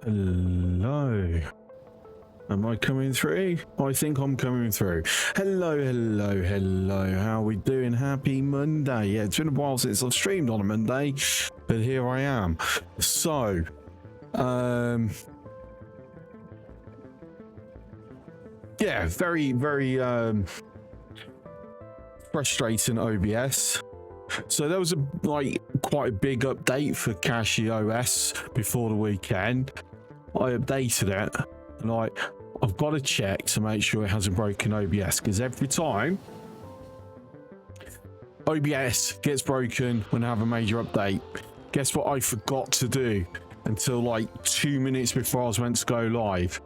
Hello. Am I coming through? I think I'm coming through. Hello, hello, hello. How are we doing? Happy Monday. Yeah, it's been a while since I've streamed on a Monday, but here I am. So, yeah, very frustrating OBS. So there was quite a big update for Cashy OS before the weekend. I updated it and I've got to check to make sure it hasn't broken OBS, because every time OBS gets broken when I have a major update, guess what I forgot to do until like 2 minutes before I was meant to go live?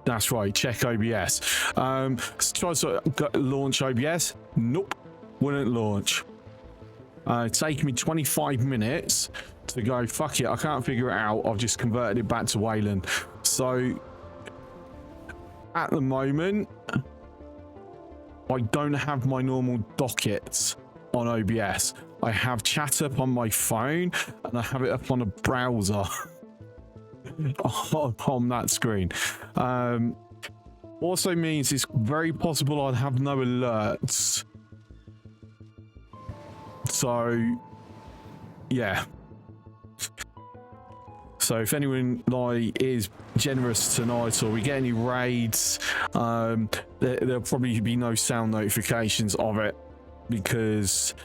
That's right, check OBS. Try to launch OBS. Nope, wouldn't launch. It's taken me 25 minutes to go, fuck it, I can't figure it out. I've just converted it back to Wayland. So at the moment, I don't have my normal dockets on OBS. I have chat up on my phone and I have it up on a browser on that screen. Also means it's very possible I'd have no alerts. So yeah, so if anyone is generous tonight or we get any raids, there'll probably be no sound notifications of it, because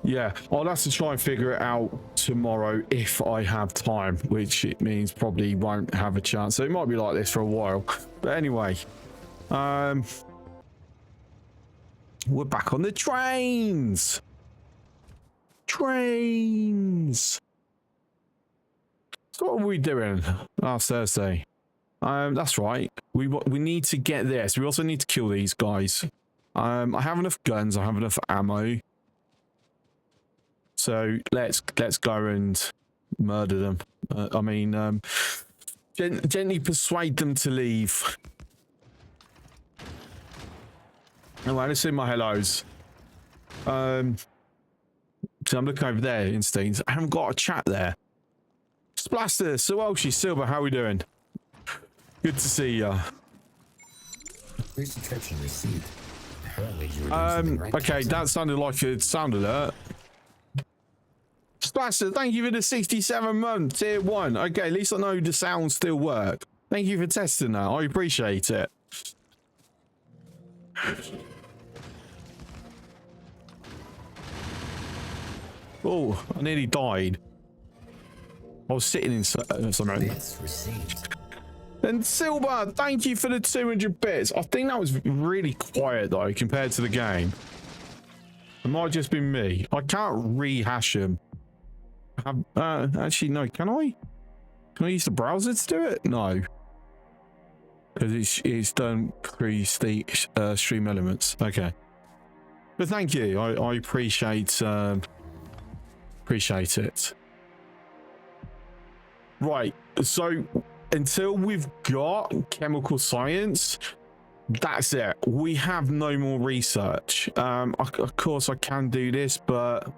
yeah, I'll have to try and figure it out tomorrow if I have time, which it means probably won't have a chance. So it might be like this for a while, but anyway, we're back on the trains. So what are we doing last Thursday? That's right. We need to get this. We also need to kill these guys. I have enough guns. I have enough ammo. So let's go and murder them. I mean, gently persuade them to leave. Anyway, let's see my hellos. So I'm looking over there instead. I haven't got a chat there. Splaster, Sawelshi, Silver, how are we doing? Good to see ya. Subscription received. Apparently you were doing something right. Okay, that sounded like a sound alert. Splaster, thank you for the 67 months, tier 1. Okay, at least I know the sounds still work. Thank you for testing that. I appreciate it. Oh, I nearly died. I was sitting in something. And Silver, thank you for the 200 bits. I think that was really quiet though compared to the game. It might have just been me. I can't rehash them. Actually, no. Can I? Can I use the browser to do it? No, because it's done pre-stream elements. Okay, but thank you. I appreciate it. Right. So until we've got chemical science, that's it. We have no more research. Of course I can do this, but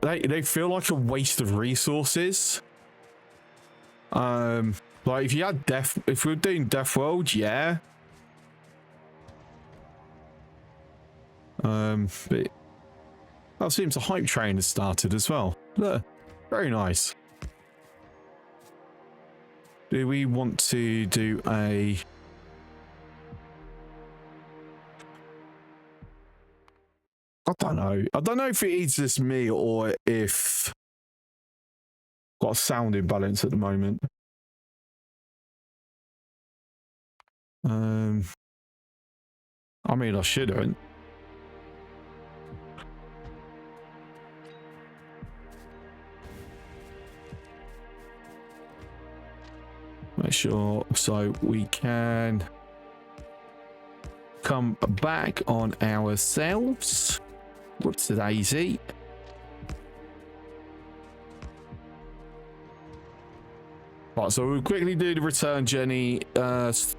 they feel like a waste of resources. Like if you had if we were doing Death World, yeah. But that seems a hype train has started as well. Look, very nice. Do we want to do a... I don't know. I don't know if it is just me or if... Got a sound imbalance at the moment. I mean, I shouldn't. Make sure so we can come back on ourselves. What's the daisy? Right, so we'll quickly do the return journey. Perhaps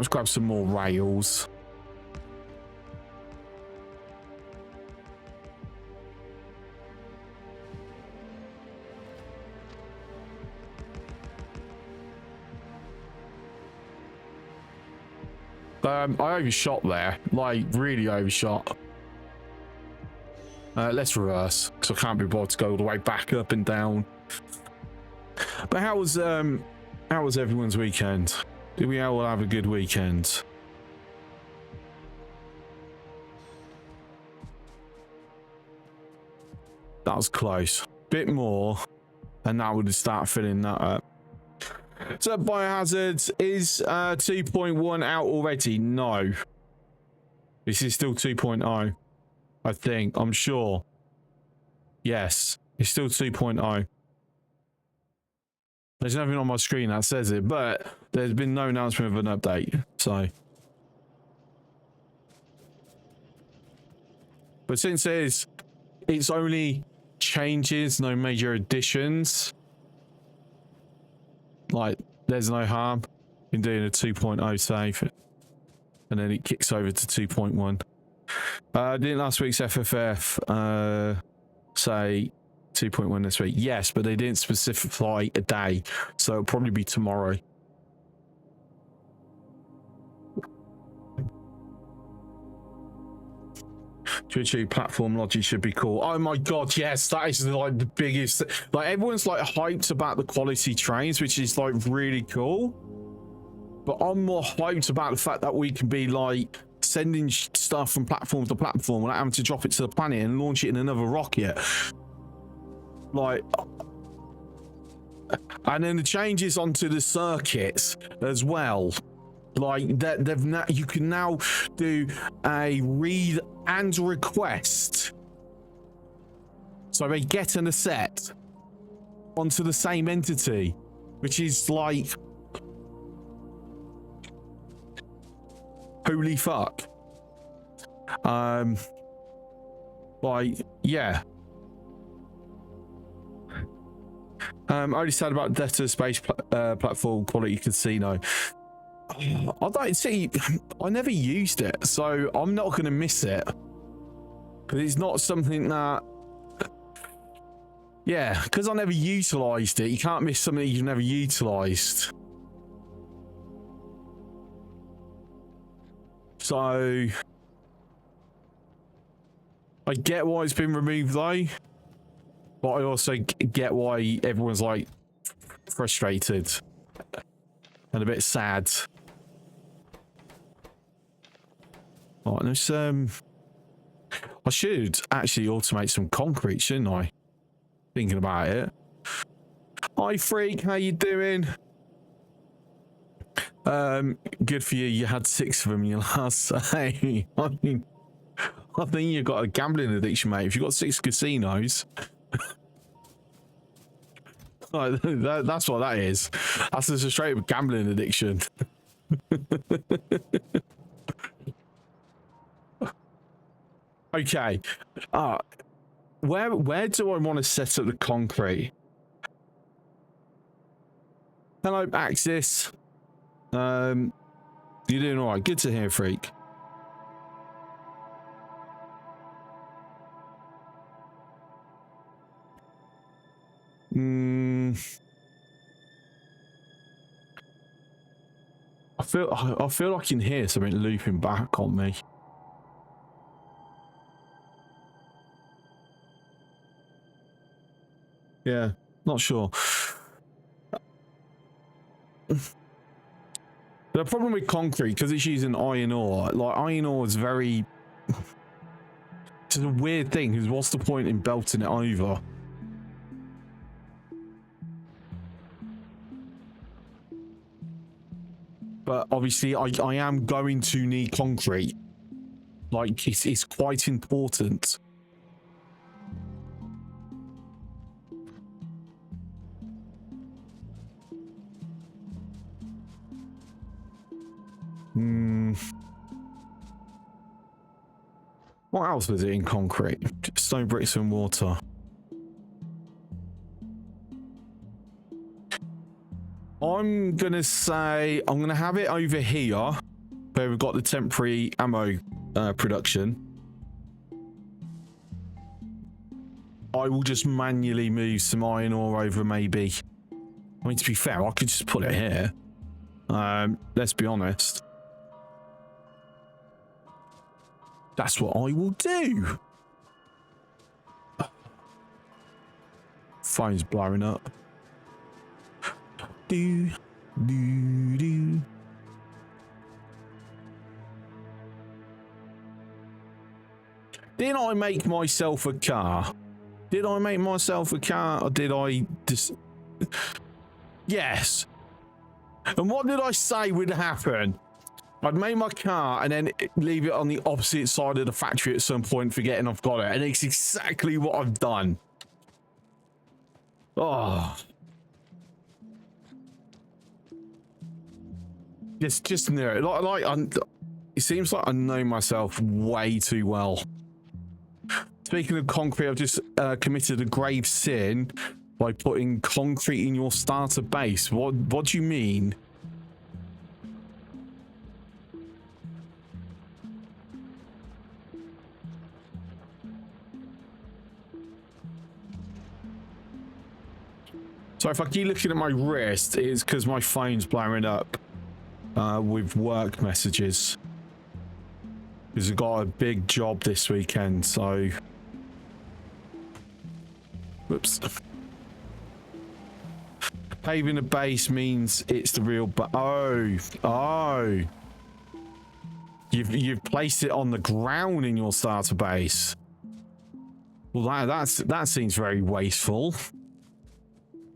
grab some more rails. I overshot there, like really overshot. Let's reverse, because I can't be bothered to go all the way back up and down. But how was everyone's weekend? Did we all have a good weekend? That was close. Bit more, and that would start filling that up. So Biohazard is 2.1 out already? No. This is still 2.0. I think. I'm sure. Yes. It's still 2.0. There's nothing on my screen that says it, but there's been no announcement of an update. So. But since it's only changes, no major additions. Like, there's no harm in doing a 2.0 save, and then it kicks over to 2.1. Didn't last week's FFF say 2.1 this week? Yes, but they didn't specify a day, so it'll probably be tomorrow. Twitch platform logic should be cool. Oh my god, yes, that is like the biggest. Like, everyone's like hyped about the quality trains, which is like really cool, but I'm more hyped about the fact that we can be like sending stuff from platform to platform without having to drop it to the planet and launch it in another rocket. Like, and then the changes onto the circuits as well. Like that, you can now do a read and request, so they get an asset onto the same entity, which is like, holy fuck. Like, yeah. Only sad about Debtor Space platform quality casino. I don't see. I never used it, so I'm not going to miss it, because it's not something that. Yeah, because I never utilized it. You can't miss something you've never utilized. So I get why it's been removed though, but I also get why everyone's like frustrated and a bit sad. Right, there's I should actually automate some concrete, shouldn't I? Thinking about it. Hi Freak, how you doing? Good for you. You had 6 of them in your last save. I think you got a gambling addiction, mate. If you got 6 casinos, like, that's what that is. That's just a straight up gambling addiction. Okay. Where do I want to set up the concrete? Hello, Axis. You're doing all right. Good to hear, Freak. I feel like I can hear something looping back on me. Yeah, not sure. The problem with concrete, because it's using iron ore, like iron ore is very... It's a weird thing, because what's the point in belting it over? But obviously I am going to need concrete. Like, it's quite important. What else was it in concrete? Stone bricks and water. I'm gonna say I'm gonna have it over here where we've got the temporary ammo production. I will just manually move some iron ore over, maybe. I mean, to be fair, I could just put it here. Let's be honest. That's what I will do. Phone's blowing up. Do, do. Did I make myself a car? Did I make myself a car, or did I just... Yes. And what did I say would happen? I'd make my car and then leave it on the opposite side of the factory at some point, forgetting I've got it. And it's exactly what I've done. Oh. Just knew it. It seems like I know myself way too well. Speaking of concrete, I've just committed a grave sin by putting concrete in your starter base. What do you mean? So if I keep looking at my wrist, it's because my phone's blowing up with work messages. Because I've got a big job this weekend, so... Whoops. Paving the base means it's the real... Oh. You've placed it on the ground in your starter base. Well, that seems very wasteful.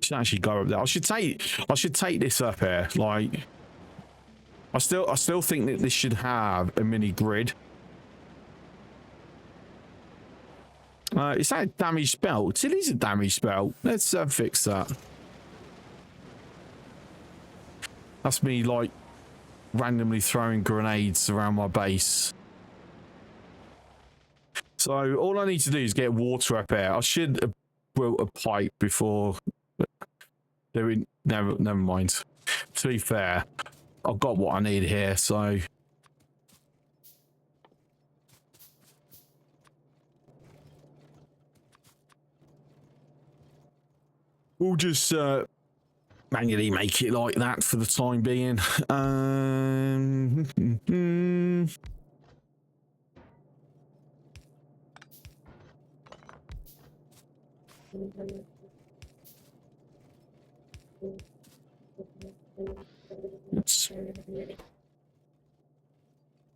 Should actually go up there. I should take this up here. Like, I still think that this should have a mini grid. Is that a damaged belt? It is a damaged belt. Let's fix that. That's me, like, randomly throwing grenades around my base. So all I need to do is get water up here. I should have built a pipe before doing... Never mind. To be fair, I've got what I need here, so... We'll just manually make it like that for the time being.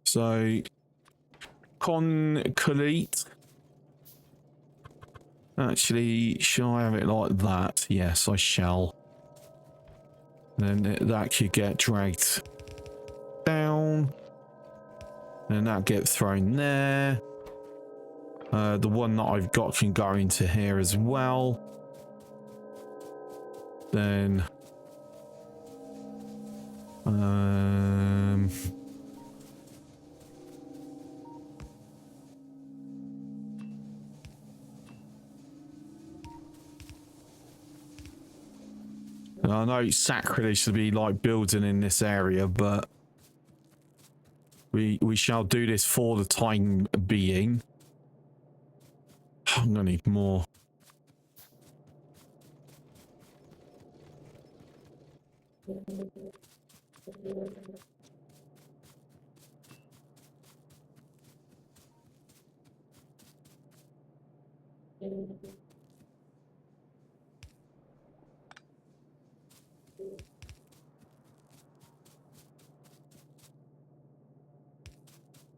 So, concrete. Actually, shall I have it like that? Yes, I shall. Then that could get dragged down. And that gets thrown there. The one that I've got can go into here as well. Then... I know it's sacrilege to be like building in this area, but we shall do this for the time being. I'm gonna need more.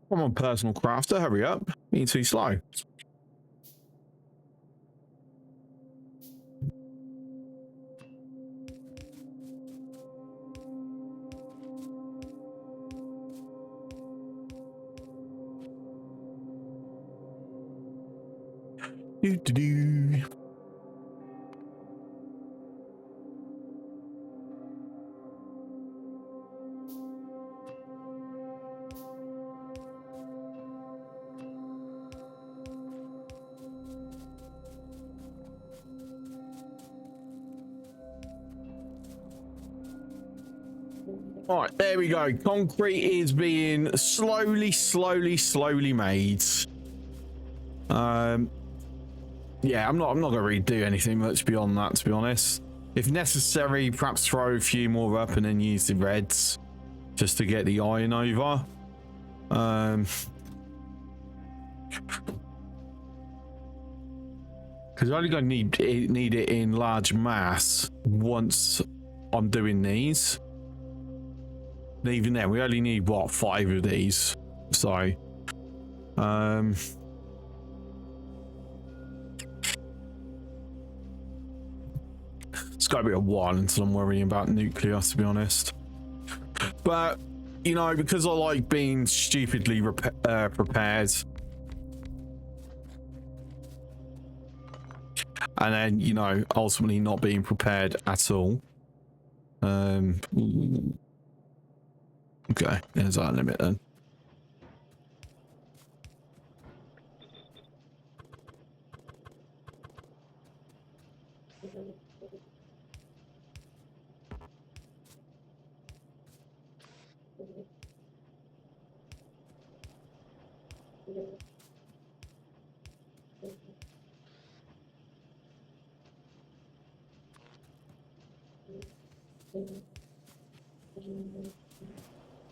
Come on, personal crafter, hurry up. Being too slow. Do. All right, there we go. Concrete is being slowly made. Yeah, I'm not gonna really do anything much beyond that, to be honest. If necessary, perhaps throw a few more up and then use the reds just to get the iron over. Because I'm only going to need it in large mass once I'm doing these. And even then, we only need, what, 5 of these. So, it's got to be a 1 until I'm worrying about nucleus, to be honest. But, you know, because I like being stupidly prepared. And then, you know, ultimately not being prepared at all. Okay, there's our limit then.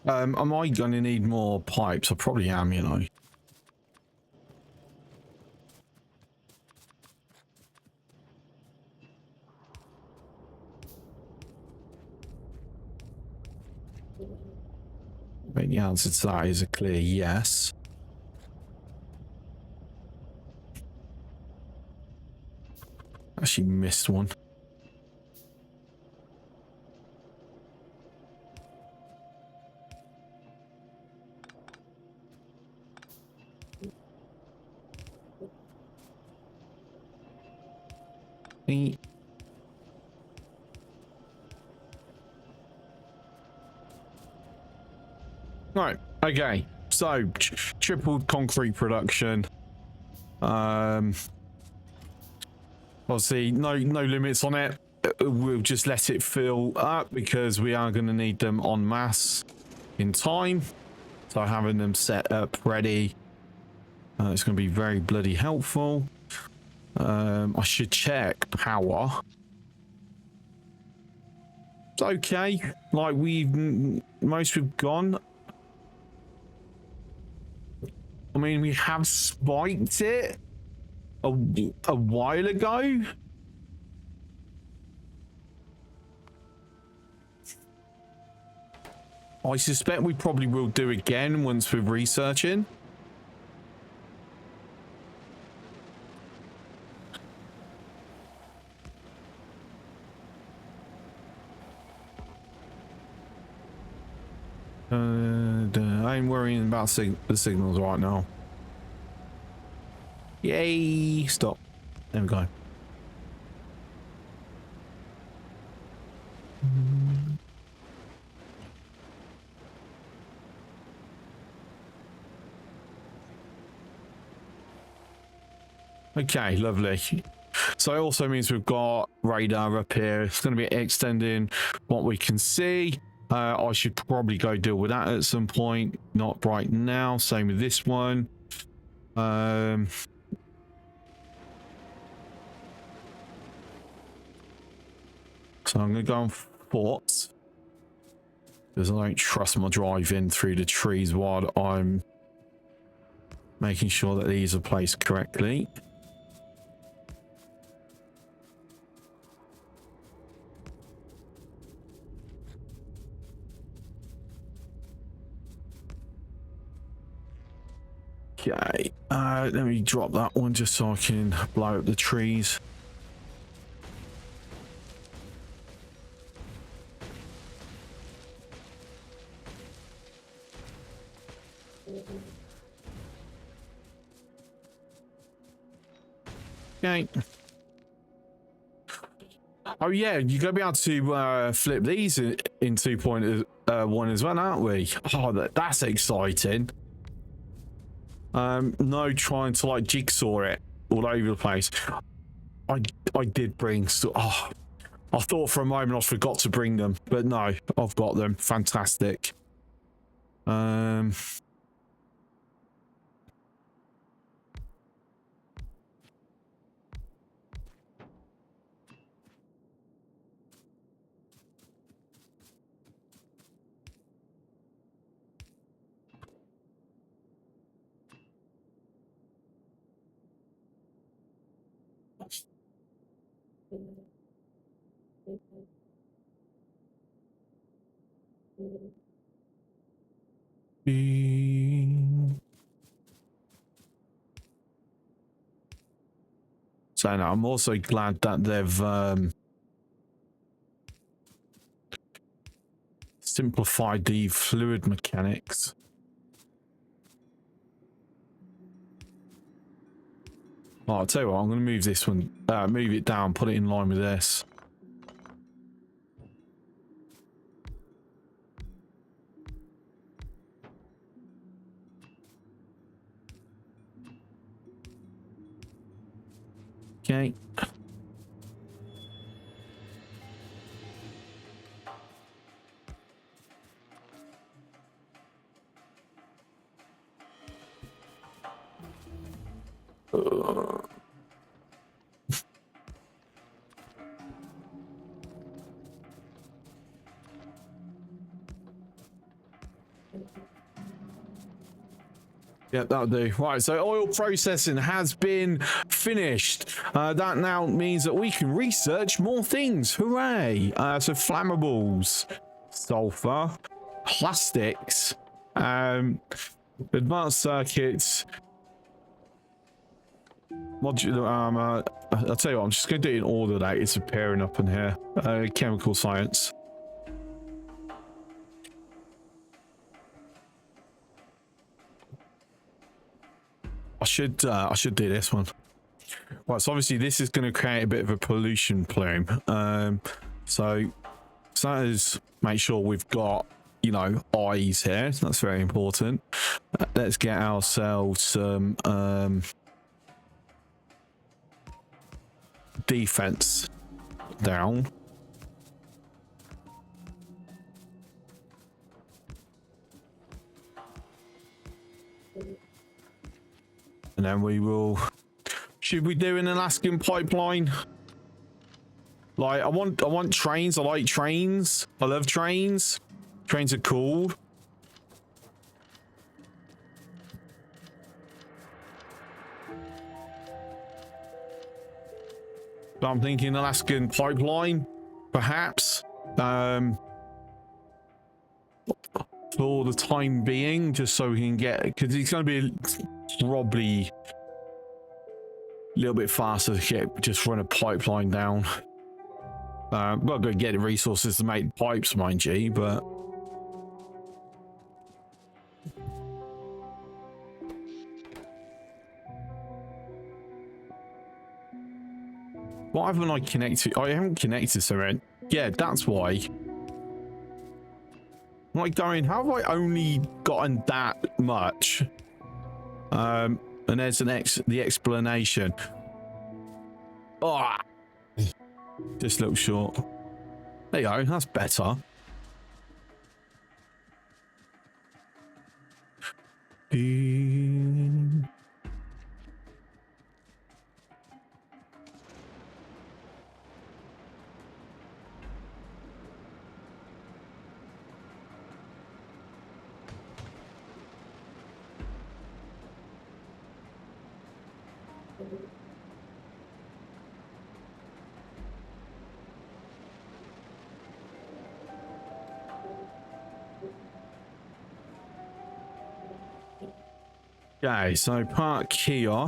Am I going to need more pipes? I probably am, you know. I mean, the answer to that is a clear yes. Actually missed one. Eat. Right, okay, so tripled concrete production. Obviously no limits on it. We'll just let it fill up because we are going to need them en masse in time. So having them set up ready, it's going to be very bloody helpful. I should check power. It's okay, like most we've gone. I mean, we have spiked it a while ago. I suspect we probably will do again once we're researching. I ain't worrying about the signals right now. Yay! Stop. There we go. Okay, lovely. So it also means we've got radar up here. It's going to be extending what we can see. I should probably go deal with that at some point. Not right now. Same with this one. So I'm going to go on foot because I don't trust my drive in through the trees while I'm making sure that these are placed correctly. Okay, let me drop that one just so I can blow up the trees. Okay. Oh yeah, you're gonna be able to flip these in 2.1 as well, aren't we? Oh, that's exciting. No trying to like jigsaw it all over the place. I did bring I thought for a moment I forgot to bring them, but no, I've got them. Fantastic. So no, I'm also glad that they've simplified the fluid mechanics. Oh, I'll tell you what, I'm going to move this one, move it down, put it in line with this. Okay. Yeah, that'll do. Right, so oil processing has been finished. That now means that we can research more things. Hooray! So flammables, sulfur, plastics, advanced circuits, modular armor. I'll tell you what, I'm just going to do it in order that it's appearing up in here. Chemical science. I should do this one. Right, so obviously this is going to create a bit of a pollution plume. So that is, make sure we've got, you know, eyes here. That's very important. Let's get ourselves some defense down. And then we will... Should we do an Alaskan pipeline? Like, I want trains. I like trains. I love trains. Trains are cool. So I'm thinking Alaskan pipeline, perhaps. For the time being, just so we can get... Because it's going to be probably... a little bit faster to get, just run a pipeline down. I'm not going to get the resources to make pipes, mind you, but why haven't I connected? I haven't connected something. Yeah, that's why. I'm like going, how have I only gotten that much? And there's the explanation. Oh, just a little short. There you go, that's better. Okay, so park here.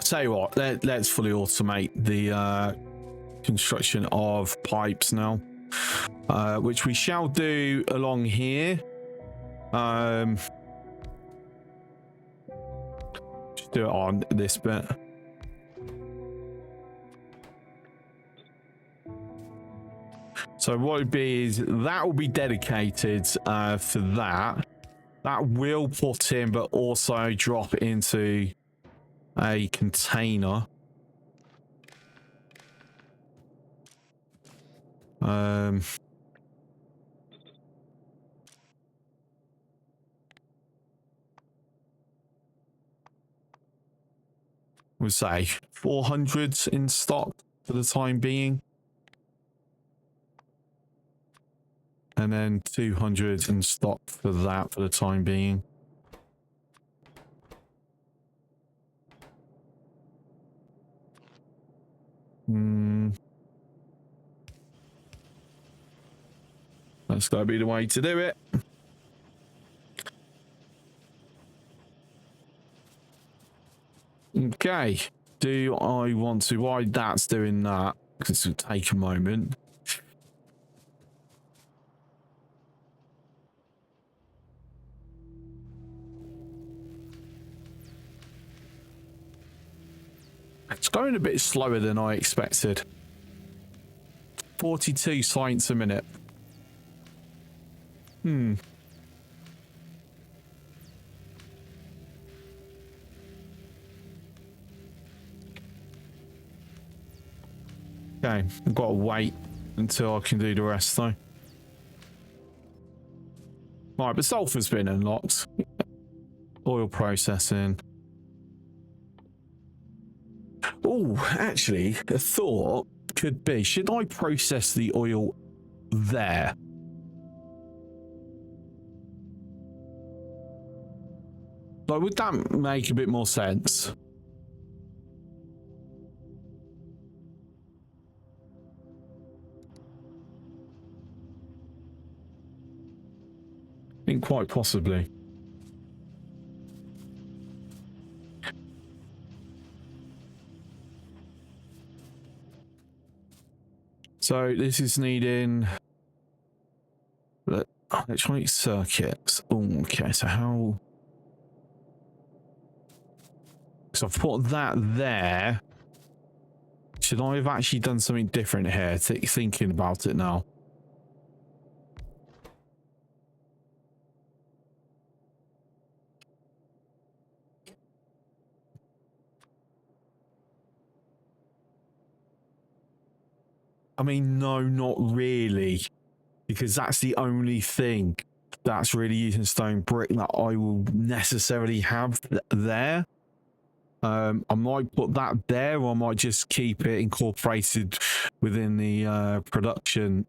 Tell you what, let's fully automate the construction of pipes now, which we shall do along here. Just do it on this bit. So what it would be is that will be dedicated for that. That will put in, but also drop into a container. We'll say 400 in stock for the time being. And then 200 in stock for that for the time being. That's got to be the way to do it. Okay. Do I want to? Why that's doing that? Because it'll take a moment. It's going a bit slower than I expected. 42 sites a minute. Okay, I've got to wait until I can do the rest though. Right, but sulfur's been unlocked. Oil processing. Oh, actually, a thought could be, should I process the oil there? Like, would that make a bit more sense? I think quite possibly. So this is needing electronic circuits. Oh, okay, so how? So I've put that there. Should I have actually done something different here? Thinking about it now. I mean, no, not really, because that's the only thing that's really using stone brick that I will necessarily have there. I might put that there, or I might just keep it incorporated within the production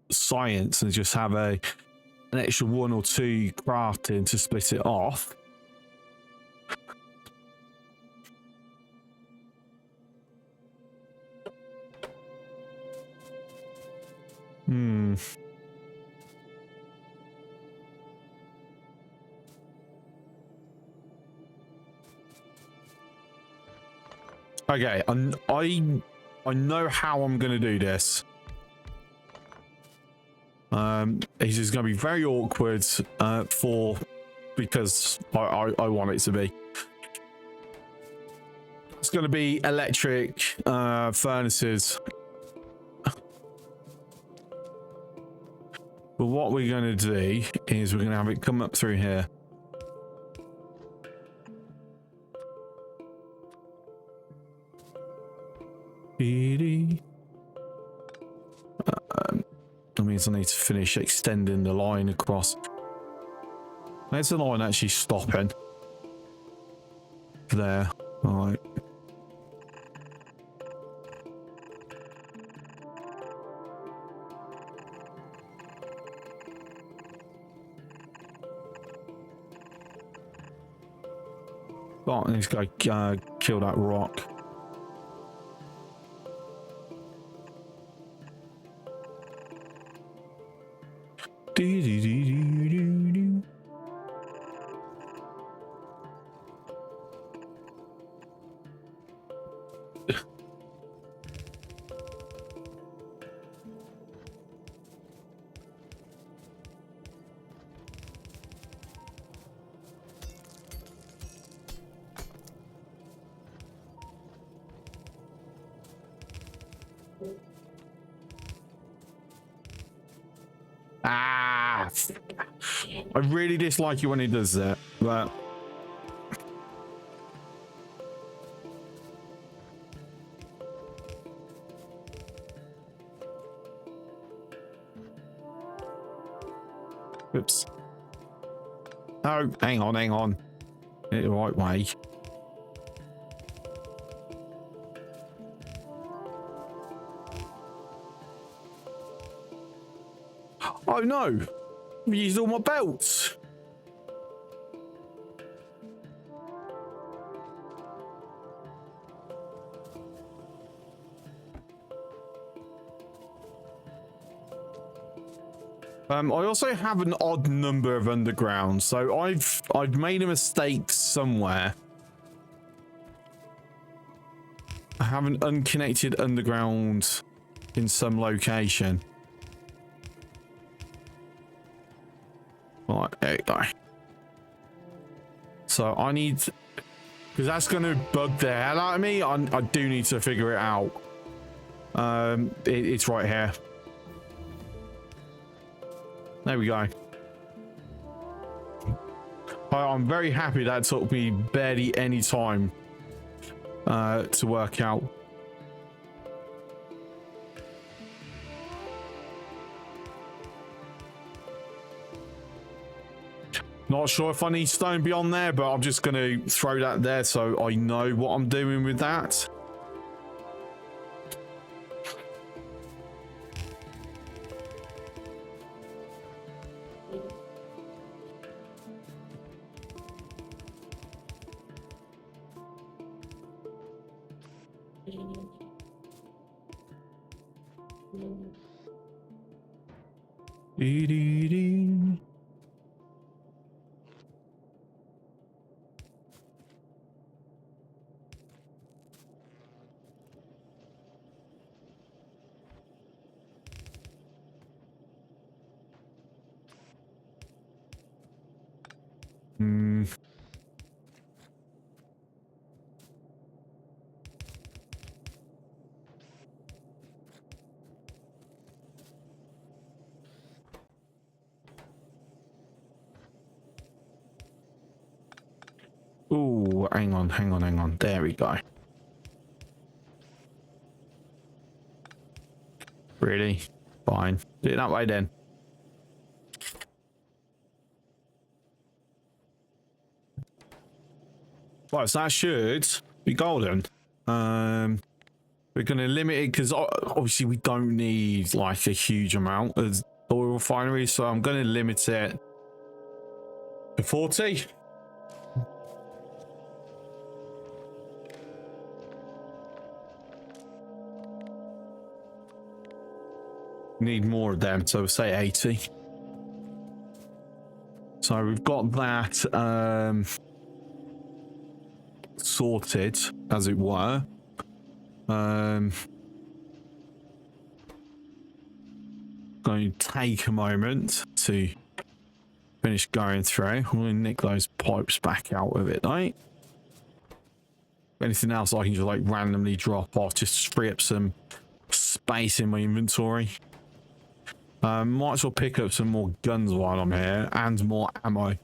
science and just have an extra 1 or 2 crafting to split it off. Okay, I know how I'm going to do this. It's just going to be very awkward because I want it to be. It's going to be electric furnaces. But what we're going to do is we're going to have it come up through here. That means I need to finish extending the line across. There's the line actually stopping. There. All right. Oh, this guy killed that rock. Ah, I really dislike it when he does that, but oops. Oh, hang on. The right way. Oh no, I've used all my belts. I also have an odd number of undergrounds, so I've made a mistake somewhere. I have an unconnected underground in some location. Right, there you go. So I need, because that's going to bug the hell out of me. I do need to figure it out. It's right here. There we go. I'm very happy that took me barely any time to work out. Not sure if I need stone beyond there, but I'm just going to throw that there so I know what I'm doing with that. Ooh, hang on. There we go. Really? Fine. Do it that way then. Right, so that should be golden. We're going to limit it because obviously we don't need like a huge amount of oil refinery, so I'm going to limit it to 40. Need more of them, so say 80. So we've got that sorted, as it were. Going to take a moment to finish going through. I'm going to nick those pipes back out of it, right? Anything else I can just like randomly drop off, just free up some space in my inventory. Might as well pick up some more guns while I'm here and more ammo.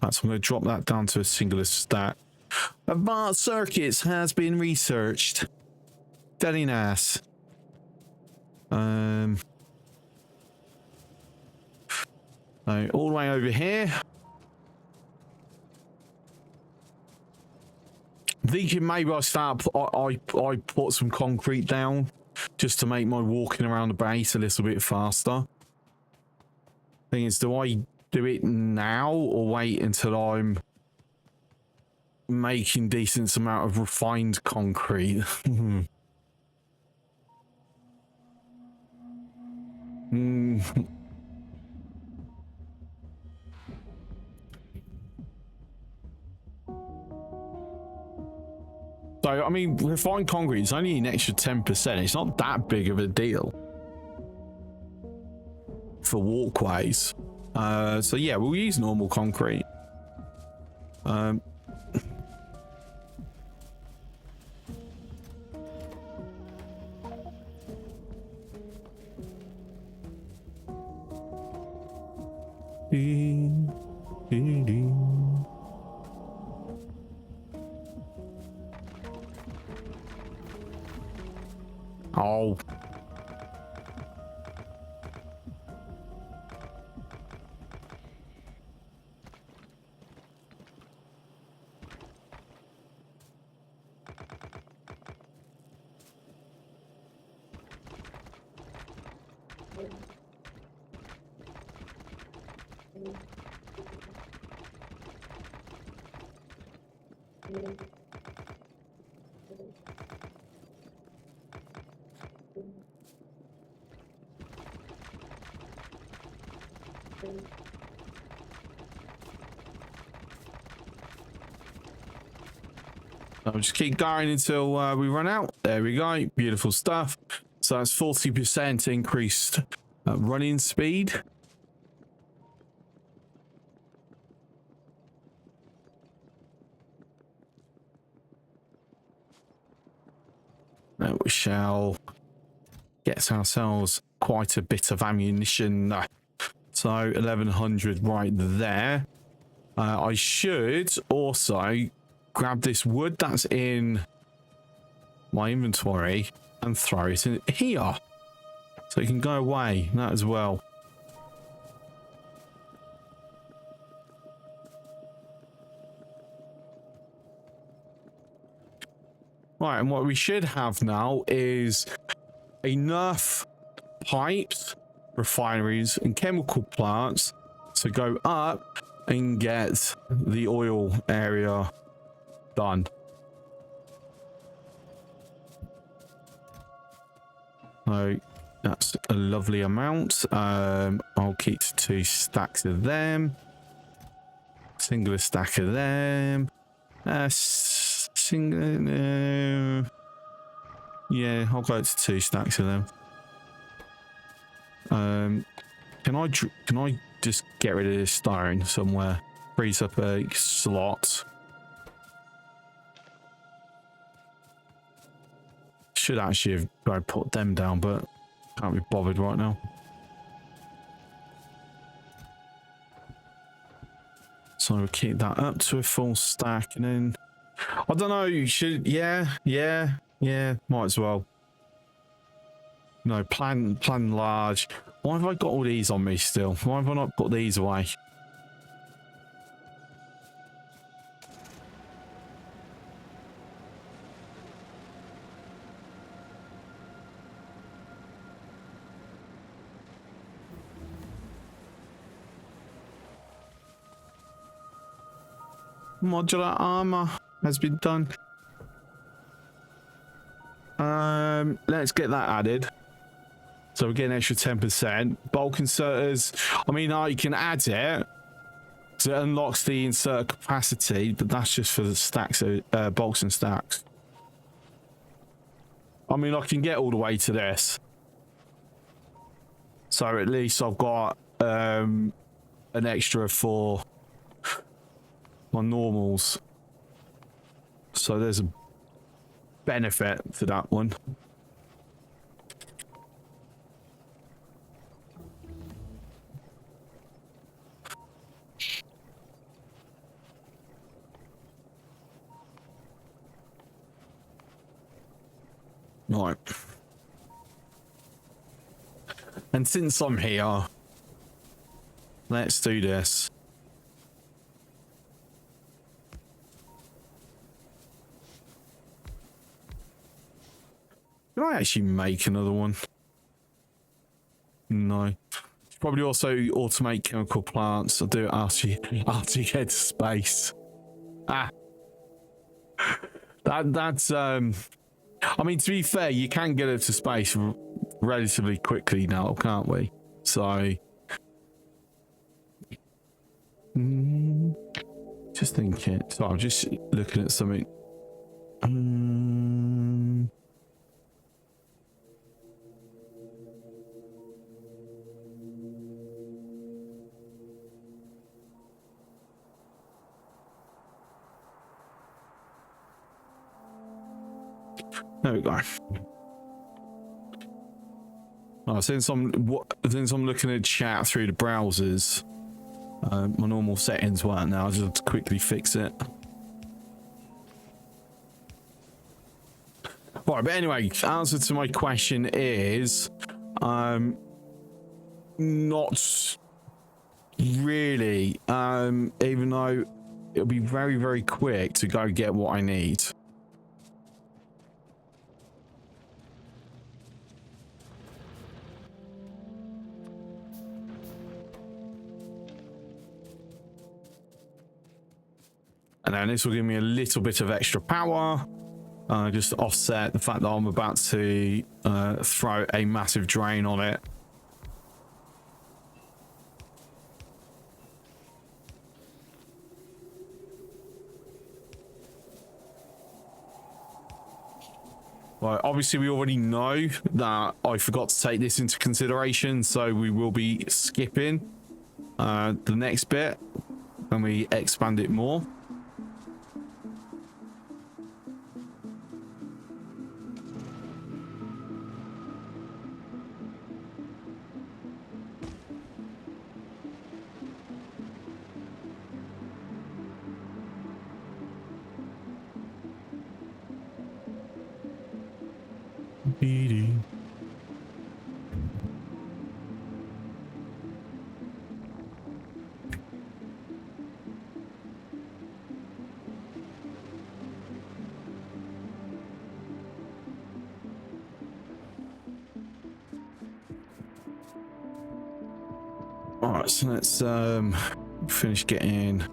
That's, I'm going to drop that down to a singular stat. Advanced circuits has been researched. Very nice. So all the way over here. Thinking maybe I put some concrete down just to make my walking around the base a little bit faster. Thing is, do I do it now or wait until I'm making decent amount of refined concrete? So, I mean, refined concrete is only an extra 10%. It's not that big of a deal for walkways. So, yeah, we'll use normal concrete. Oh. I'll just keep going until we run out. There we go. Beautiful stuff. So that's 40% increased running speed. We shall get ourselves quite a bit of ammunition. So 1100 right there. I should also grab this wood that's in my inventory and throw it in here. So it can go away, that as well. Right, and what we should have now is enough pipes, refineries, and chemical plants to go up and get the oil area done. So that's a lovely amount. I'll keep 2 stacks of them. Single stack of them. Single. Yeah, I'll go to 2 stacks of them. Can I just get rid of this stone somewhere? Frees up a slot. Should actually have put them down, but can't be bothered right now. So we'll keep that up to a full stack, and then I don't know. You should, yeah, might as well. No, plan large. Why have I got all these on me still? Why have I not put these away? Modular armor has been done. Let's get that added. So we get an extra 10%. Bulk inserters. I mean, you can add it. So it unlocks the insert capacity, but that's just for the stacks, bulks and stacks. I mean, I can get all the way to this. So at least I've got an extra for my normals. So there's a benefit to that one. Right. And since I'm here, let's do this. Can I actually make another one? No. Probably also automate chemical plants. I'll do it after you get to space. That's I mean, to be fair, you can get it to space relatively quickly now, can't we? So just thinking. So I'm just looking at something. There we go. Oh, since I'm looking at chat through the browsers, my normal settings weren't now. I'll just quickly fix it. Right, but anyway, answer to my question is, not really. Even though it'll be very, very quick to go get what I need. And then this will give me a little bit of extra power, just to offset the fact that I'm about to throw a massive drain on it. Right, obviously we already know that I forgot to take this into consideration, so we will be skipping the next bit and we expand it more. All right, so let's finish getting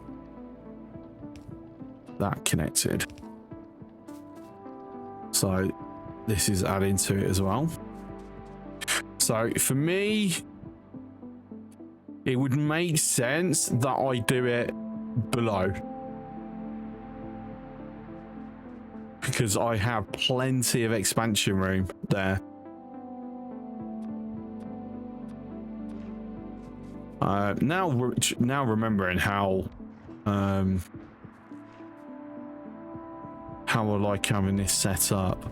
that connected. So this is adding to it as well. So for me, it would make sense that I do it below, because I have plenty of expansion room there. Now remembering how I like having this set up.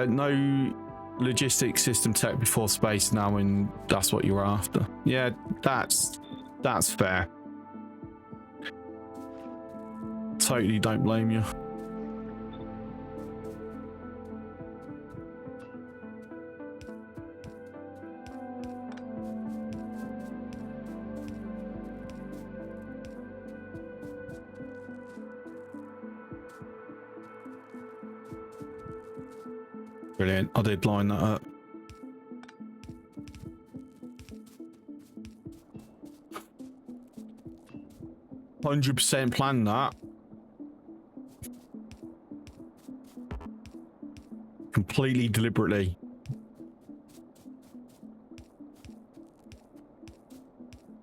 No logistics system tech before space now, and that's what you're after. Yeah, that's fair. Totally don't blame you. Brilliant. I did line that up. %, plan that. Completely deliberately.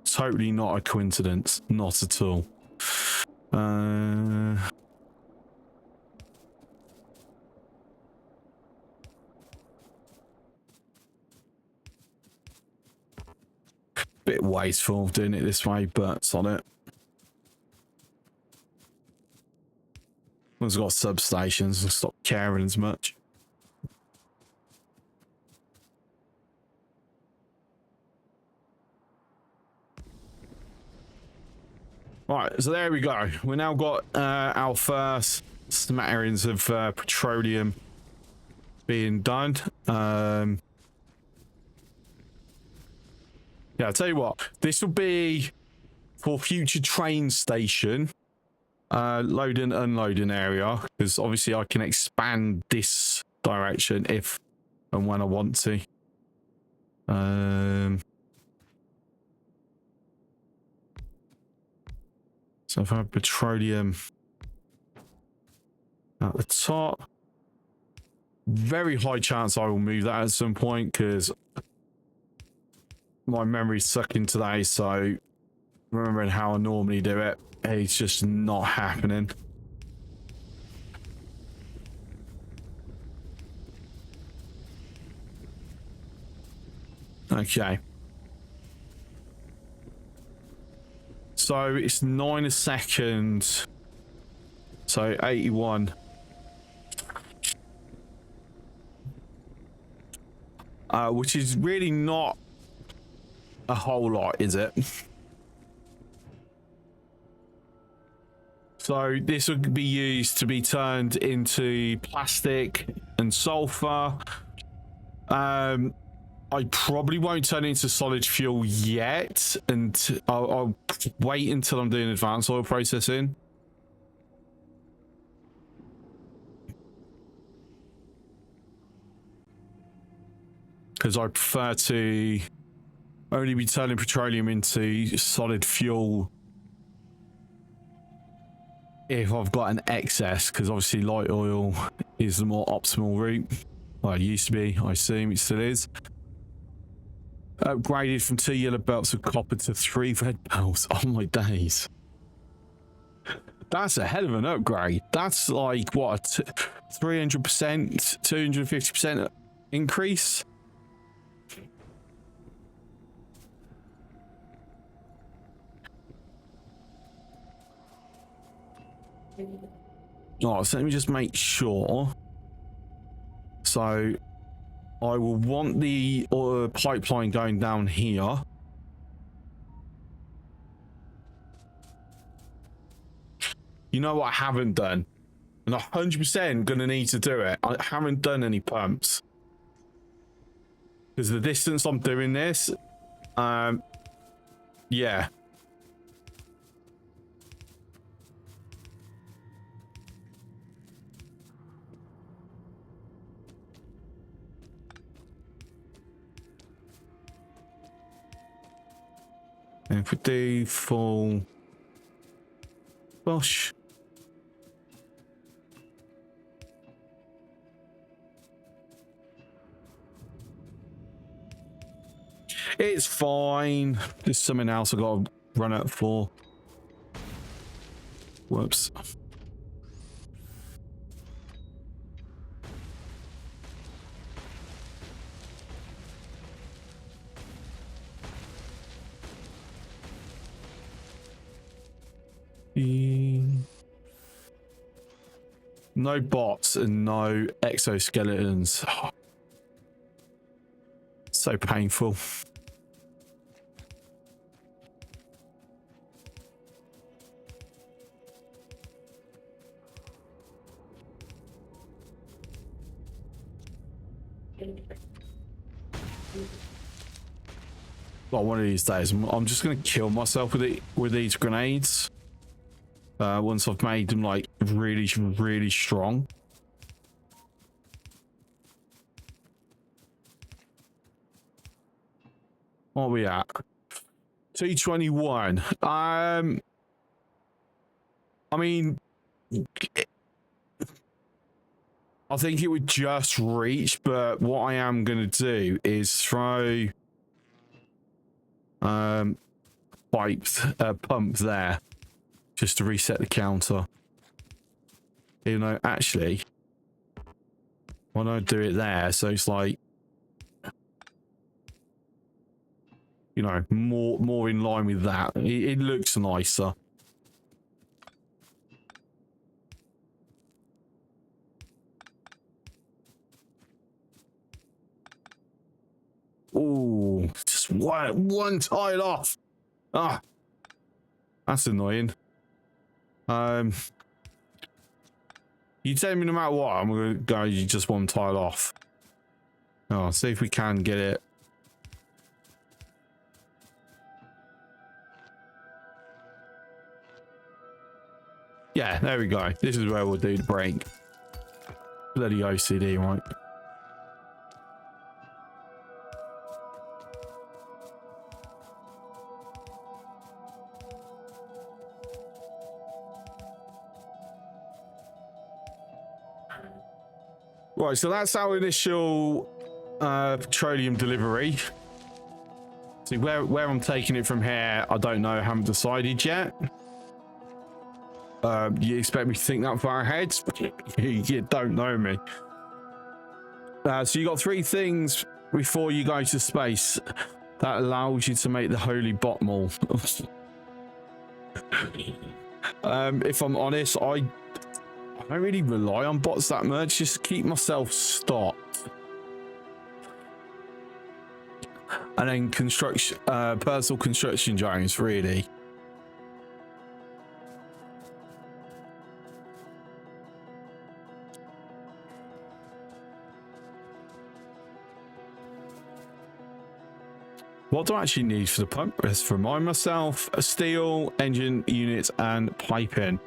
Totally not a coincidence. Not at all. Bit wasteful doing it this way, but it's on it. One's got substations and stop caring as much. Right, so there we go. We now got our first smatterings of petroleum being done. Yeah, I'll tell you what, this will be for future train station loading unloading area, because obviously I can expand this direction if and when I want to. So if I have petroleum at the top, very high chance I will move that at some point, because my memory's sucking today, so remembering how I normally do it, it's just not happening. Okay. So it's 9 a second. So 81. Which is really not a whole lot, is it? So this would be used to be turned into plastic and sulfur. I probably won't turn it into solid fuel yet, and I'll wait until I'm doing advanced oil processing. Because I prefer to only be turning petroleum into solid fuel if I've got an excess, because obviously light oil is the more optimal route. Well, it used to be, I assume it still is. Upgraded from 2 yellow belts of copper to 3 red belts. Oh my days. That's a hell of an upgrade. That's like, what, 300%, 250% increase? Oh, so let me just make sure. So I will want the pipeline going down here. You know what I haven't done? And 100% gonna need to do it. I haven't done any pumps. Because the distance I'm doing this, yeah. And if we do full Bosh. It's fine. There's something else I got to run out for. Whoops. No bots and no exoskeletons. Oh, so painful. Well, one of these days, I'm just going to kill myself with these grenades. Once I've made them like really, really strong. What are we at? 221. I mean, I think it would just reach, but what I am going to do is throw pump there just to reset the counter. Even though actually, why don't I do it there? So it's like, you know, more in line with that. It looks nicer. Oh, just one tile off. Ah, that's annoying. You tell me no matter what, I'm gonna go just one tile off. Oh, see if we can get it. Yeah, there we go. This is where we'll do the break. Bloody OCD, right? Right, so that's our initial petroleum delivery. See where I'm taking it from here, I don't know, haven't decided yet. You expect me to think that far ahead? You don't know me. So you got 3 things before you go to space that allows you to make the holy bot mall. If I'm honest, I don't really rely on bots that much, just to keep myself stocked. And then construction, personal construction drones, really. What do I actually need for the pump? Let's remind myself: a steel, engine units, and piping.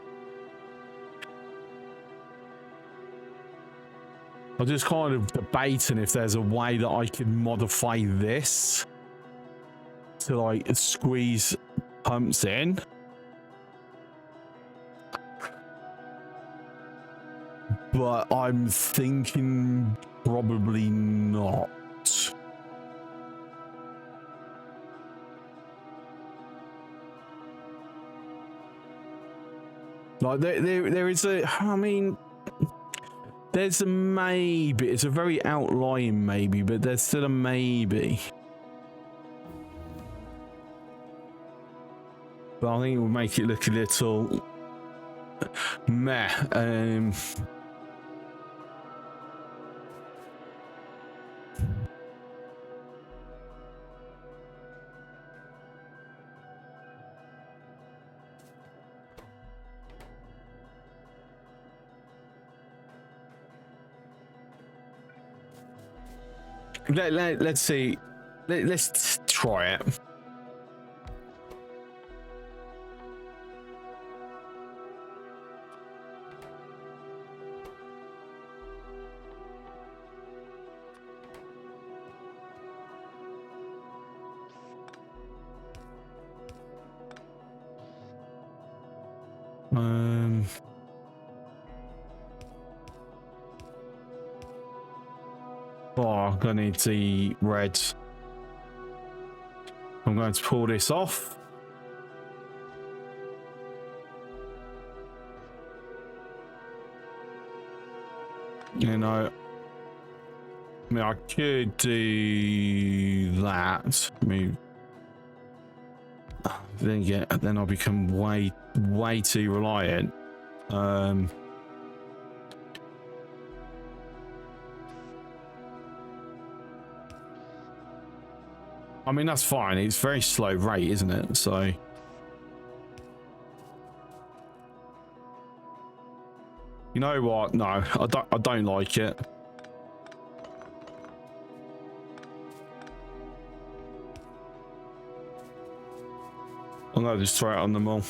I'm just kind of debating if there's a way that I can modify this. to like squeeze pumps in. But I'm thinking probably not. Like there is a, I mean, there's a maybe. It's a very outlying maybe, but there's still a maybe. But I think it will make it look a little meh. Let's see. Let's try it. Oh, I'm gonna need the red. I'm going to pull this off. You know, I mean, I could do that. Move. Then I'll become way too reliant. I mean, that's fine. It's very slow rate, isn't it? So you know what? No, I don't like it. I'm gonna just throw it on them all.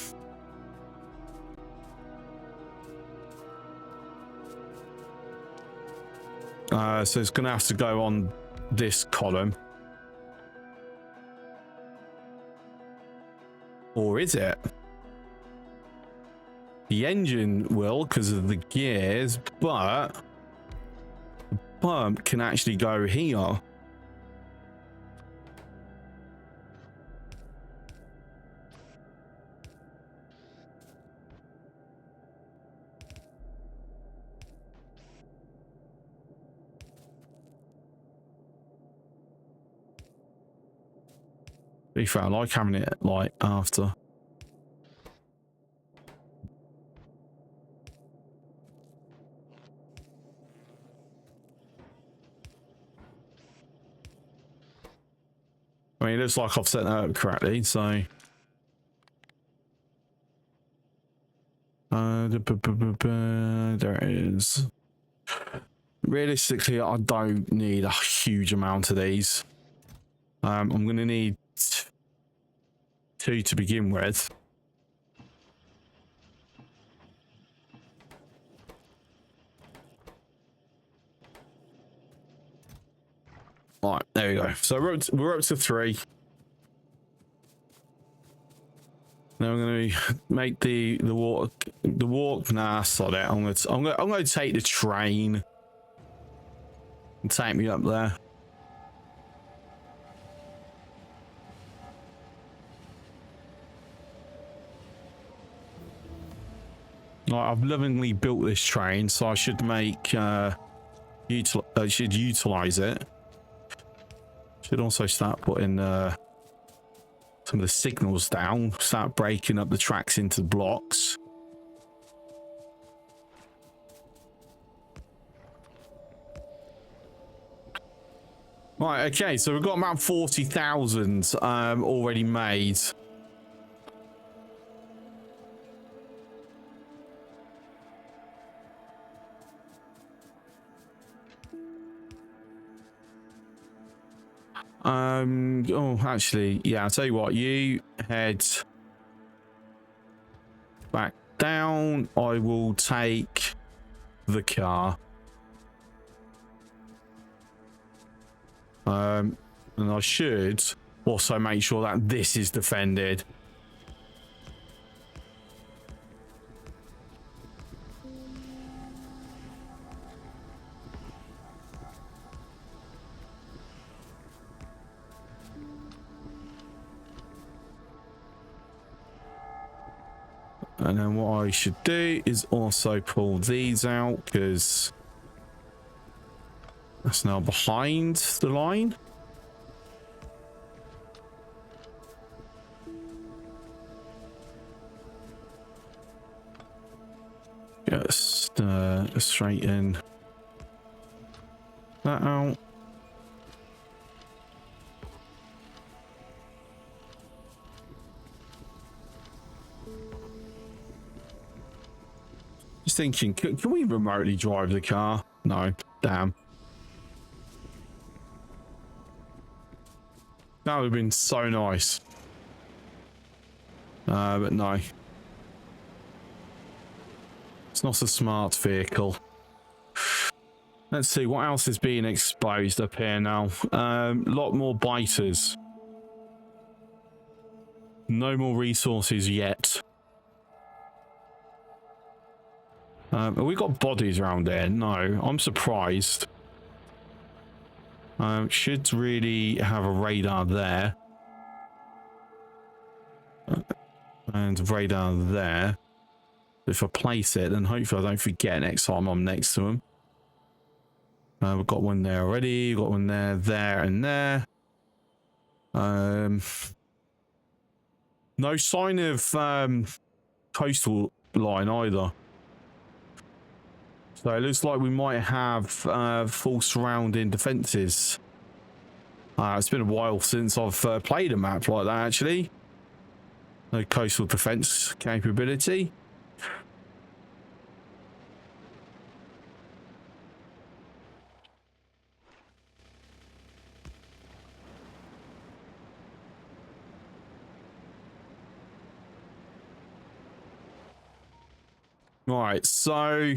So it's gonna have to go on this column. Or is it? The engine will because of the gears, but the pump can actually go here. To be fair, I like having it like after. I mean, it looks like I've set that up correctly, so. There it is. Realistically, I don't need a huge amount of these. I'm going to need 2 to begin with. All right, there we go. So we're up to 3. Now I'm going to make the walk. Nah, sod it. I'm going to take the train and take me up there. I've lovingly built this train, so I should make should utilize it. Should also start putting some of the signals down, start breaking up the tracks into blocks. Right, okay, so we've got about 40,000 already made. Oh, actually, yeah, I'll tell you what, you head back down. I will take the car. And I should Also make sure that this is defended. And then what I should do is also pull these out, because that's now behind the line. Just straighten that out. Just thinking, can we remotely drive the car? No, damn. That would have been so nice. But no. It's not a smart vehicle. Let's see, what else is being exposed up here now? A lot more biters. No more resources yet. Have we got bodies around there? No, I'm surprised. Should really have a radar there. And radar there. If I place it, then hopefully I don't forget next time I'm next to them. We've got one there already. We've got one there, there, and there. No sign of coastal line either. So it looks like we might have full surrounding defences. It's been a while since I've played a map like that, actually. No coastal defence capability. Right, so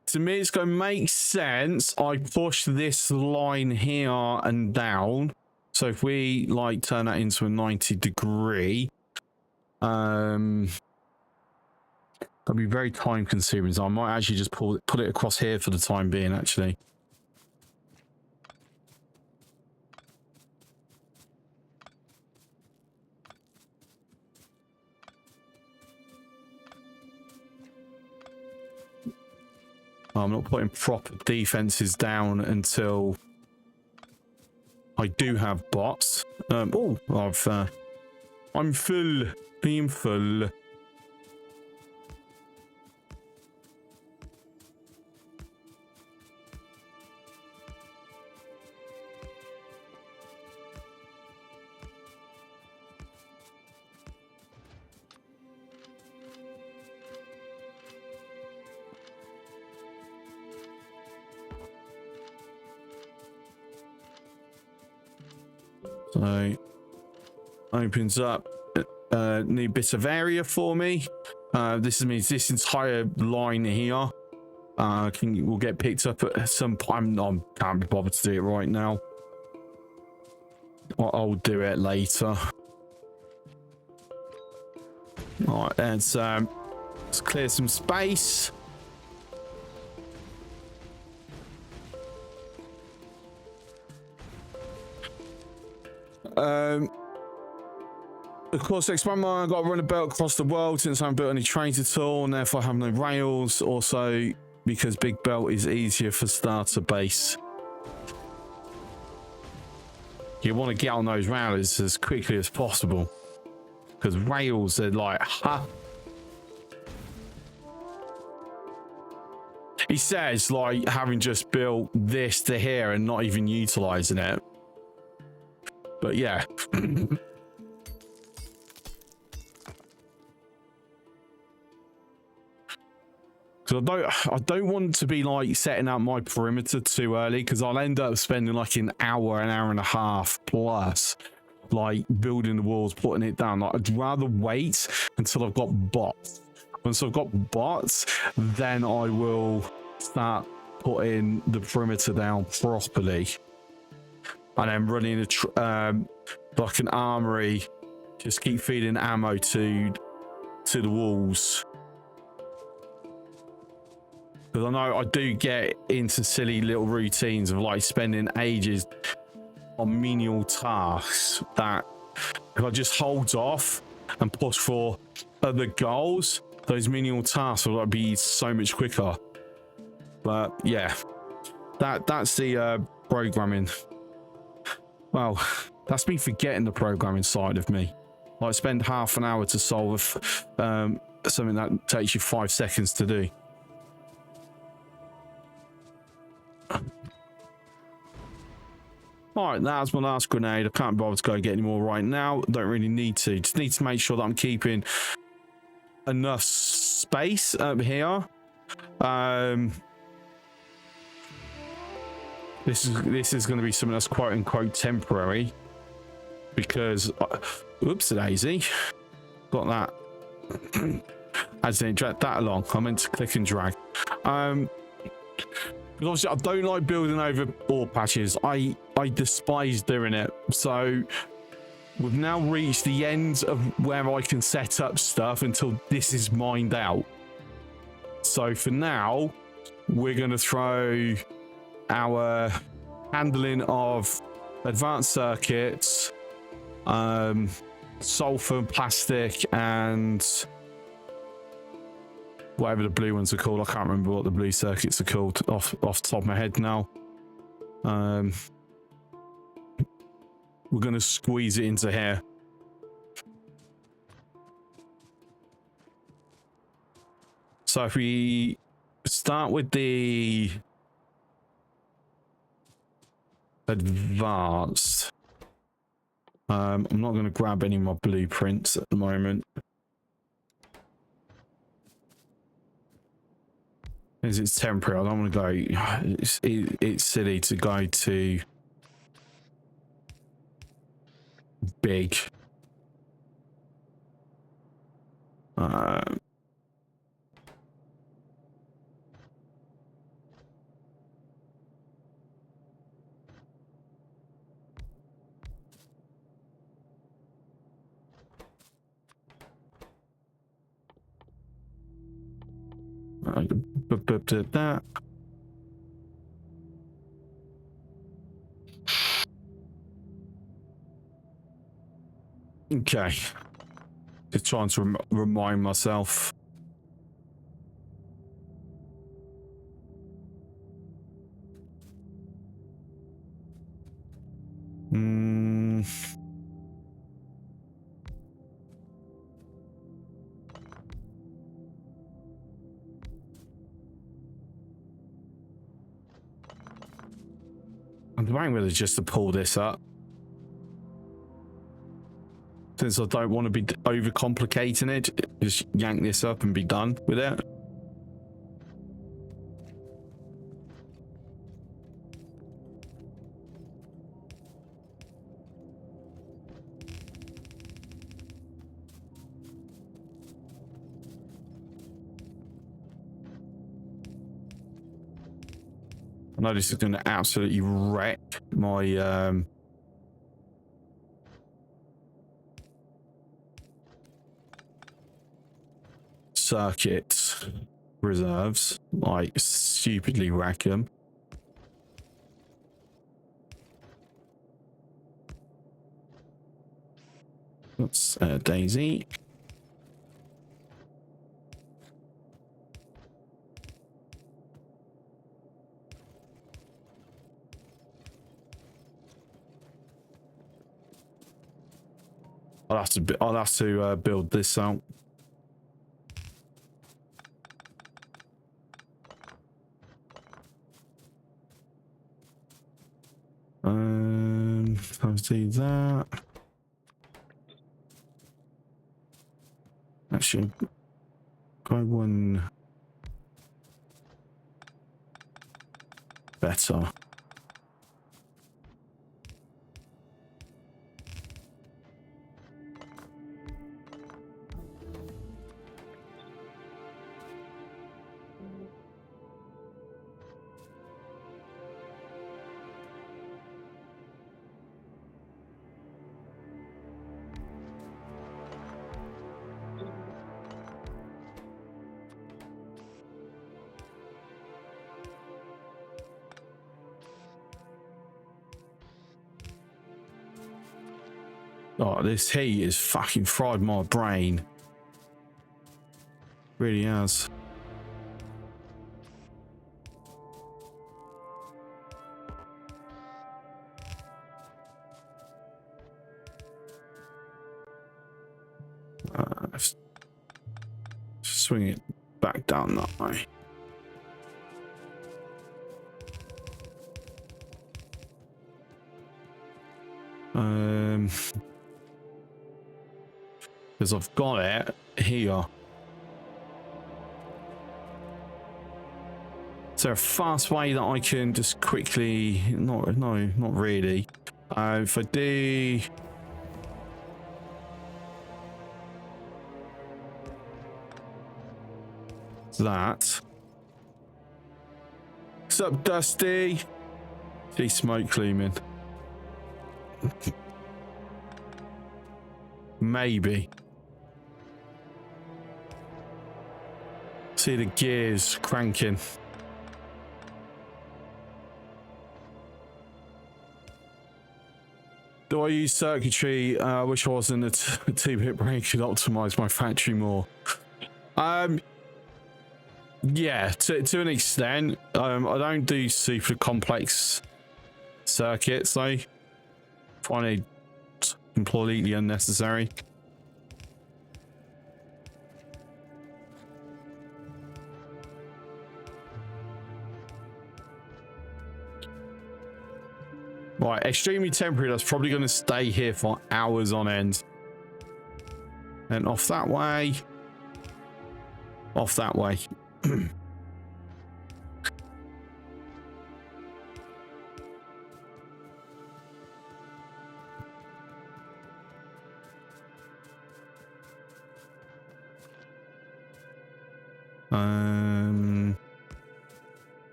to me it's going to make sense I push this line here and down. So if we like turn that into a 90-degree, that'll be very time consuming. So I might actually just put it across here for the time being, actually. I'm not putting proper defenses down until I do have bots. I'm full. I'm full. So opens up a new bit of area for me. This means this entire line here will get picked up at some point. I can't be bothered to do it right now. I'll do it later. All right, let's clear some space. Of course, expand my I've got to run a belt across the world since I haven't built any trains at all, and therefore I have no rails. Also, because big belt is easier for starter base. You want to get on those rails as quickly as possible, because rails are like, huh? He says, like, having just built this to here and not even utilizing it. But yeah. So I don't want to be like setting out my perimeter too early, because I'll end up spending like an hour and a half plus like building the walls, putting it down. Like, I'd rather wait until I've got bots. Once I've got bots, then I will start putting the perimeter down properly. and then running like an armory, just keep feeding ammo to the walls. Because I know I do get into silly little routines of like spending ages on menial tasks that if I just hold off and push for other goals, those menial tasks will like be so much quicker. But yeah, that's the programming. Well, that's me forgetting the programming side of me. I spend half an hour to solve something that takes you 5 seconds to do. Alright, that's my last grenade. I can't bother to go get any more right now. Don't really need to. Just need to make sure that I'm keeping enough space up here. This is going to be something that's quote unquote temporary because oops daisy, got that. I didn't drag that along. I meant to click and drag. Because obviously I don't like building over ore patches. I despise doing it. So we've now reached the end of where I can set up stuff until this is mined out. So for now, we're going to throw our handling of advanced circuits, sulfur, plastic, and whatever the blue ones are called. I can't remember what the blue circuits are called off the top of my head now. We're going to squeeze it into here. So if we start with the advanced, I'm not going to grab any more blueprints at the moment. As it's temporary, I don't want to go. It's silly to go to big. That. Okay. Just trying to remind myself. I'm debating whether just to pull this up. Since I don't want to be overcomplicating it, just yank this up and be done with it. I know this is going to absolutely wreck my circuit reserves, like stupidly wreck them. That's Daisy. I'll have to build this out. Let's do that. Actually, go one better. Oh, this heat has fucking fried my brain. Really has. Let's swing it back down that way. Because I've got it here. Is there a fast way that I can just quickly? No, not really. If I do. That. What's up, Dusty? See smoke cleaning. Maybe. See the gears cranking. Do I use circuitry? I wish I wasn't a 2-bit brain could optimize my factory more. Yeah, to an extent. I don't do super complex circuits though. Find it completely unnecessary. Right, extremely temporary. That's probably going to stay here for hours on end. And off that way. Off that way.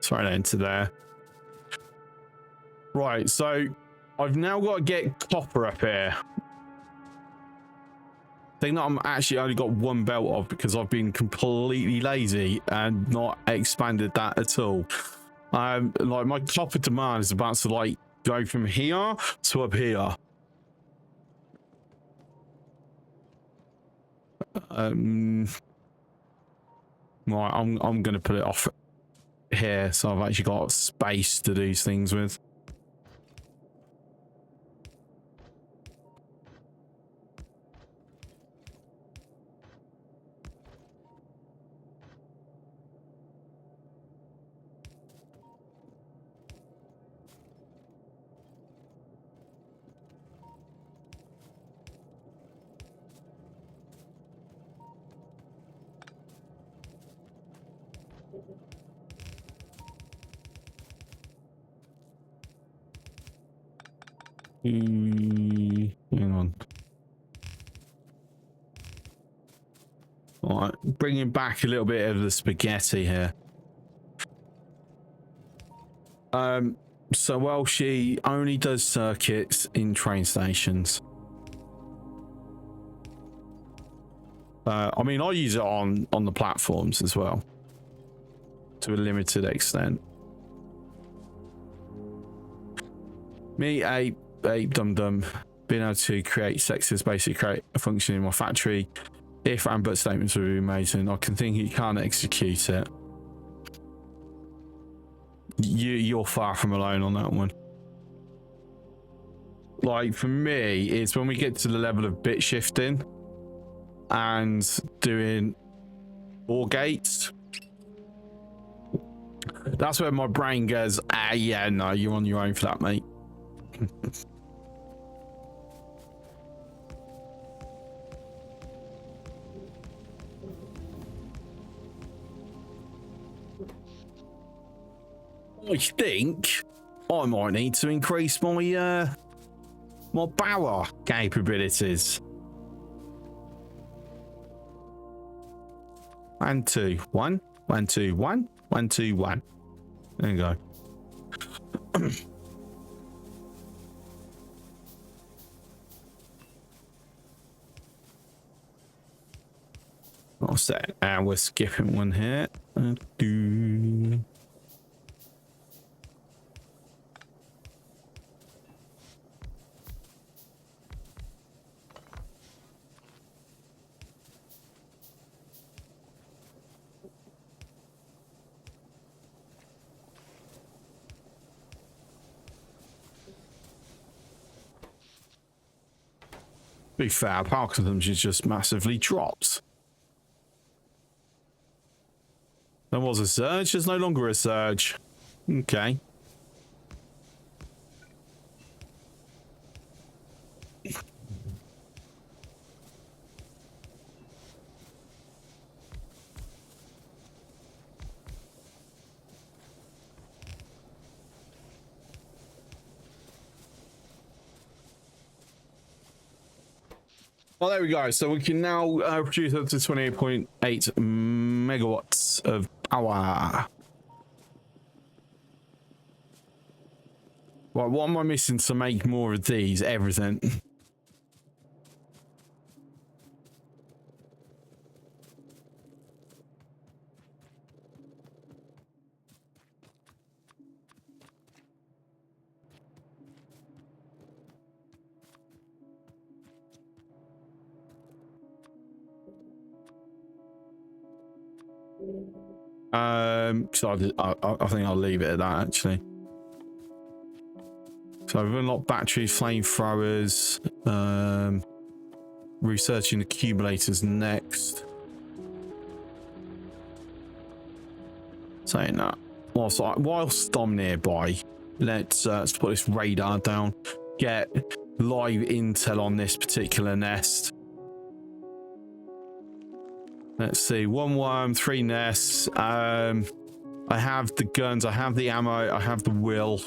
Sorry, that into there. Right, so I've now got to get copper up here. Thing that I'm actually only got one belt of because I've been completely lazy and not expanded that at all. Like my copper demand is about to like go from here to up here. Right, I'm gonna put it off here, so I've actually got space to do things with. Hang on. All right, bringing back a little bit of the spaghetti here. So well, she only does circuits in train stations. I mean, I use it on the platforms as well, to a limited extent. Me, a dum-dum, being able to create sectors, basically create a function in my factory. If and but statements will be made, and I can think you can't execute it. You're far from alone on that one. Like for me, it's when we get to the level of bit shifting and doing OR gates. That's where my brain goes, yeah, no, you're on your own for that, mate. I think I might need to increase my my power capabilities. 1 2 1 1 2 1 1 2 1. There you go. What's that? And we're skipping one here. Be fair, power consumption just massively dropped. There was a surge, there's no longer a surge. Okay. Well, there we go. So we can now produce up to 28.8 megawatts of power. Right, what am I missing to make more of these? Everything. So I think I'll leave it at that actually. So we've unlocked batteries, flamethrowers, researching accumulators next. Saying that, whilst I'm nearby, let's put this radar down, get live intel on this particular nest. Let's see, 1 worm, 3 nests. I have the guns, I have the ammo, I have the will.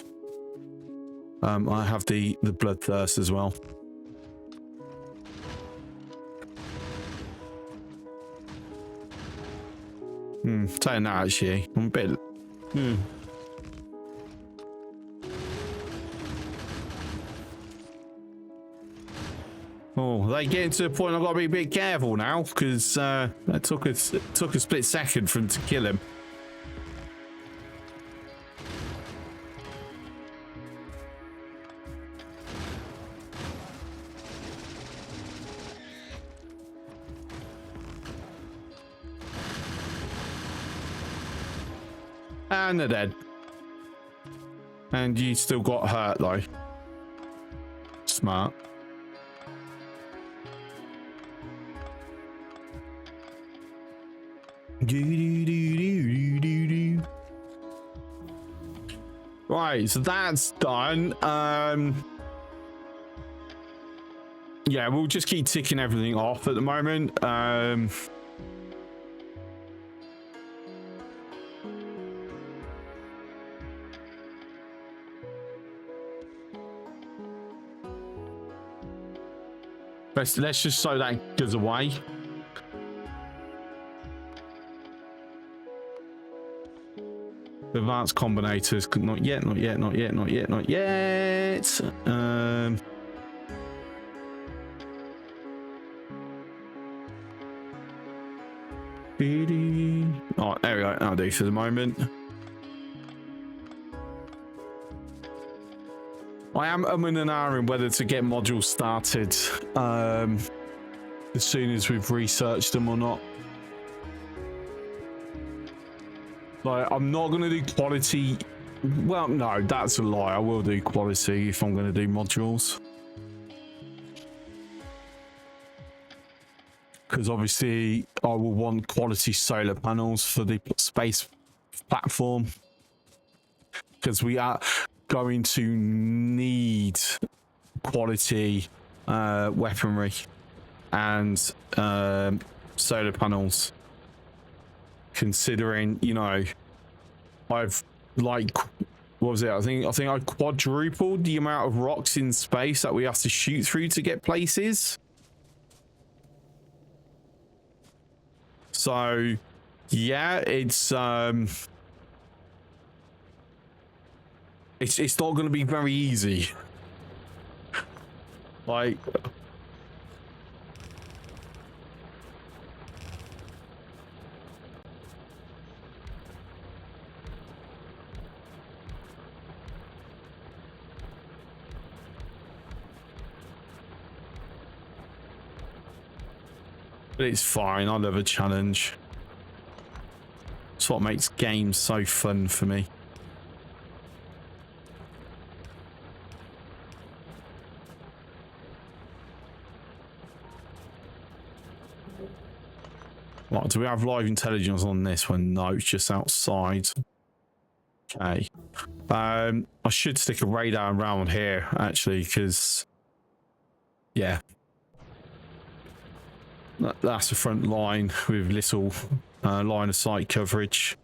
I have the bloodthirst as well. Saying that actually, I'm a bit. Oh, they getting to the point I've got to be a bit careful now because that took a split second for him to kill him. And they're dead. And you still got hurt though. Smart. Right, so that's done. Yeah, we'll just keep ticking everything off at the moment. Let's just so that goes away. Advanced combinators, not yet, not yet, not yet, not yet, not yet. Oh, there we go. I'll do for the moment. I am umming and ahhing whether to get modules started as soon as we've researched them or not. Like, I'm not going to do quality. Well, no, that's a lie. I will do quality if I'm going to do modules. Because obviously I will want quality solar panels for the space platform. Because we are going to need quality weaponry and solar panels. Considering, you know, I've like, what was it? I think I quadrupled the amount of rocks in space that we have to shoot through to get places. So, yeah, it's not going to be very easy. Like. But it's fine. I love a challenge. It's what makes games so fun for me. Right, do we have live intelligence on this one? No, it's just outside. Okay. I should stick a radar around here, actually, because... yeah. That's the front line with little line of sight coverage.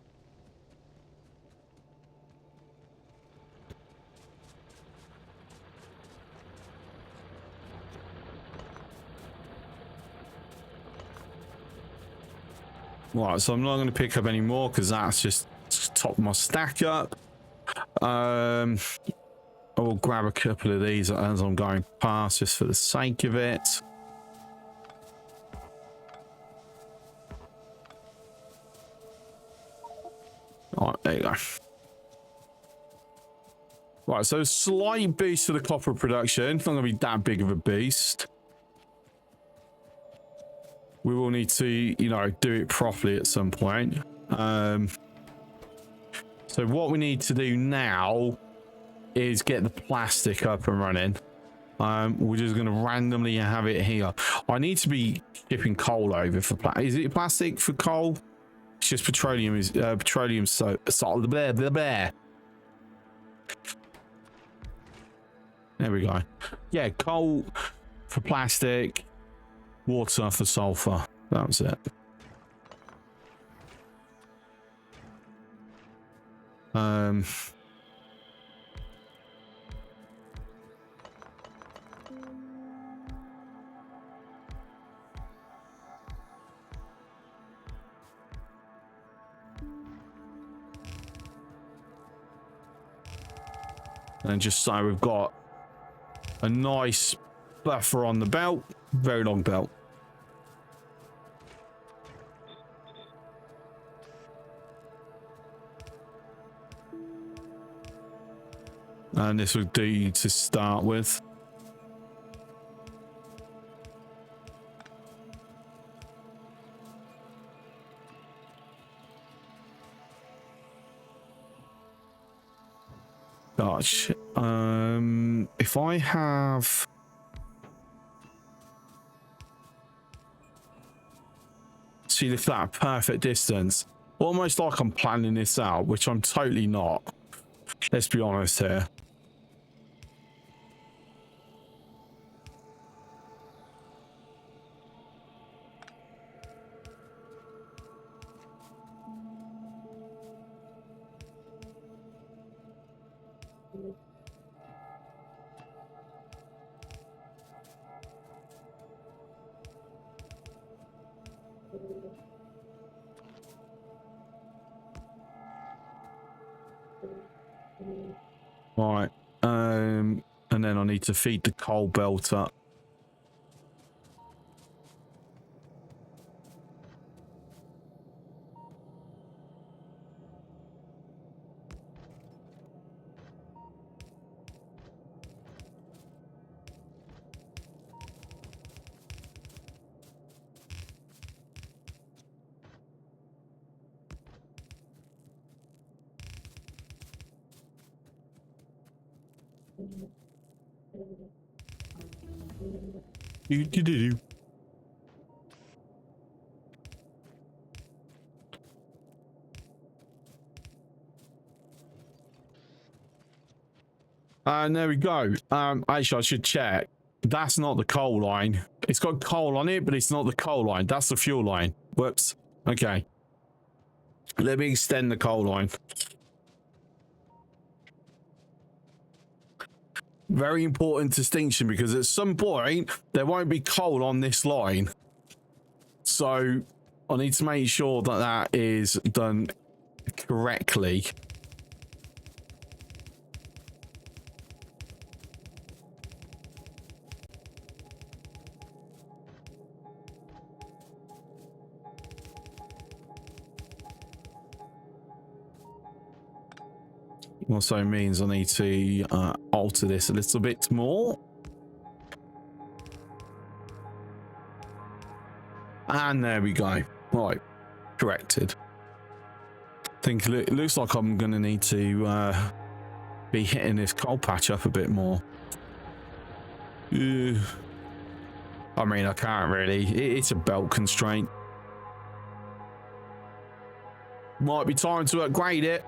Right, so I'm not going to pick up any more because that's just top my stack up. I will grab a couple of these as I'm going past just for the sake of it. Right, there you go. Right, so slight boost to the copper production. Not going to be that big of a boost. We will need to, you know, do it properly at some point. So what we need to do now is get the plastic up and running. We're just going to randomly have it here. I need to be shipping coal over for plastic. Is it plastic for coal? It's just petroleum. Is petroleum so blah, blah, blah. There we go. Yeah, coal for plastic, water for sulfur. That was it. And just so we've got a nice buffer on the belt, very long belt. And this would do to start with. Gosh, if I have... see the flat perfect distance, almost like I'm planning this out, which I'm totally not. Let's be honest here. Right, and then I need to feed the coal belt up. Do. And there we go. Actually, I should check. That's not the coal line. It's got coal on it, but it's not the coal line. That's the fuel line. Whoops. Okay. Let me extend the coal line. Very important distinction, because at some point there won't be coal on this line. So I need to make sure that that is done correctly. Also means I need to alter this a little bit more. And there we go. Right, corrected. I think it looks like I'm going to need to be hitting this coal patch up a bit more. I mean, I can't really. It's a belt constraint. Might be time to upgrade it.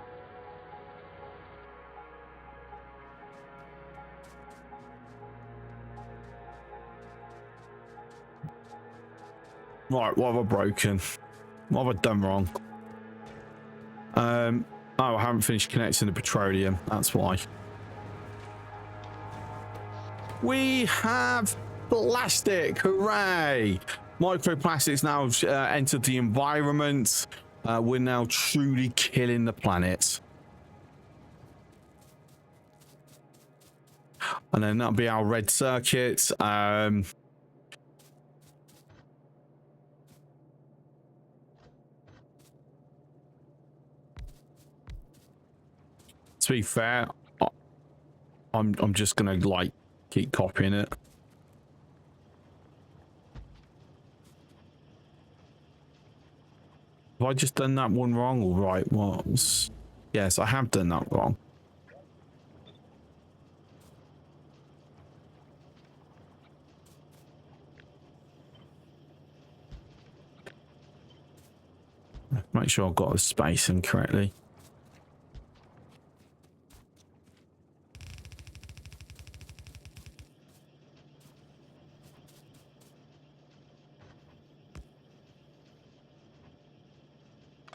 Right, what have I broken? What have I done wrong? Oh, I haven't finished connecting the petroleum. That's why. We have plastic. Hooray! Microplastics now have entered the environment. We're now truly killing the planet. And then that'll be our red circuit. To be fair, I'm just gonna like keep copying it. Have I just done that one wrong or right? What? Yes, I have done that wrong. Make sure I've got the spacing correctly.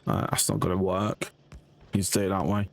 That's not going to work. You do it that way.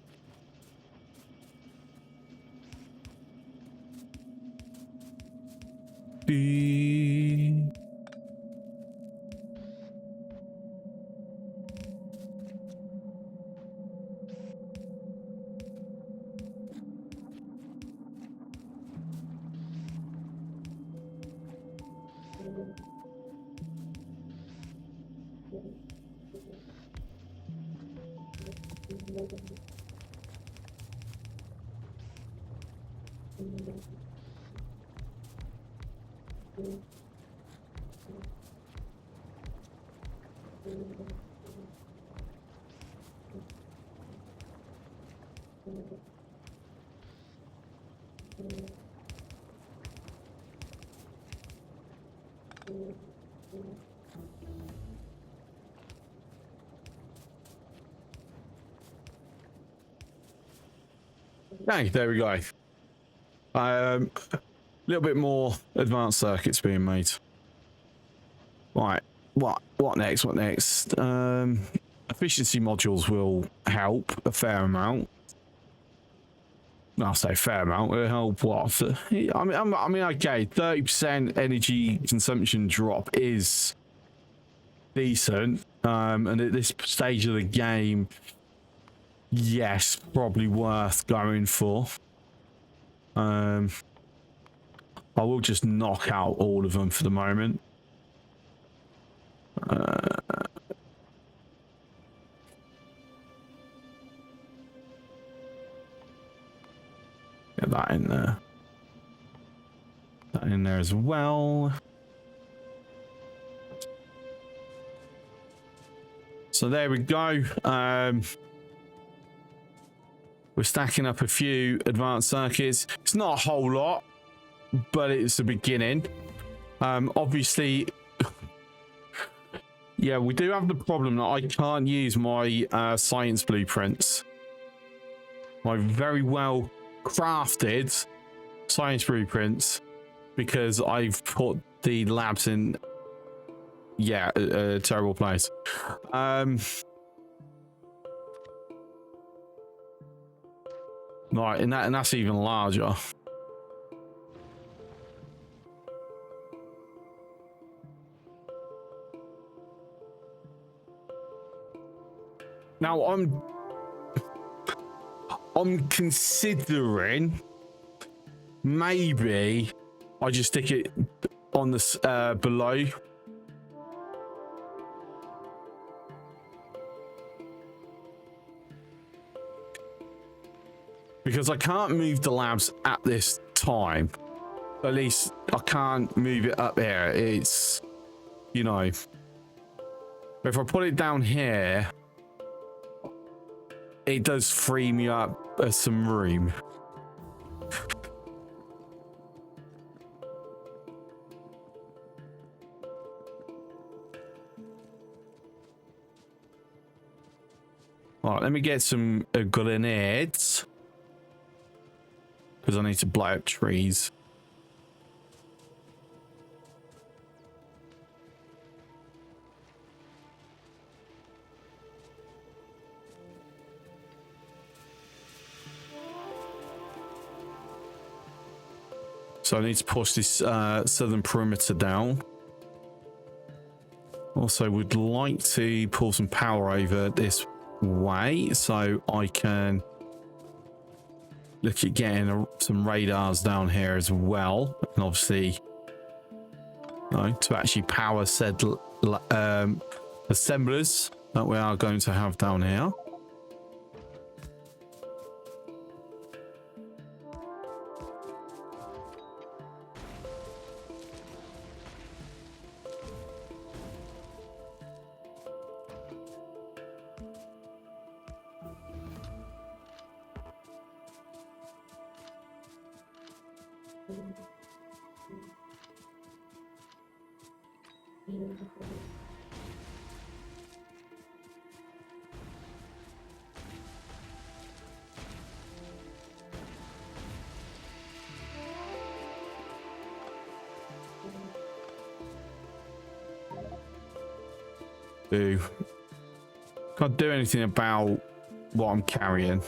Okay, there we go. A little bit more advanced circuits being made. Right, what next? What next? Efficiency modules will help a fair amount. I'll say fair amount. It'll help what? I mean, okay, 30% energy consumption drop is decent. And at this stage of the game, yes, probably worth going for. I will just knock out all of them for the moment. Get that in there. That in there as well. So there we go. We're stacking up a few advanced circuits. It's not a whole lot, but it's a beginning. Obviously, yeah, we do have the problem that I can't use my science blueprints. My very well crafted science blueprints, because I've put the labs in, yeah, a terrible place. Right, and that's even larger. Now I'm considering maybe I just stick it on the below. Because I can't move the labs at this time. At least I can't move it up here. It's, you know, if I put it down here, it does free me up some room. All right, let me get some grenades because I need to blow up trees. So I need to push this southern perimeter down. Also would like to pull some power over this way so I can look at getting some radars down here as well. And obviously, to actually power said assemblers that we are going to have down here. Can't do anything about what I'm carrying.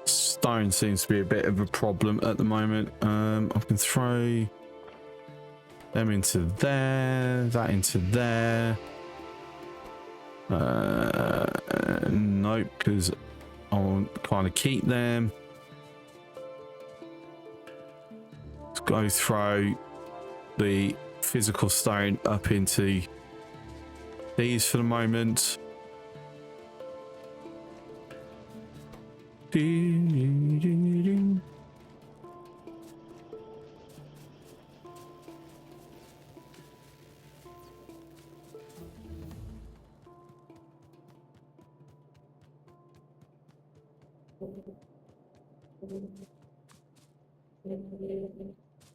Stone seems to be a bit of a problem at the moment. I can throw them into there, that into there. Nope, because I'll kind of keep them. Let's go throw the physical stone up into these for the moment.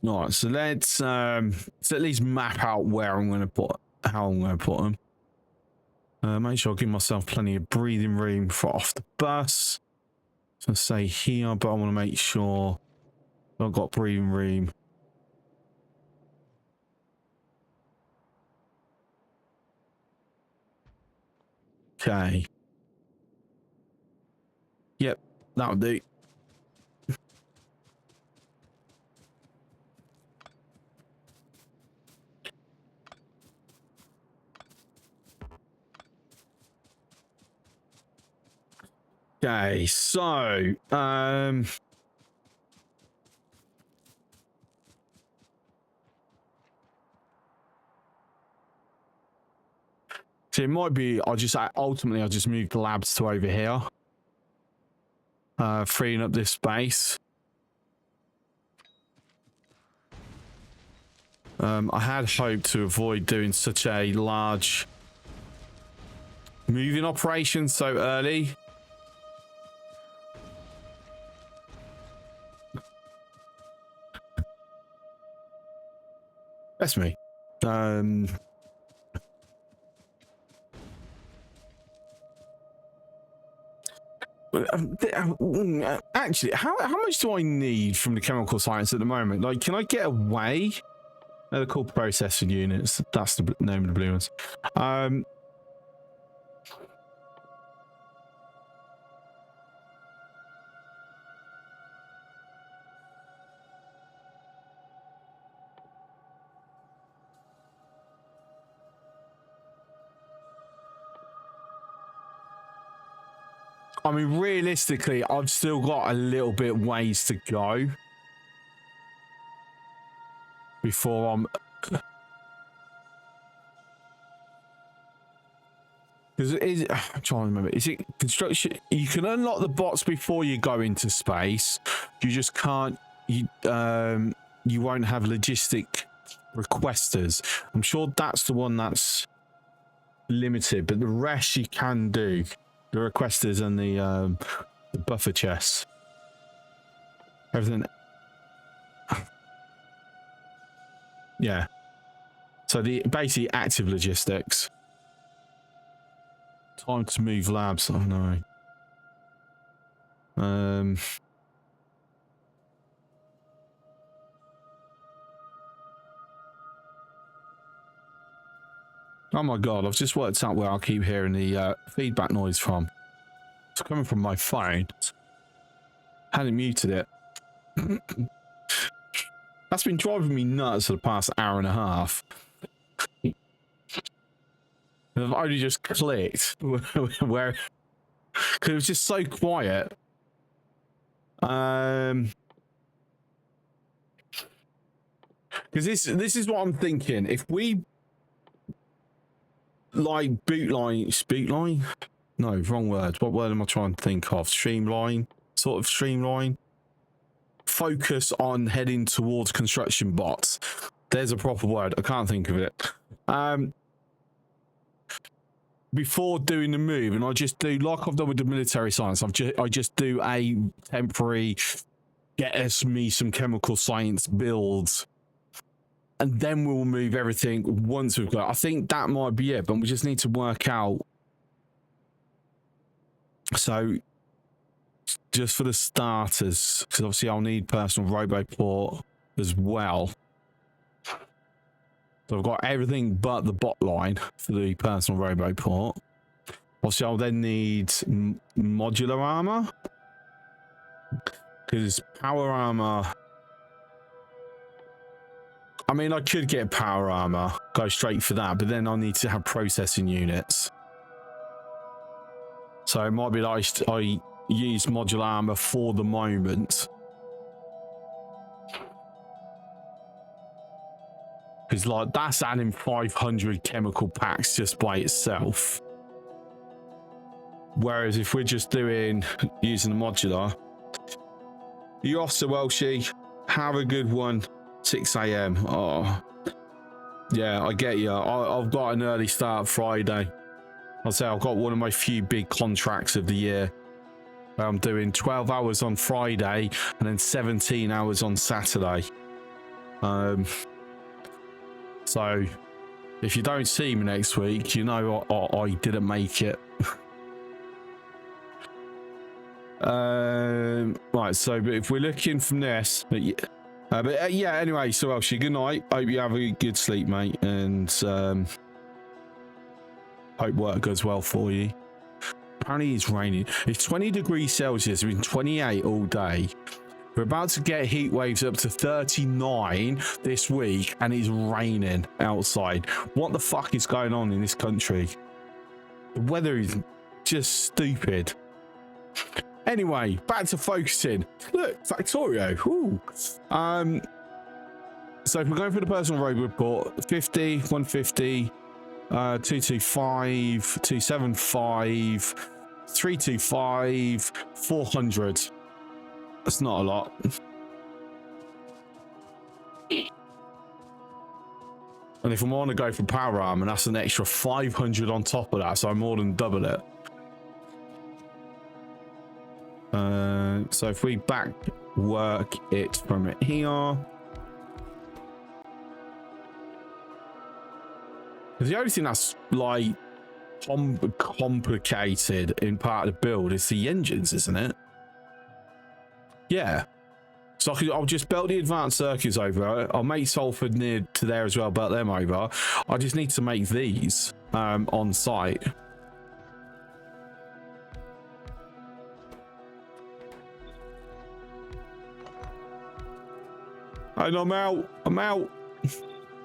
All right, so let's at least map out where I'm going to put, how I'm going to put them. Make sure I give myself plenty of breathing room for off the bus. So say here, but I want to make sure I've got breathing room. Okay. Yep, that'll do. Okay, so so it might be I'll just move the labs to over here, freeing up this space. I had hoped to avoid doing such a large moving operation so early. That's me. Actually, how much do I need from the chemical science at the moment? Like, can I get away? They're called processing units. That's the name of the blue ones. I mean, realistically, I've still got a little bit ways to go before I'm... I'm trying to remember. Is it construction? You can unlock the bots before you go into space. You just can't... You won't have logistic requesters. I'm sure that's the one that's limited, but the rest you can do. The requesters and the buffer chests. Everything. Yeah. So the basically active logistics. time to move labs. Oh no. Oh my god, I've just worked out where I keep hearing the feedback noise from. It's coming from my phone. Hadn't muted it. That's been driving me nuts for the past hour and a half. I've only just clicked where, because it was just so quiet. Because this is what I'm thinking. If we like bootline, no, wrong word. What word am I trying to think of? Streamline, sort of streamline. Focus on heading towards construction bots. There's a proper word. I can't think of it. Before doing the move, and I just do like I've done with the military science. I just do a temporary me some chemical science builds, and then we'll move everything once we've got. I think that might be it, but we just need to work out. So, just for the starters, because obviously I'll need personal roboport as well. So I've got everything but the bot line for the personal roboport. Obviously, I'll then need modular armor. Because power armor... I mean, I could get power armor, go straight for that, but then I'll need to have processing units. So it might be like I use modular armor for the moment. Because like that's adding 500 chemical packs just by itself. Whereas if we're just using the modular, you're off to Welshie, have a good one. 6 AM. Oh, yeah, I get you. I've got an early start Friday. I'll say I've got one of my few big contracts of the year. I'm doing 12 hours on Friday and then 17 hours on Saturday. So if you don't see me next week, you know I didn't make it. Right, so but if we're looking from this, yeah, anyway, so Elsie, good night. Hope you have a good sleep, mate, and hope work goes well for you. Apparently it's raining. It's 20 degrees Celsius. It's been 28 all day. We're about to get heat waves up to 39 this week, and it's raining outside. What the fuck is going on in this country? The weather is just stupid. Anyway, back to focusing. Look, Factorio. Ooh. So if we're going for the personal road report, 50, 150, 225, 275, 325, 400. That's not a lot. And if I'm on to go for power arm, and that's an extra 500 on top of that, so I more than double it. So if we back work it from here, the only thing that's like complicated in part of the build is the engines, isn't it? Yeah. So I'll just belt the advanced circuits over. I'll make Salford near to there as well, belt them over. I just need to make these on site. And I'm out.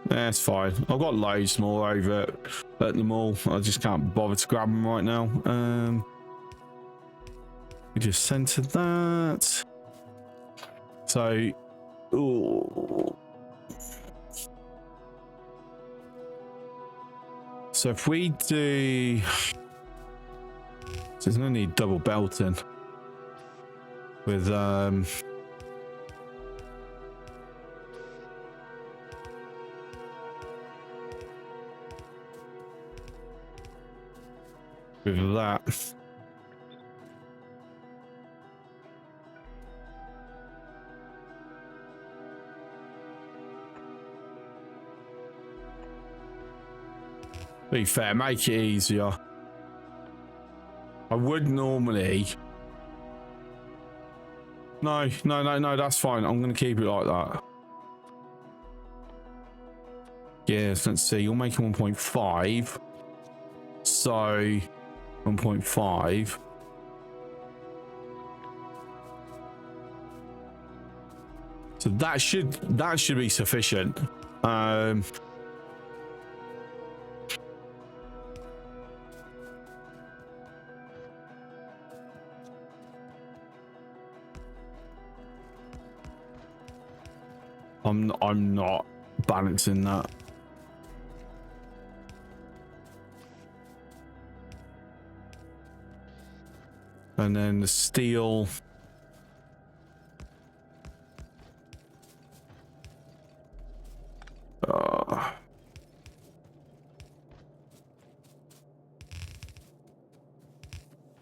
That's fine. I've got loads more over at the mall. I just can't bother to grab them right now. We just centered that. So, ooh. So if we do, there's no need double belting with with that. Be fair, make it easier. would normally. No, that's fine. I'm going to keep it like that. Yes, let's see. You're making 1.5. So 1.5. So that should be sufficient. I'm not balancing that. And then the steel.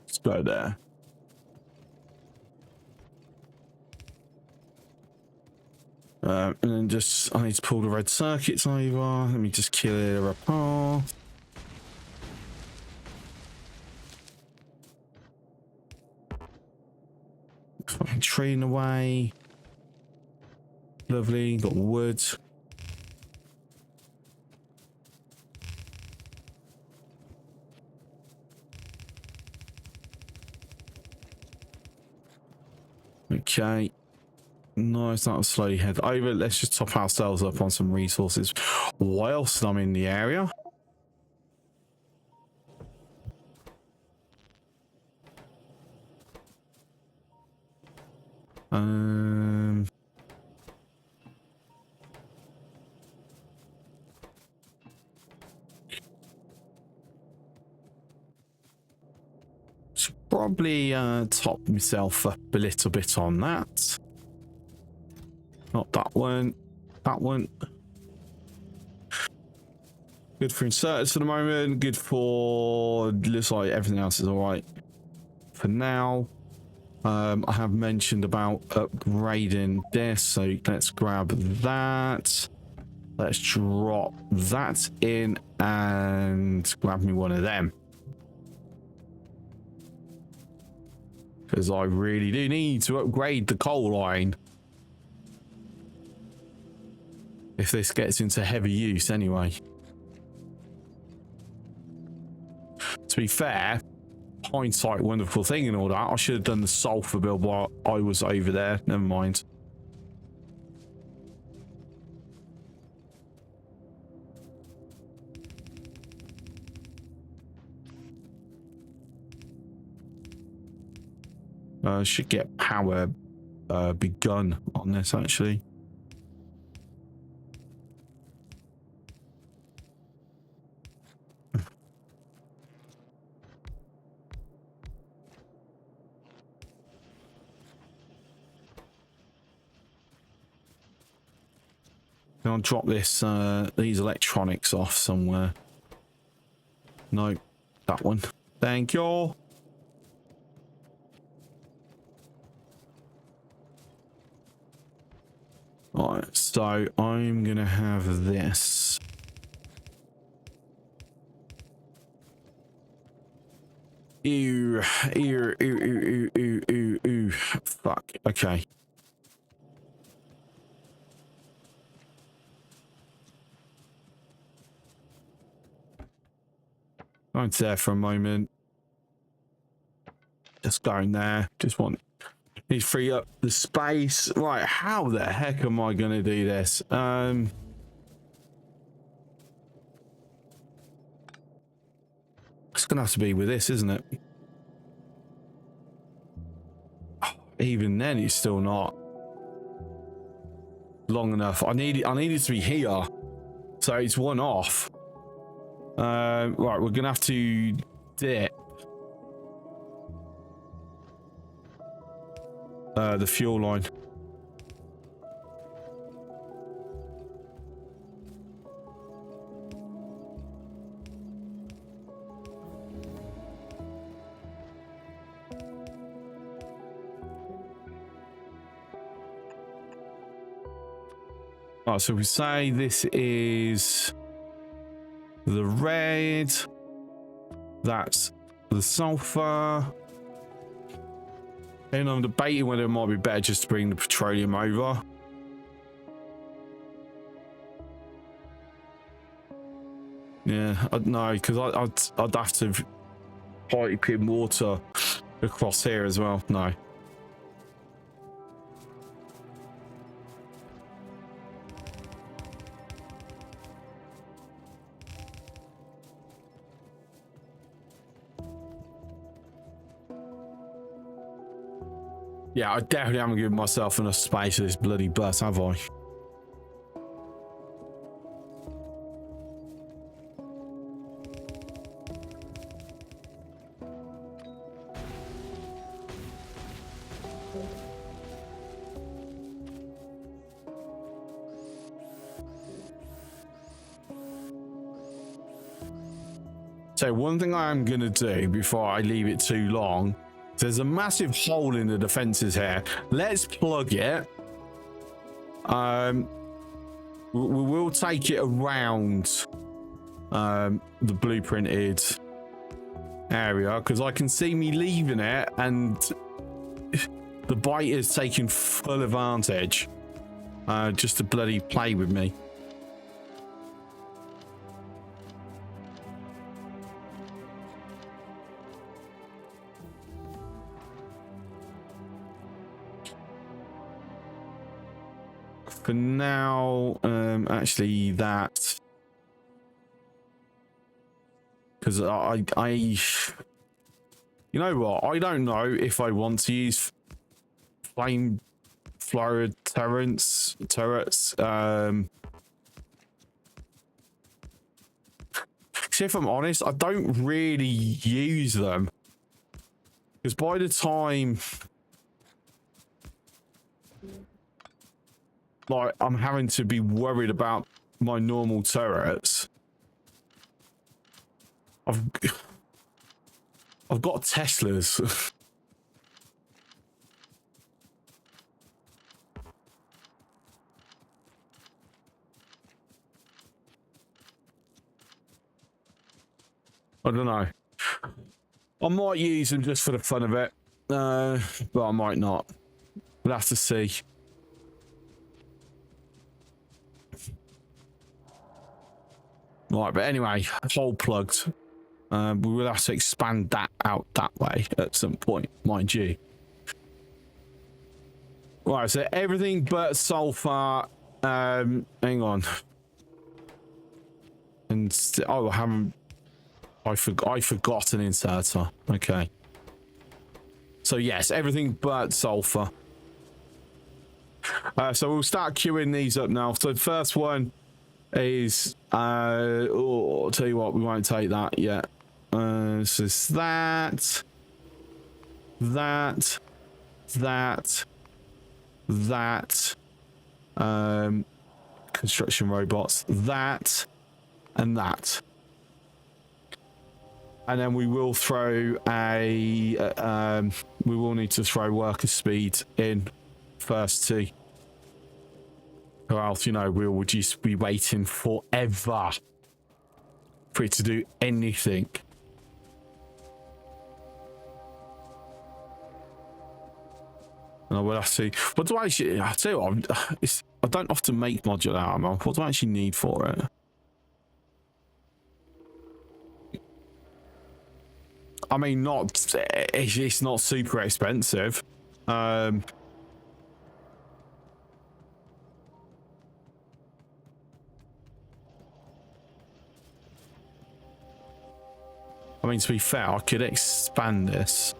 Let's go there. And then just, I need to pull the red circuits over. Let me just kill it apart. Fucking tree in the way. Lovely, got wood. Okay. Nice, that'll slowly head over. Let's just top ourselves up on some resources whilst I'm in the area. Should probably top myself up a little bit on that. Not that one. That one. Good for inserters for the moment. Good for... Looks like everything else is all right for now. I have mentioned about upgrading this, so let's grab that. Let's drop that in and grab me one of them. Because I really do need to upgrade the coal line. If this gets into heavy use anyway. To be fair, hindsight, wonderful thing and all that. I should have done the sulfur build while I was over there. Never mind. Should get power begun on this actually. I'll drop this these electronics off somewhere. No, that one. Thank you. Alright, so I'm gonna have this. Ew, ew, ew, ew, ew, ew, ew. Fuck. Okay. Going there for a moment. Just going there. Just want need to free up the space. Right, how the heck am I gonna do this? It's gonna have to be with this, isn't it? Oh, even then it's still not long enough. I need it to be here. So it's one off. Right, we're gonna have to dip the fuel line. Right, so we say this is the red. That's the sulfur. And I'm debating whether it might be better just to bring the petroleum over. Yeah, I'd know, because I'd have to pipe in water across here as well. No. Yeah, I definitely haven't given myself enough space for this bloody bus, have I? So one thing I am going to do before I leave it too long, there's a massive hole in the defenses here. Let's plug it. We will take it around the blueprinted area, because I can see me leaving it and the bite is taking full advantage just to bloody play with me. For now, actually that, because I you know what, I don't know if I want to use flame flower turrets. See, if I'm honest, I don't really use them, because by the time like I'm having to be worried about my normal turrets, I've got Teslas. I don't know. I might use them just for the fun of it, but I might not. We'll have to see. Right, but anyway, hole plugged. We will have to expand that out that way at some point, mind you. Right, so everything but sulfur. Hang on. And oh, I haven't. I forgot an inserter. Okay. So yes, everything but sulfur. So we'll start queuing these up now. So the first one is oh, I'll tell you what, we won't take that yet. So it's that construction robots, that and that. And then we will throw a we will need to throw worker speed in first too. Or else, you know, we'll just be waiting forever for it to do anything. Oh, well, I see. What do I actually? I tell you what, I don't often make modular armor. What do I actually need for it? I mean, it's not super expensive. I mean, to be fair, I could expand this.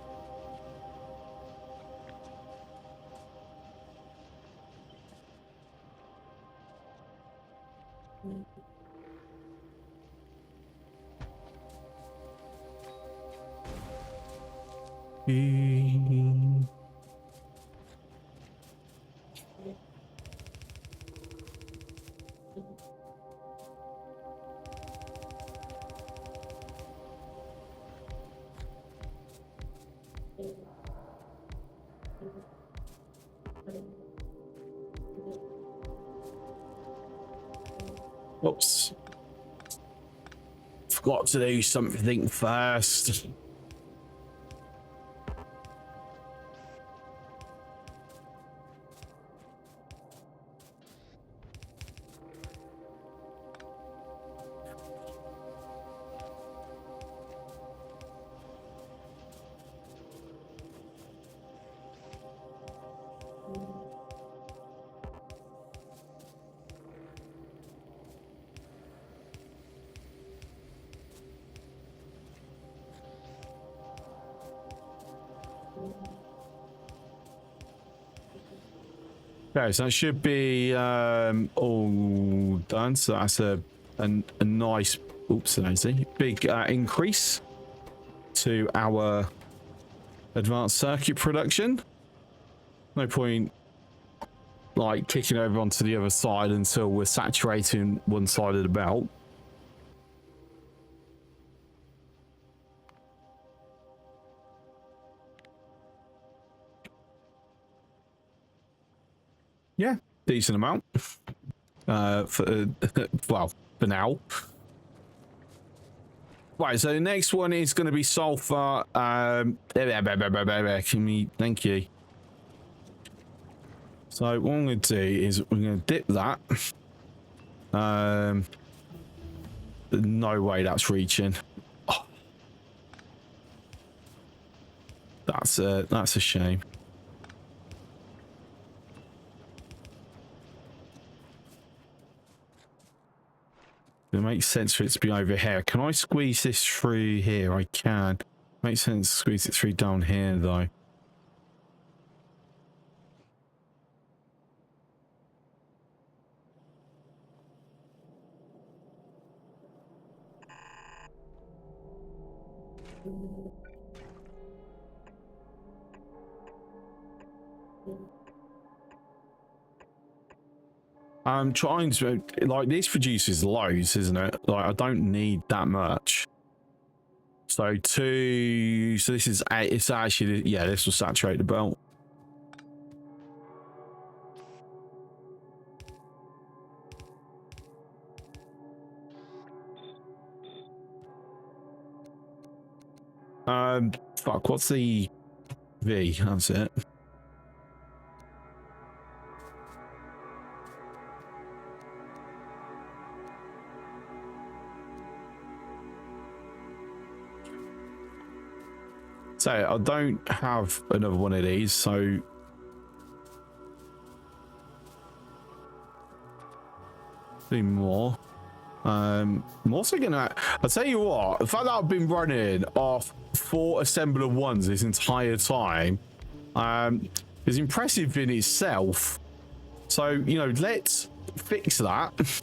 Whoops. Forgot to do something first. Okay, so that should be all done. So that's a nice, oops, big increase to our advanced circuit production. No point like kicking over onto the other side until we're saturating one side of the belt. Yeah, decent amount. For well, for now. Right, so the next one is going to be sulfur. Can we, thank you. So what I'm going to do is we're going to dip that. No way that's reaching. Oh, that's a shame. It makes sense for it to be over here. Can I squeeze this through here? I can. Makes sense to squeeze it through down here though. I'm trying to, like, this produces loads, isn't it? Like, I don't need that much. So so this is, it's actually, yeah, this will saturate the belt. Fuck, what's the V? That's it. So I don't have another one of these, so do more. I'm also gonna, I'll tell you what, the fact that I've been running off 4 assembler ones this entire time is impressive in itself. So, you know, let's fix that. Let's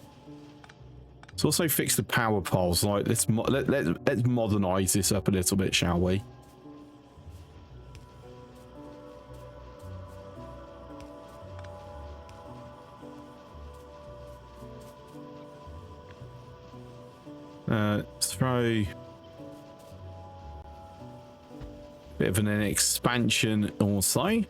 also fix the power poles. Like, let's modernize this up a little bit, shall we? Throw a bit of an expansion also.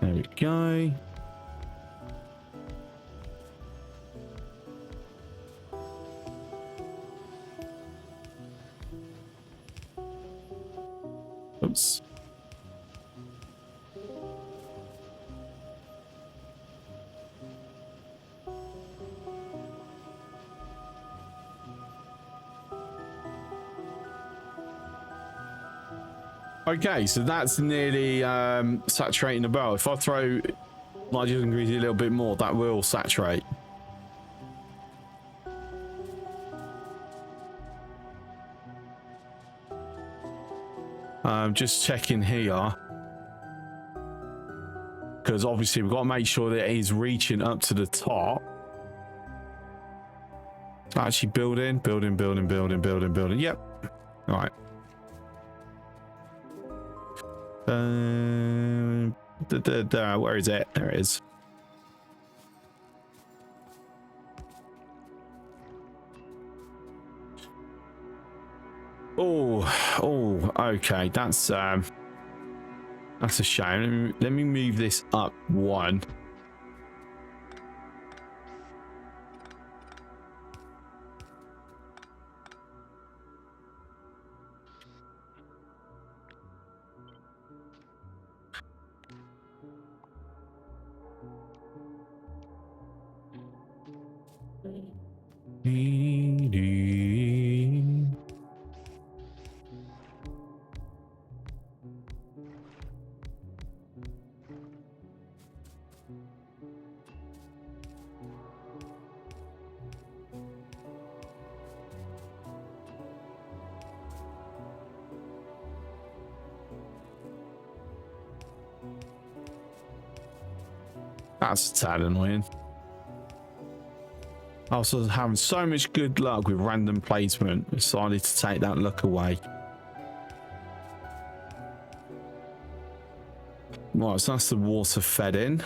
There we go. Oops. Okay, so that's nearly saturating the belt. If I throw nitrogen ingredient a little bit more, that will saturate. Just checking here, because obviously we've got to make sure that it is reaching up to the top. Actually, building. Yep. All right. Where is it? There it is. Oh, okay. That's a shame. Let me move this up one. That's a tad annoying. I was having so much good luck with random placement. Decided to take that luck away. Right, so that's the water fed in.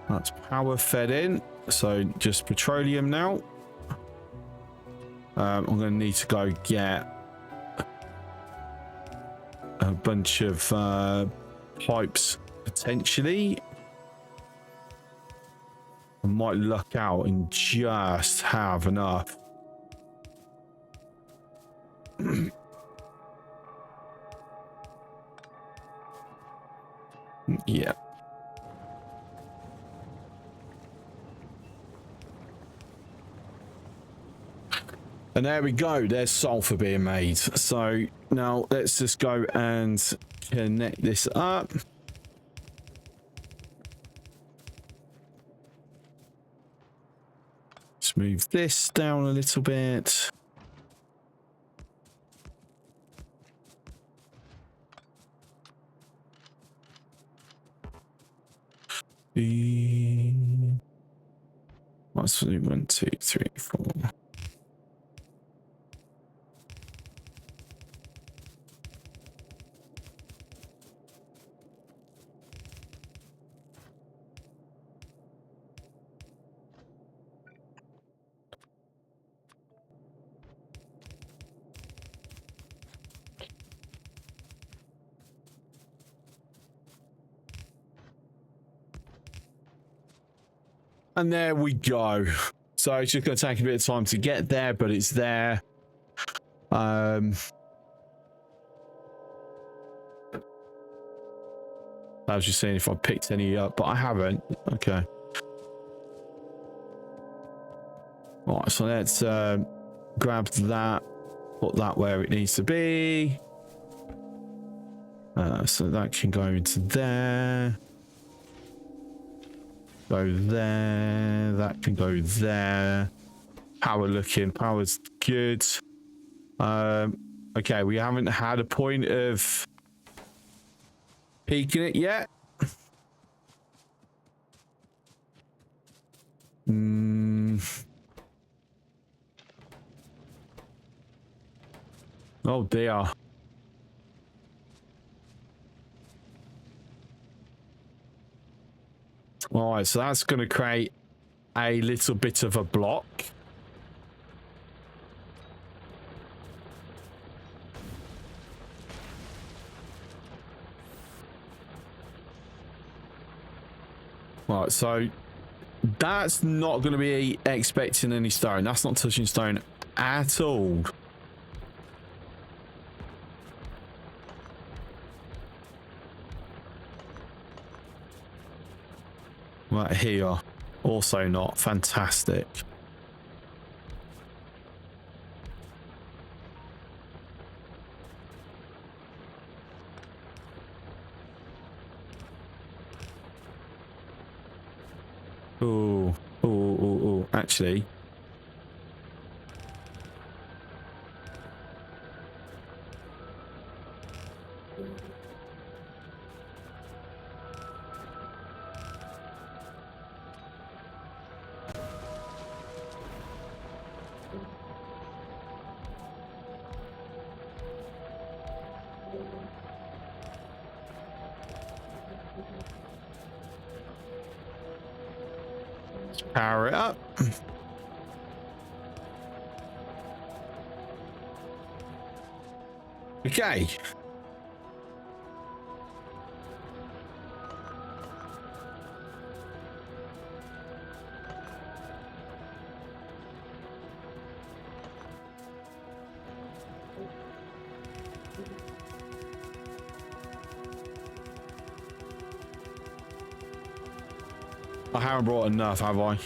That's power fed in. So just petroleum now. I'm going to need to go get a bunch of pipes potentially. I might luck out and just have enough. Yeah. And there we go, there's sulfur being made. So now let's just go and connect this up. Let's move this down a little bit. What's 1, 2, 3, 4. And there we go. So it's just going to take a bit of time to get there, but it's there. I was just seeing if I picked any up, but I haven't. Okay. All right, so let's grab that, put that where it needs to be. So that can go into there. Go there. That can go there. Power looking. Power's good. Okay, we haven't had a point of peaking it yet. Oh dear. All right, so that's going to create a little bit of a block. Right, so that's not going to be expecting any stone. That's not touching stone at all. Right here, also not. Fantastic. Oh, actually. Power it up. Okay. I haven't brought enough, have I?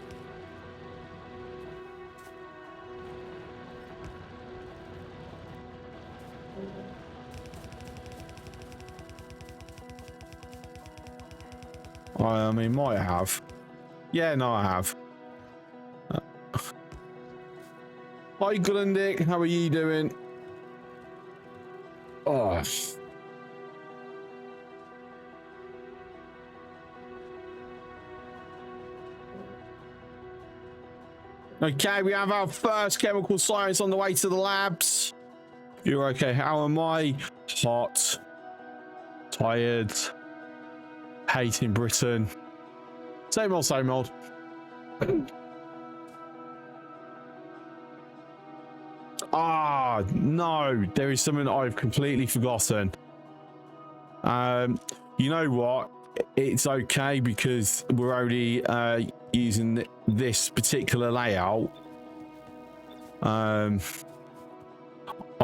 I mean, might have. Yeah, no, I have. Hi, Glundick. How are you doing? Oh. Okay, we have our first chemical science on the way to the labs. You're okay. How am I? Hot. Tired. Hating Britain. Same old, same old. Ah, no. There is something I've completely forgotten. You know what? It's okay because we're only using this particular layout. I've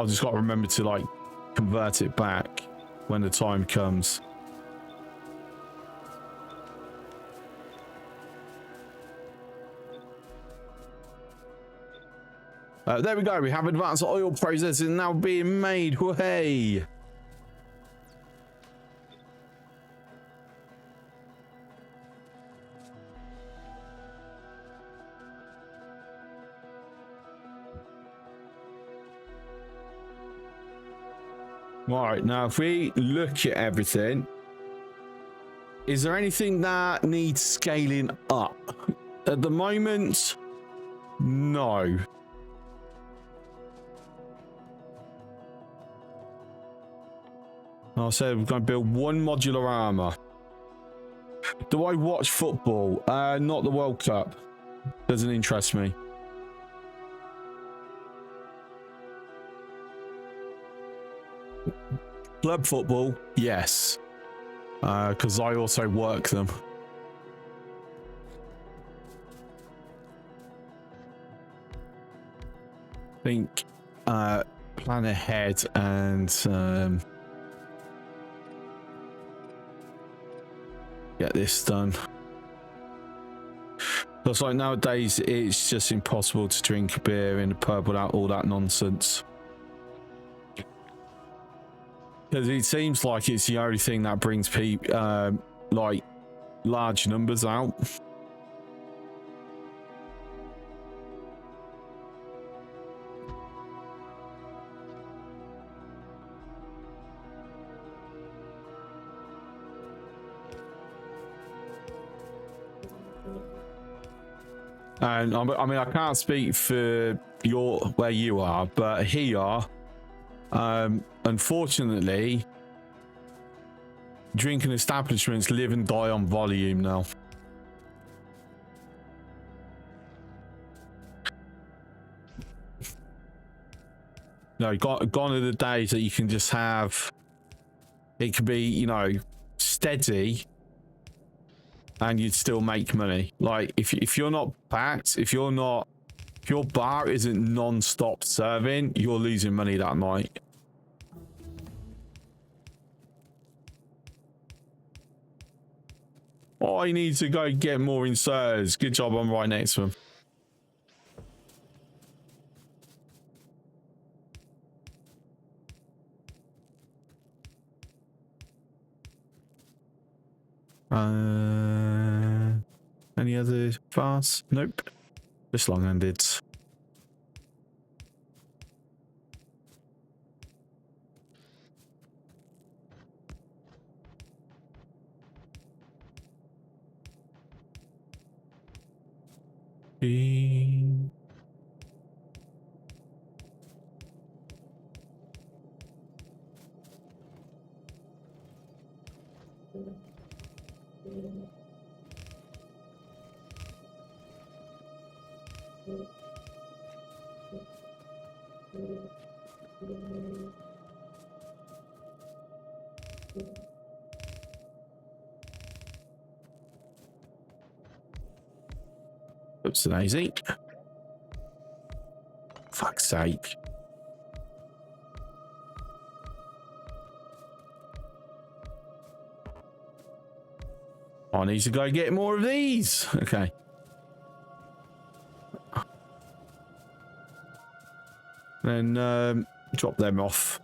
just got to remember to like convert it back when the time comes. There we go. We have advanced oil processing now being made. Hey. Right, now if we look at everything, is there anything that needs scaling up? At the moment, no. I said we're going to build one modular armor. Do I watch football? Not the World Cup. Doesn't interest me. Club football, yes. Because I also work them. I think plan ahead and get this done. Because like nowadays it's just impossible to drink a beer in a pub without all that nonsense. Because it seems like it's the only thing that brings people like large numbers out. And I mean, I can't speak for where you are, but here, unfortunately, drinking establishments live and die on volume now. No, gone are the days that you can just have. It could be, you know, steady. And you'd still make money. Like if you're not packed, if your bar isn't non-stop serving, you're losing money that night. Oh, I need to go get more inserters. Good job, I'm right next to him. Any other fast? Nope. Just long-handed. Oops, daisy. Fuck's sake. I need to go get more of these. Okay. Then drop them off.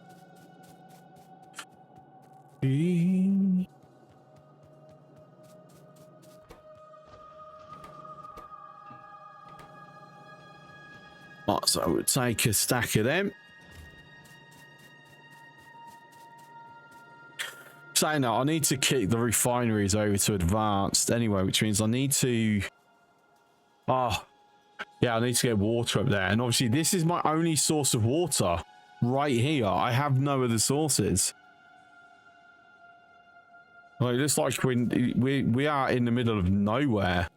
Right, so we'll take a stack of them. Saying that, I need to kick the refineries over to advanced anyway, which means I need to... Oh, yeah, I need to get water up there. And obviously, this is my only source of water right here. I have no other sources. Like, it looks like we are in the middle of nowhere.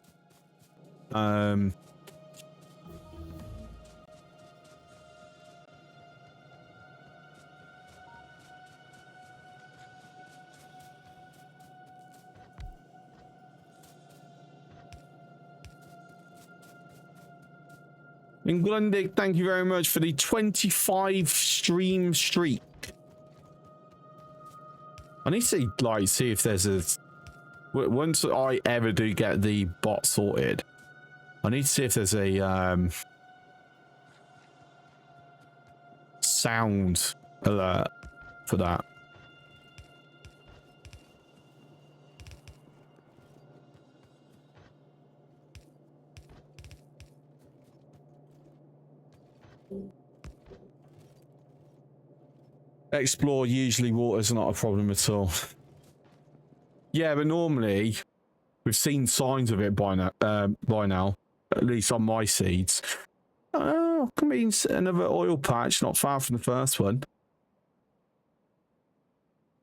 Inglandic, thank you very much for the 25 stream streak. I need to like see if there's a... Once I ever do get the bot sorted, I need to see if there's a sound alert for that. Explore, usually water's not a problem at all. Yeah, but normally we've seen signs of it by now, at least on my seeds. Oh, I mean, another oil patch not far from the first one.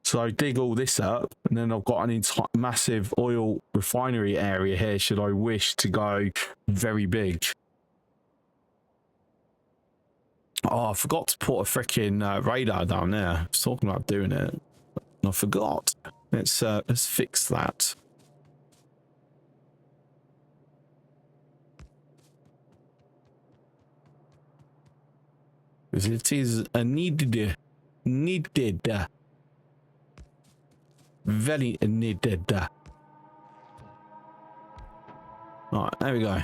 So I dig all this up, and then I've got an entire massive oil refinery area here should I wish to go very big. Oh, I forgot to put a freaking radar down there. I was talking about doing it, and I forgot. Let's fix that. Because it is a needed, very needed. Right, there we go.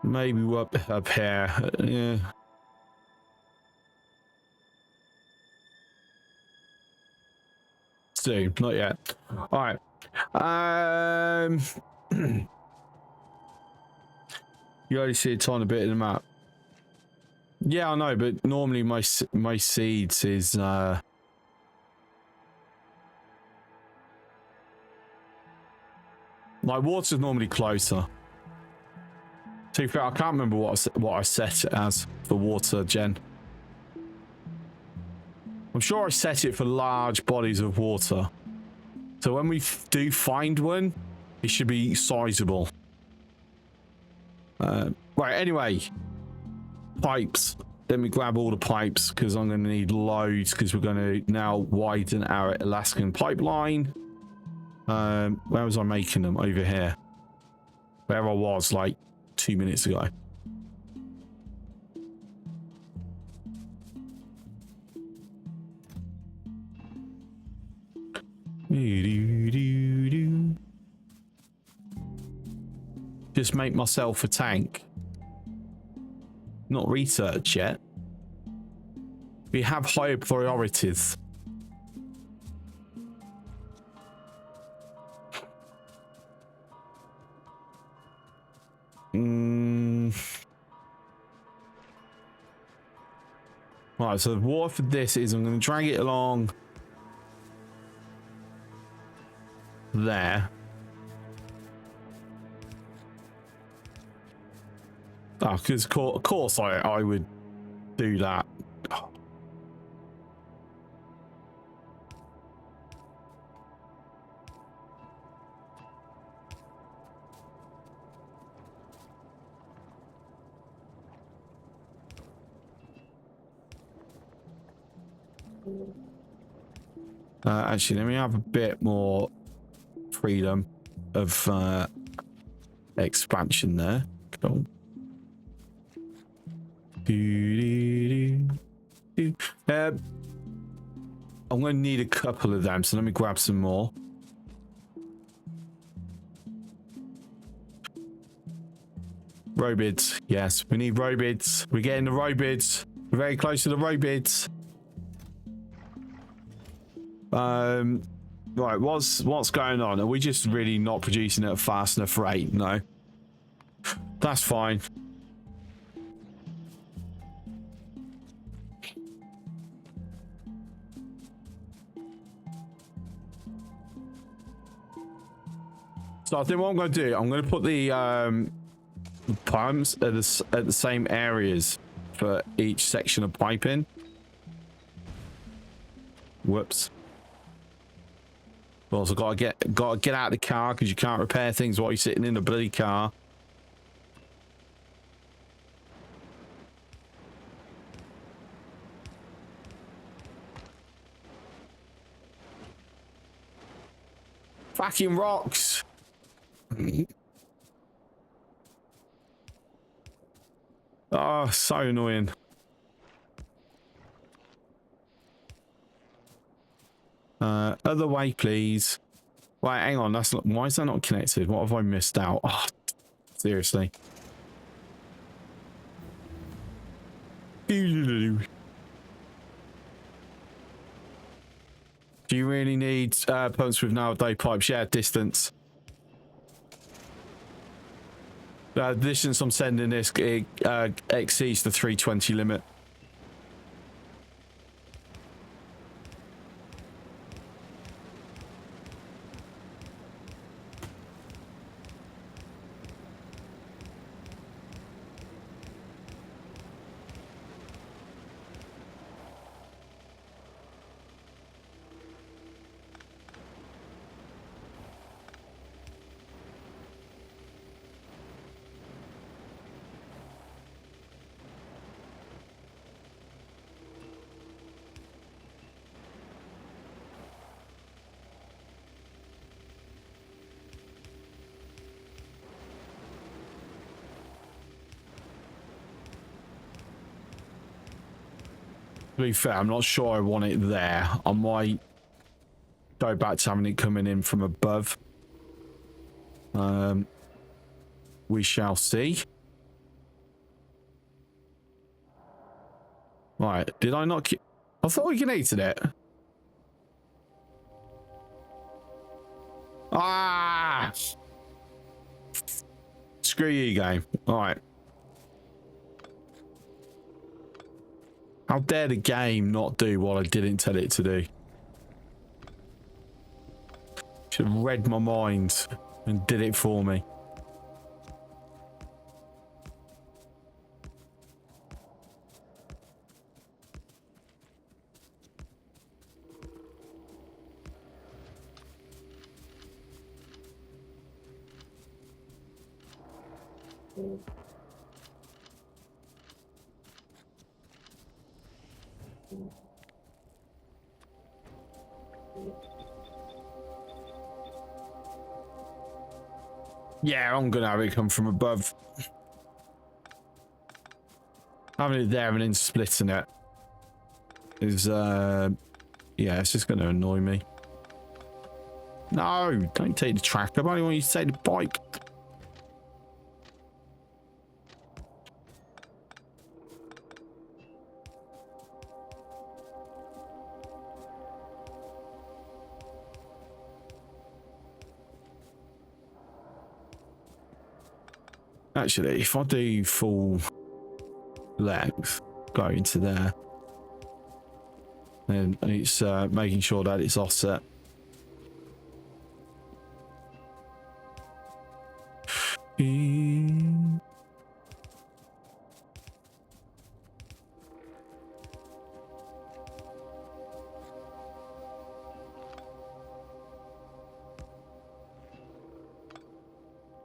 Maybe we're up here. Yeah. Soon, not yet. All right. You only see a tiny bit of the map. Yeah, I know, but normally my seeds is like water's normally closer. To be fair, I can't remember what I set it as for water gen. I'm sure I set it for large bodies of water. So when we do find one, it should be sizable. Right, anyway. Pipes. Let me grab all the pipes because I'm going to need loads because we're going to now widen our Alaskan pipeline. Where was I making them? Over here. Where I was like 2 minutes ago. Just make myself a tank. Not research yet. We have higher priorities. Right, so the water for this is I'm going to drag it along there. Oh, because of course I would do that. Oh. Actually, let me have a bit more freedom of expansion there. Cool. I'm going to need a couple of them, so let me grab some more. Robids. Yes, we need robids. We're getting the robids. We're very close to the robids. Right, what's going on? Are we just really not producing at a fast enough rate? No. That's fine. So I think what I'm going to do, I'm going to put the pumps at the same areas for each section of piping. Whoops. Also got to get out of the car because you can't repair things while you're sitting in the bloody car. Fucking rocks. Oh, so annoying. Other way, please. Wait, hang on. That's not. Why is that not connected? What have I missed out? Oh, seriously. Do you really need pumps with nowadays pipes? Yeah, distance. Distance I'm sending this exceeds the 320 limit. To be fair, I'm not sure I want it there. I might go back to having it coming in from above. We shall see. Right, did I not... I thought we connected it. Ah! Screw you, game. Alright. How dare the game not do what I didn't tell it to do? Should have read my mind and did it for me. Yeah, I'm gonna have it come from above. Having it there and then splitting it is, yeah, it's just gonna annoy me. No, don't take the tractor. I only want you to take the bike. Actually, if I do full length, go into there, and it's making sure that it's offset.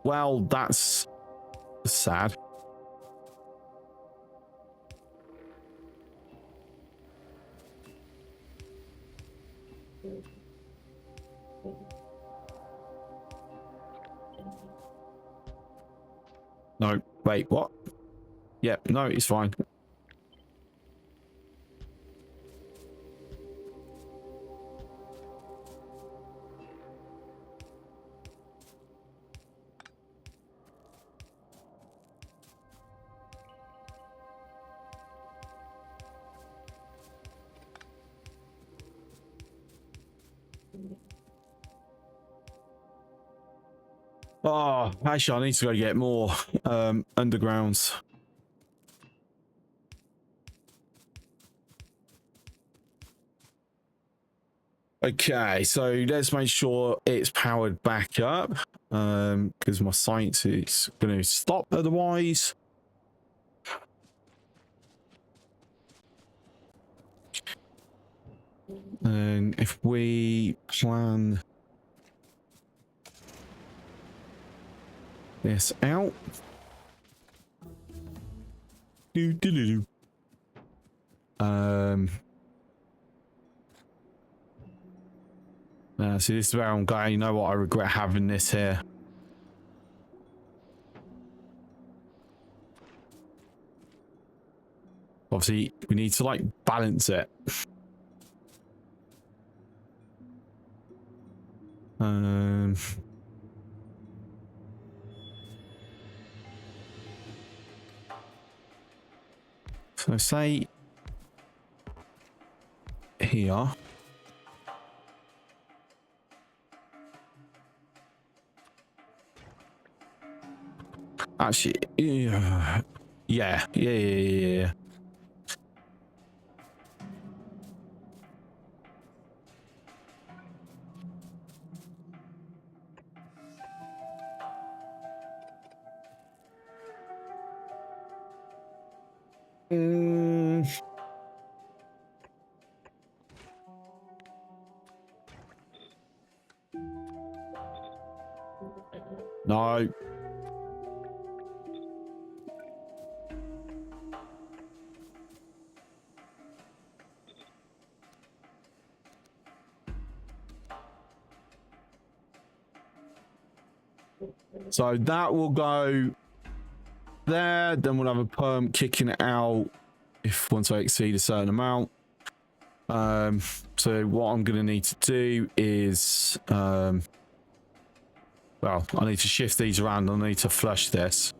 Well, that's sad. No, wait, what? Yep, no, it's fine. Oh, actually, I need to go get more undergrounds. Okay, so let's make sure it's powered back up, because my science is going to stop otherwise. And if we plan this out. See, this is where I'm going. You know what? I regret having this here. Obviously, we need to like balance it. So say here. Actually, yeah. No. So that will go there. Then we'll have a perm kicking it out if once I exceed a certain amount. So what I'm going to need to do is, well, I need to shift these around. I need to flush this.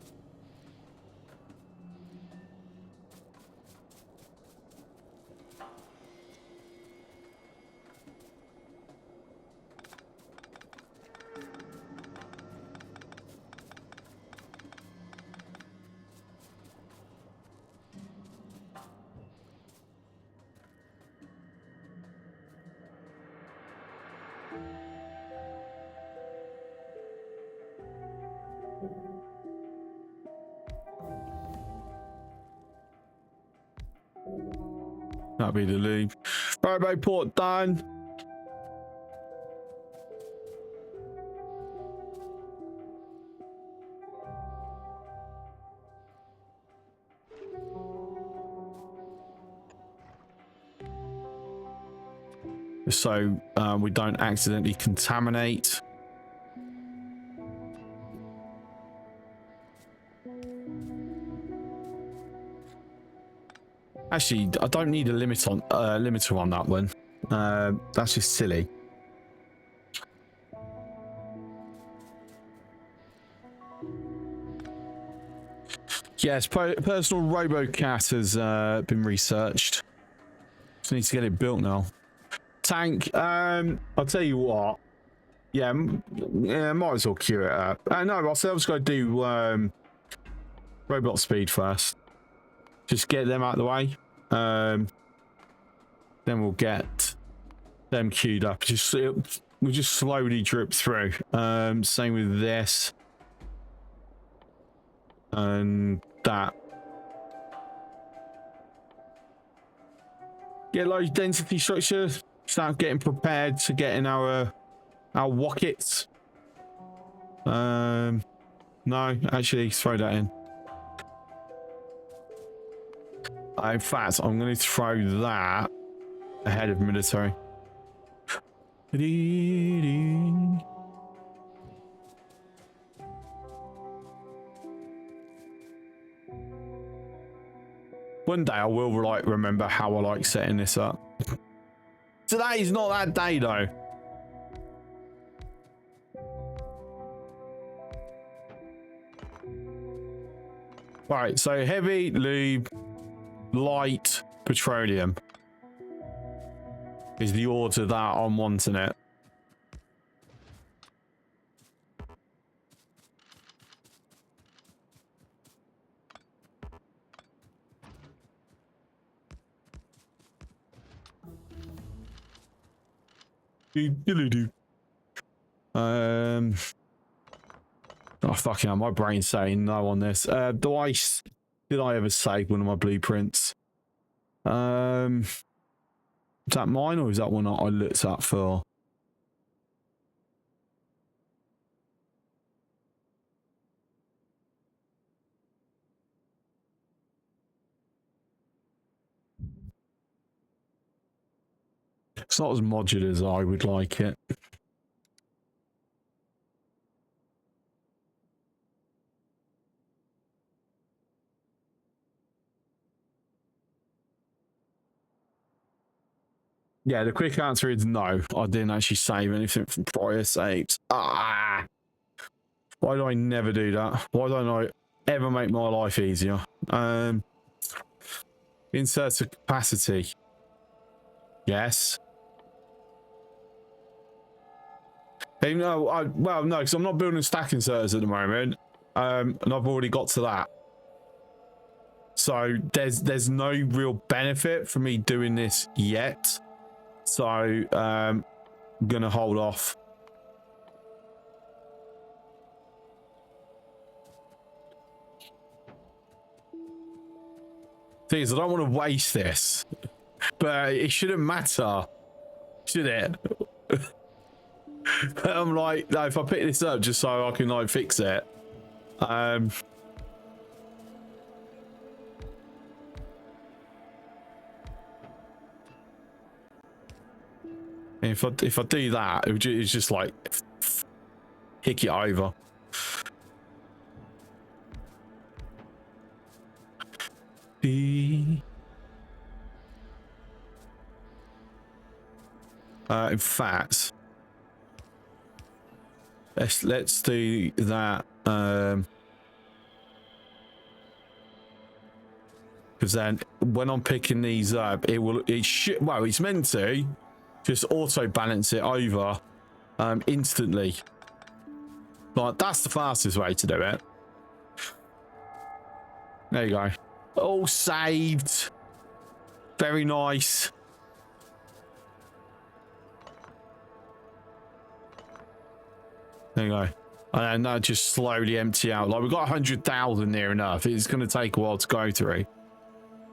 That'll be the lube. Robo port done. So we don't accidentally contaminate. Actually, I don't need a limiter on that one. That's just silly. Yes, personal RoboCat has been researched. Just need to get it built now. Tank, I'll tell you what. Yeah, might as well queue it up. No, I'll just go do robot speed first. Just get them out of the way. Then we'll get them queued up. We'll just slowly drip through. Same with this. And that. Get low density structure. Start getting prepared to get in our rockets. No, actually throw that in. In fact, I'm going to throw that ahead of military. One day I will like remember how I like setting this up. Today is not that day though. Right, so heavy, lube, light, petroleum is the order that I'm wanting it. Oh fucking hell, my brain's saying no on this. Did I ever save one of my blueprints? Is that mine or is that one that I looked at for? It's not as modular as I would like it. Yeah, the quick answer is no. I didn't actually save anything from prior saves. Ah! Why do I never do that? Why don't I ever make my life easier? Insert a capacity. Yes. Even though well, no, because I'm not building stack inserters at the moment. And I've already got to that. So there's no real benefit for me doing this yet. So I'm gonna hold off. Thing is, I don't want to waste this, but it shouldn't matter, should it? I'm like, no, if I pick this up just so I can like fix it. If I do that, it's just like hick it over. In fact, let's do that. Because then when I'm picking these up, it should, well, it's meant to just auto balance it over instantly. Like, that's the fastest way to do it. There you go. All saved. Very nice. There you go. And then that just slowly empty out. Like, we've got 100,000 near enough. It's going to take a while to go through.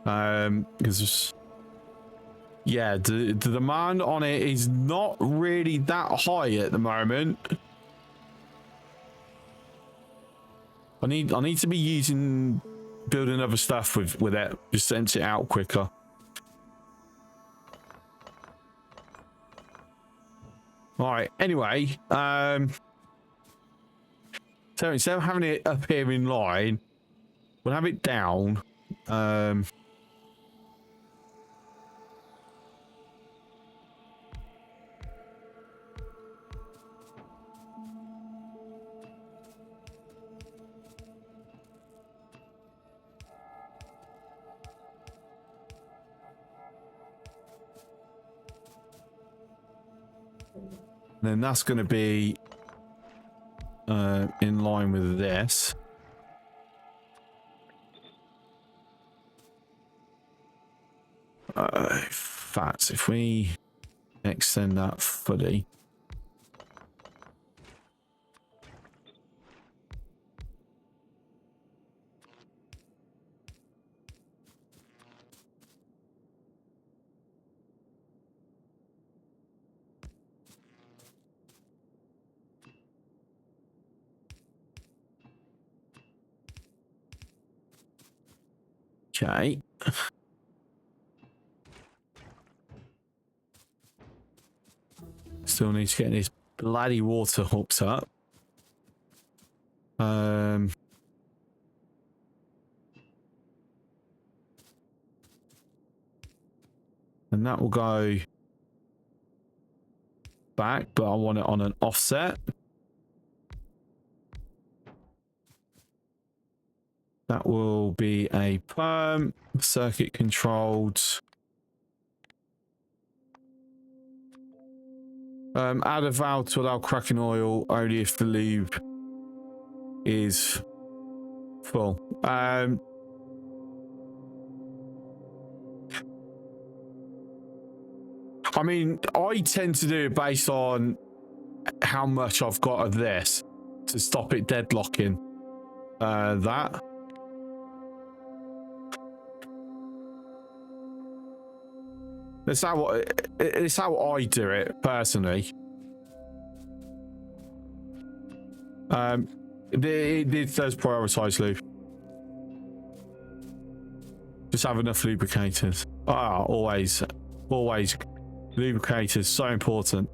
Because, yeah, the demand on it is not really that high at the moment. I need to be building other stuff with it. Just to empty it out quicker. All right. Anyway, so instead of having it up here in line, we'll have it down. Then that's going to be in line with this. In fact, if we extend that fully. Okay. Still need to get this bloody water hooked up. And that will go back, but I want it on an offset. That will be a perm, circuit controlled. Add a valve to allow cracking oil only if the lube is full. I mean, I tend to do it based on how much I've got of this to stop it deadlocking. That. It's how I do it personally. It does prioritize lube. Just have enough lubricators. Always lubricators, so important.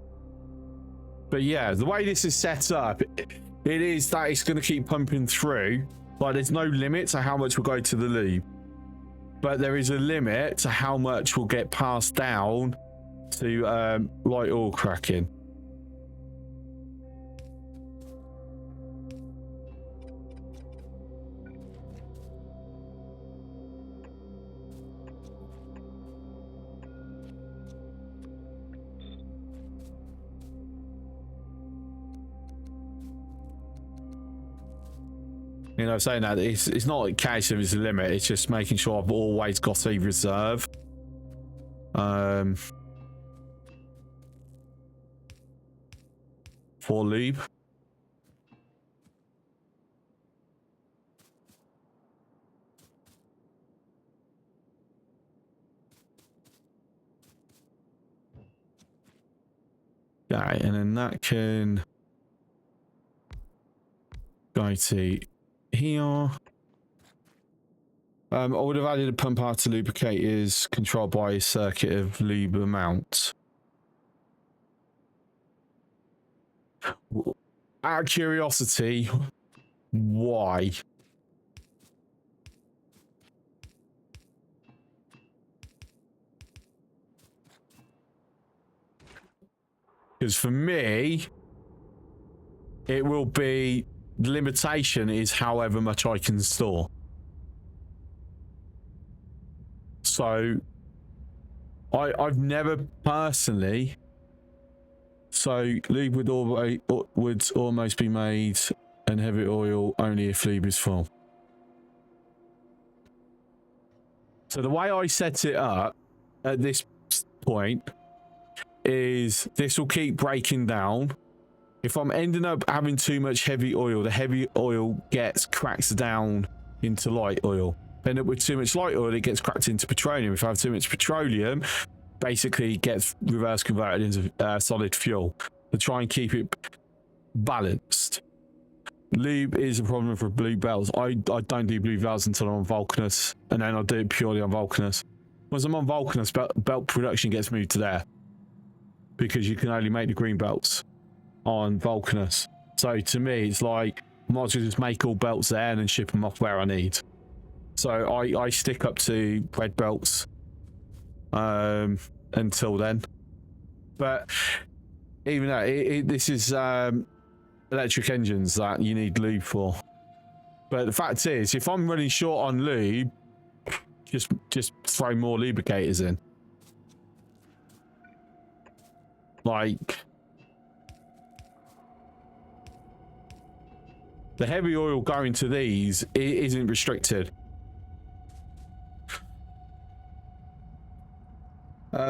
But yeah, the way this is set up, it is that it's going to keep pumping through. Like, there's no limit to how much will go to the lube, but there is a limit to how much will get passed down to light oil cracking. You know, saying that it's not a case of it's a limit. It's just making sure I've always got a reserve. For lube. Okay, and then that can go to here. I would have added a pump out to lubricate is controlled by a circuit of lube amount. Out of curiosity, why? Because for me, it will be, the limitation is however much I can store. So I've never personally, so lube would almost be made and heavy oil only if lube is full. So the way I set it up at this point is this will keep breaking down. If I'm ending up having too much heavy oil, the heavy oil cracks down into light oil. End up with too much light oil, it gets cracked into petroleum. If I have too much petroleum, basically it gets reverse converted into solid fuel to try and keep it balanced. Lube is a problem for blue belts. I don't do blue belts until I'm on Vulcanus, and then I'll do it purely on Vulcanus. Once I'm on Vulcanus, belt production gets moved to there because you can only make the green belts on Vulcanus. So to me, it's like I might as well just make all belts there and then ship them off where I need. So I stick up to red belts until then. But even though this is electric engines that you need lube for. But the fact is, if I'm running short on lube, just throw more lubricators in. Like, the heavy oil going to these isn't restricted.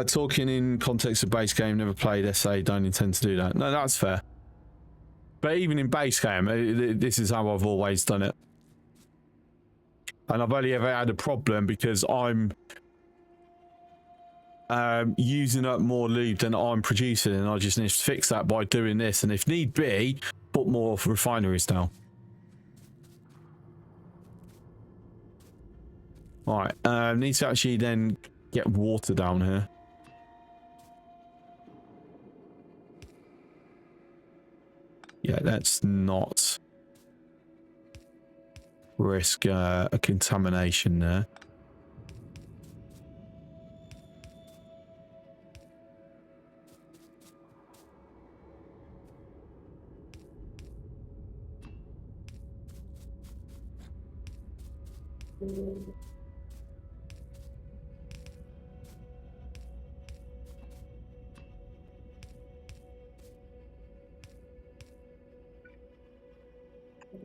Talking in context of base game, never played SA, don't intend to do that. No, that's fair. But even in base game, this is how I've always done it. And I've only ever had a problem because I'm using up more lube than I'm producing, and I just need to fix that by doing this. And if need be, put more refineries down. All right, need to actually then get water down here. Yeah, let's not risk a contamination there.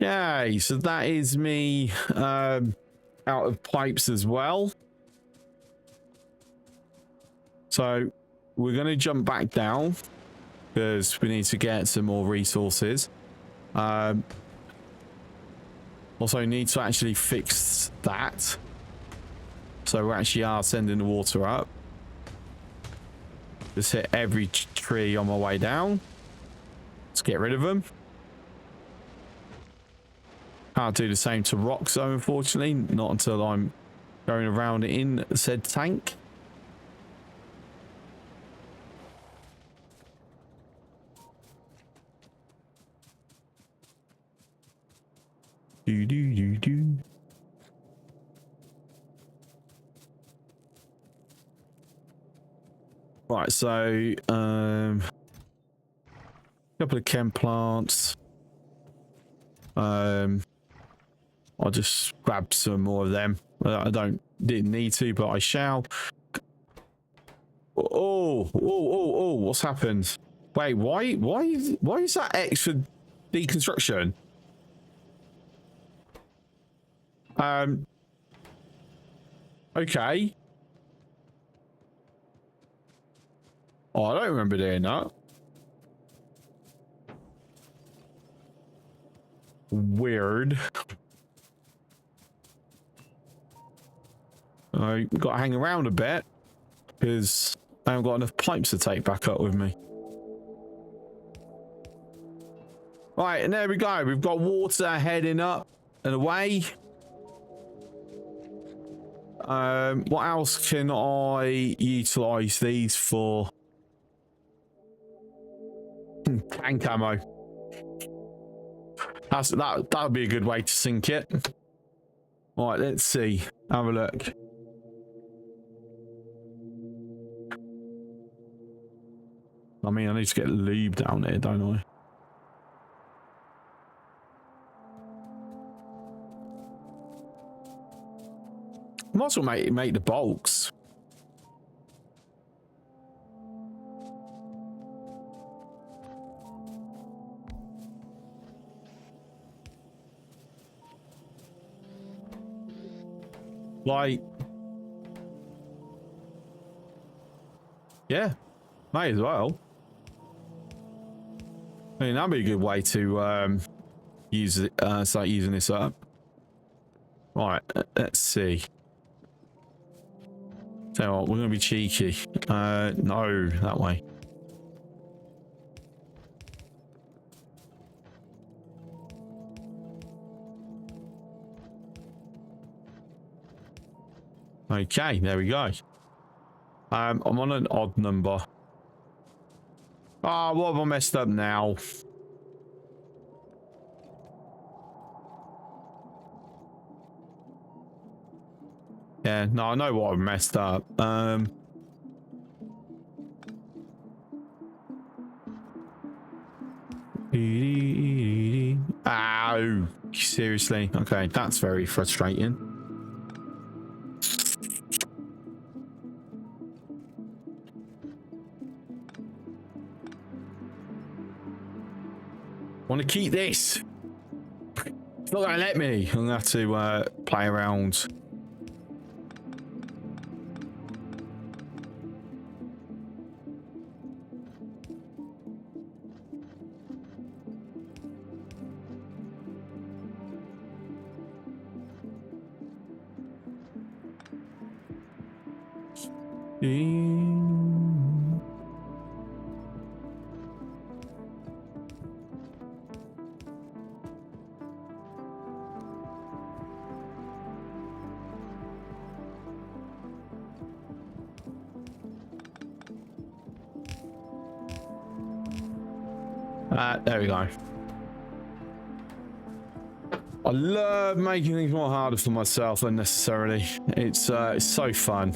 Yay, so that is me out of pipes as well. So we're going to jump back down because we need to get some more resources. Also need to actually fix that. So we actually are sending the water up. Just hit every tree on my way down. Let's get rid of them. Can't do the same to rocks, though, unfortunately. Not until I'm going around in said tank. Do do do do. Right, so couple of chem plants. I'll just grab some more of them. I didn't need to, but I shall. Oh, what's happened? Wait, why is that extra deconstruction? Okay. Oh, I don't remember doing that. Weird. I got to hang around a bit because I haven't got enough pipes to take back up with me. Right, and there we go. We've got water heading up and away. What else can I utilize these for? Tank ammo. That would be a good way to sink it. Right, let's see. Have a look. I mean, I need to get lube down there, don't I? Might as well make the bulks. Like, yeah, may as well. I mean, that'd be a good way to use it, start using this up. Right, let's see. Tell you what, we're gonna be cheeky. No, that way. Okay, there we go. I'm on an odd number. Ah, what have I messed up now? Yeah, no, I know what I've messed up. Oh, seriously? Okay, that's very frustrating. Want to keep this? It's not gonna let me. I'm gonna have to play around. There we go. I love making things more harder for myself unnecessarily. It's so fun.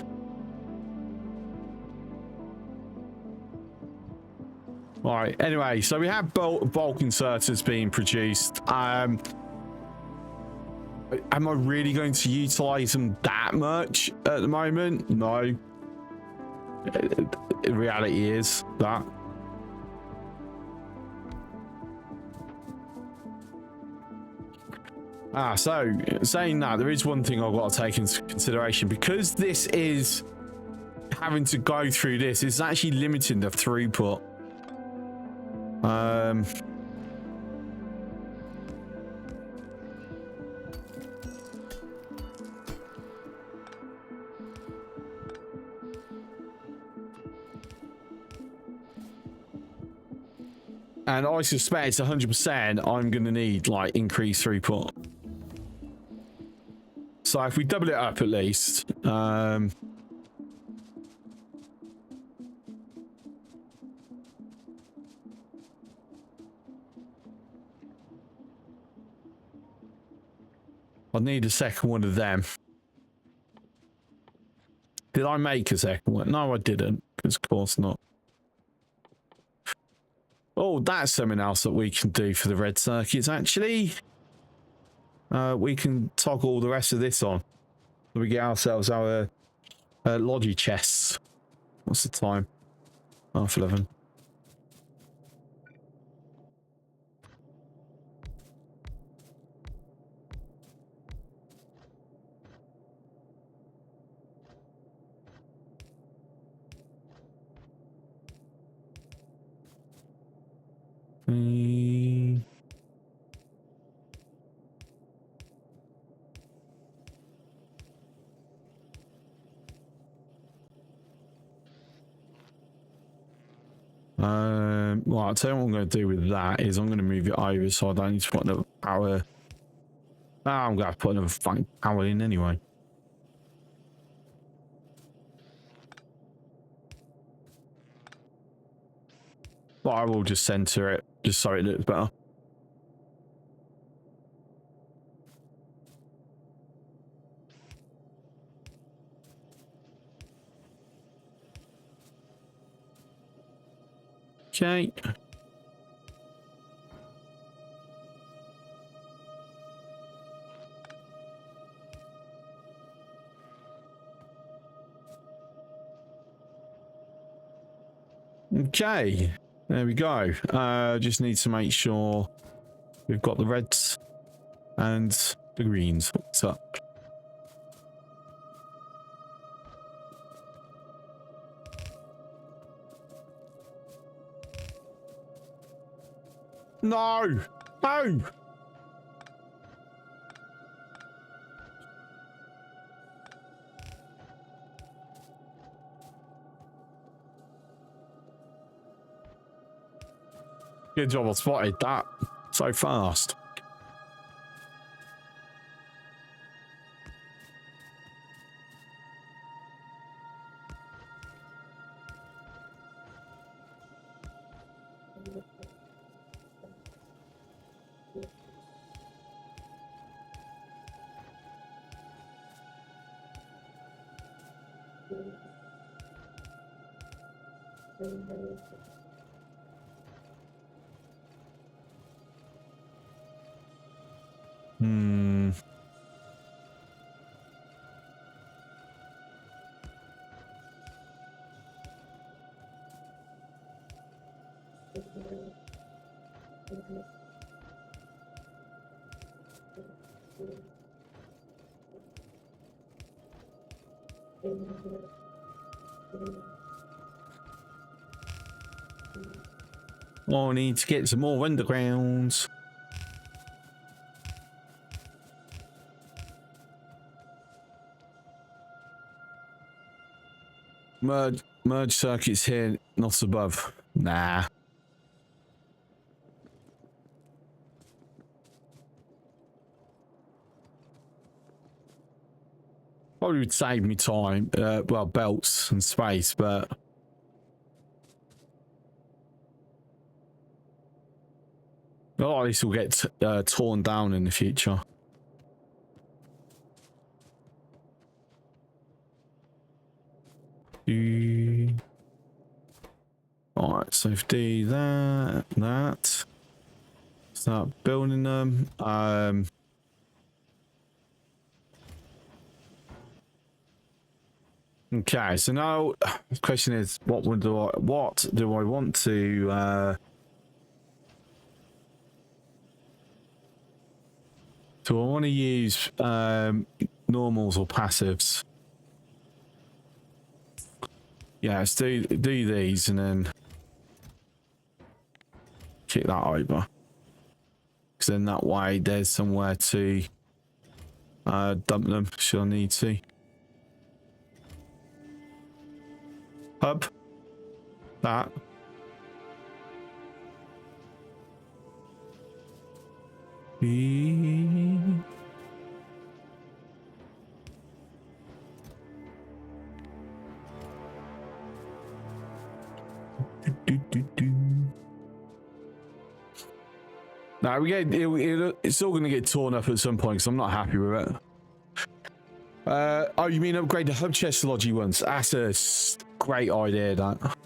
All right. Anyway, so we have bulk inserters being produced. Am I really going to utilize them that much at the moment? No. The reality is that. So saying that, there is one thing I've got to take into consideration because this having to go through this. It's actually limiting the throughput. And I suspect 100% I'm going to need like increased throughput. So if we double it up at least, I need a second one of them. Did I make a second one? No, I didn't. Because of course not. Oh, that's something else that we can do for the red circuits, actually. We can toggle the rest of this on. So we get ourselves our Logi chests. What's the time? 11:30. Well, I'll tell you what I'm going to do with that is I'm going to move it over so I don't need to put another power. I'm going to put another fucking power in anyway. But I will just center it just so it looks better. Okay. Okay, there we go. Just need to make sure we've got the reds and the greens hooked up. No! No! Good job I spotted that so fast. Oh, I need to get some more undergrounds. Merge circuits here, not above. Nah. Probably would save me time, well, belts and space, but a lot of this will get torn down in the future. Alright, so if do that, start building them. Okay, so now the question is, what do I want to do I want to use normals or passives? Yeah, let's do these and then kick that over. Because then that way there's somewhere to dump them should I need to. Hub. That. Now it's all going to get torn up at some point because I'm not happy with it. Oh, you mean upgrade the hub chestology ones? That's a great idea, that.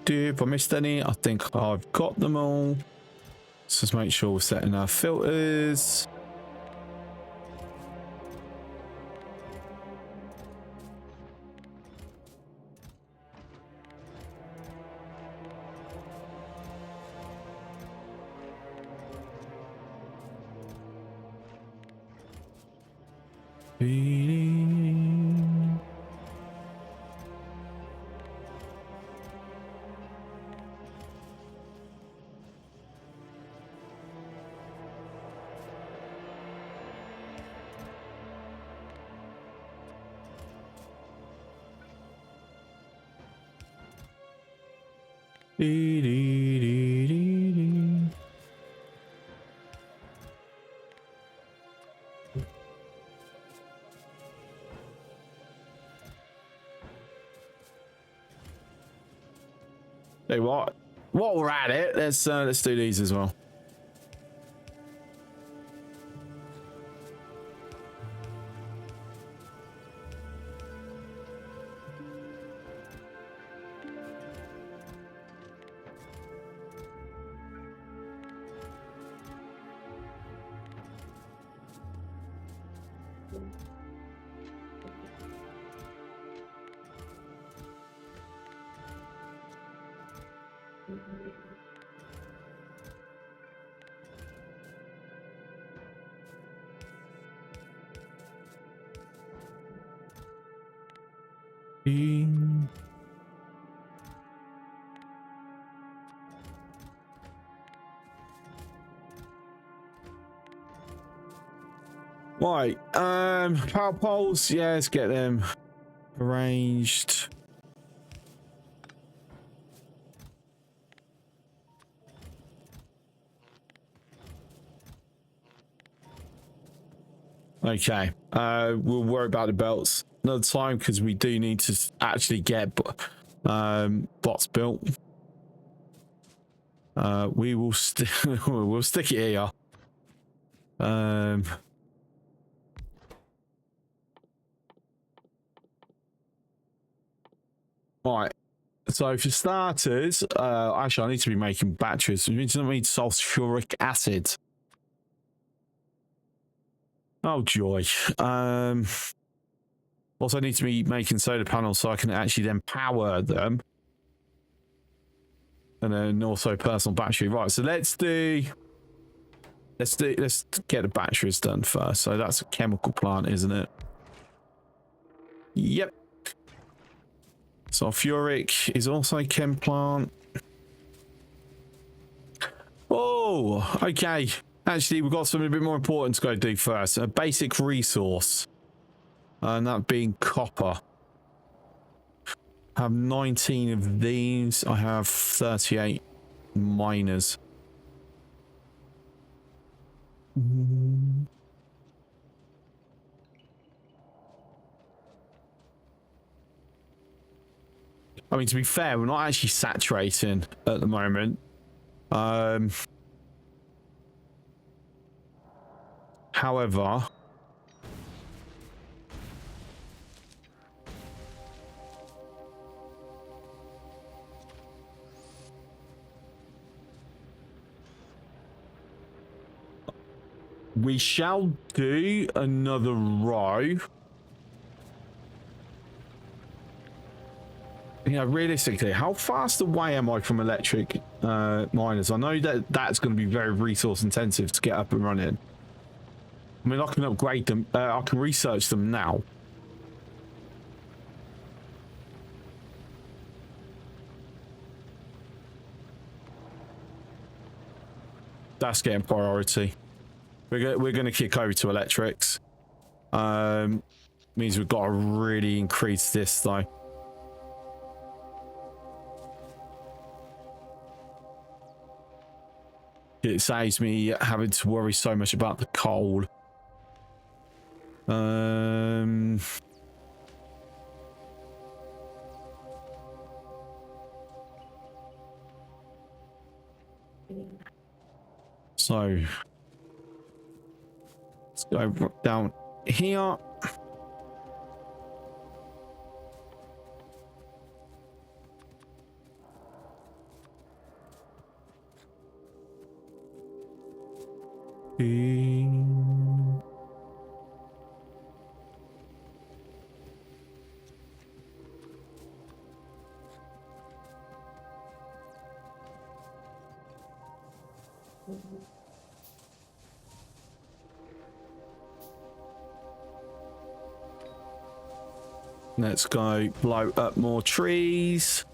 If I missed any, I think I've got them all. Let's just make sure we're setting our filters. Hey, what? While we're at it, let's do these as well. Right, power poles, yeah, let's get them arranged. Okay, we'll worry about the belts another time because we do need to actually get bots built. We will we'll stick it here. Right. So for starters, actually I need to be making batteries. We need sulfuric acid. Oh joy. Also I need to be making solar panels so I can actually then power them. And then also personal battery. Right, so let's get the batteries done first. So that's a chemical plant, isn't it? Yep. Sulfuric is also a chem plant. Oh, okay. Actually, we've got something a bit more important to go do first. A basic resource. And that being copper. I have 19 of these. I have 38 miners. I mean, to be fair, we're not actually saturating at the moment. However, we shall do another row. You know, realistically, how fast away am I from electric miners? I know that that's going to be very resource intensive to get up and running. I mean, I can upgrade them. I can research them now. That's getting priority. We're going to kick over to electrics. Means we've got to really increase this though. It saves me having to worry so much about the coal. So let's go down here. Let's go blow up more trees.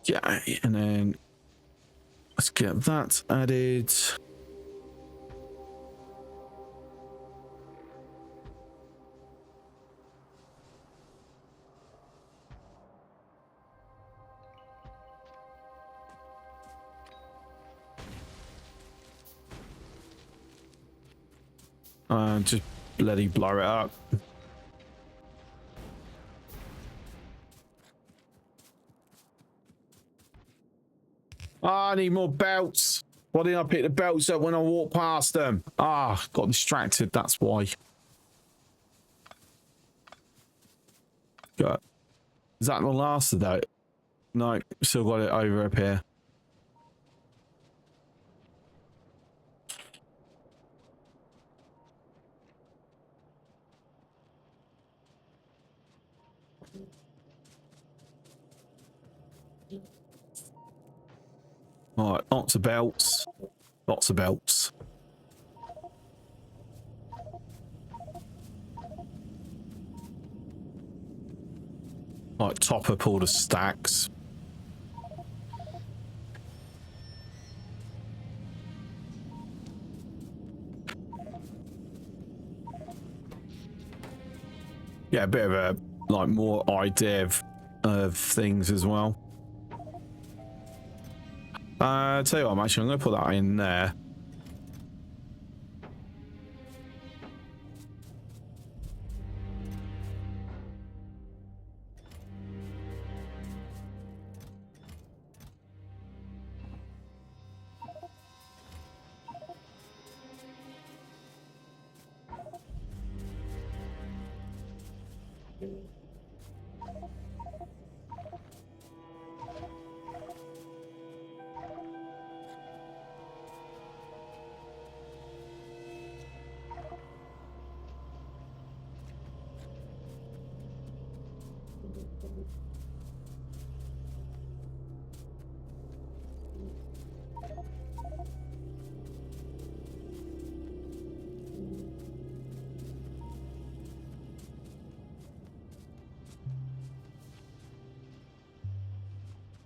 Yeah, and then let's get that added. Just bloody blow it up. I need more belts. Why didn't I pick the belts up when I walked past them? Got distracted, that's why. Got. Is that the last of that? No, still got it over up here. All right, lots of belts. Lots of belts. All right, top up all the stacks. Yeah, a bit of a like more idea of things as well. Tell you what, I'm going to put that in there.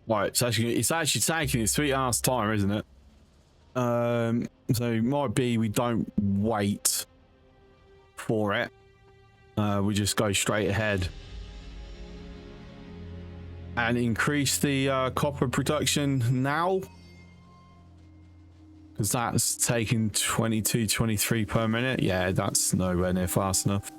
Right, it's actually taking its sweet ass time, isn't it? So it might be we don't wait for it. We just go straight ahead and increase the copper production now, because that's taking 22, 23 per minute. Yeah, that's nowhere near fast enough.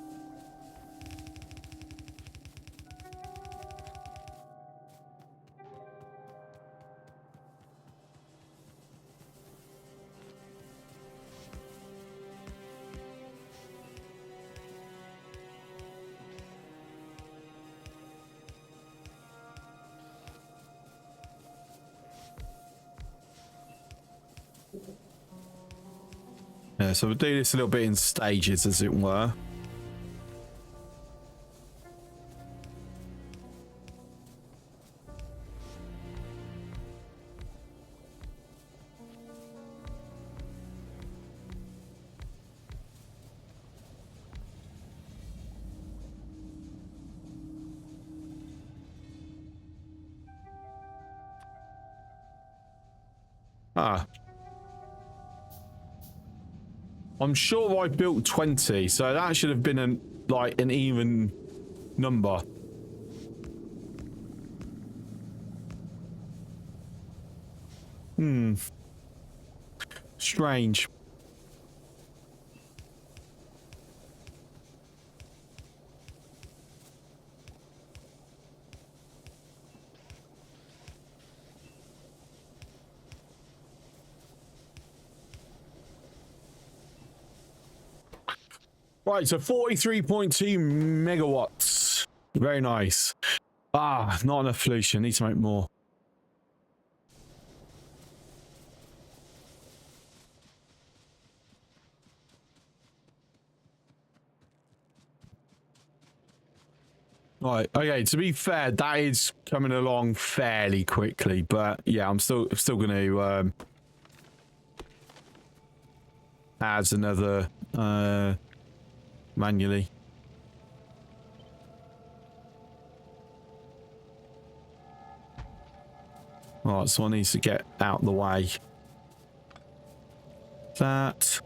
Yeah, so we'll do this a little bit in stages, as it were. Ah. I'm sure I built 20, so that should have been an even number. Strange. Right, so 43.2 megawatts. Very nice. Ah, not enough pollution. Need to make more. Right, okay, to be fair, that is coming along fairly quickly, but yeah, I'm still going to add another manually. Right, so I need to get out the way. That.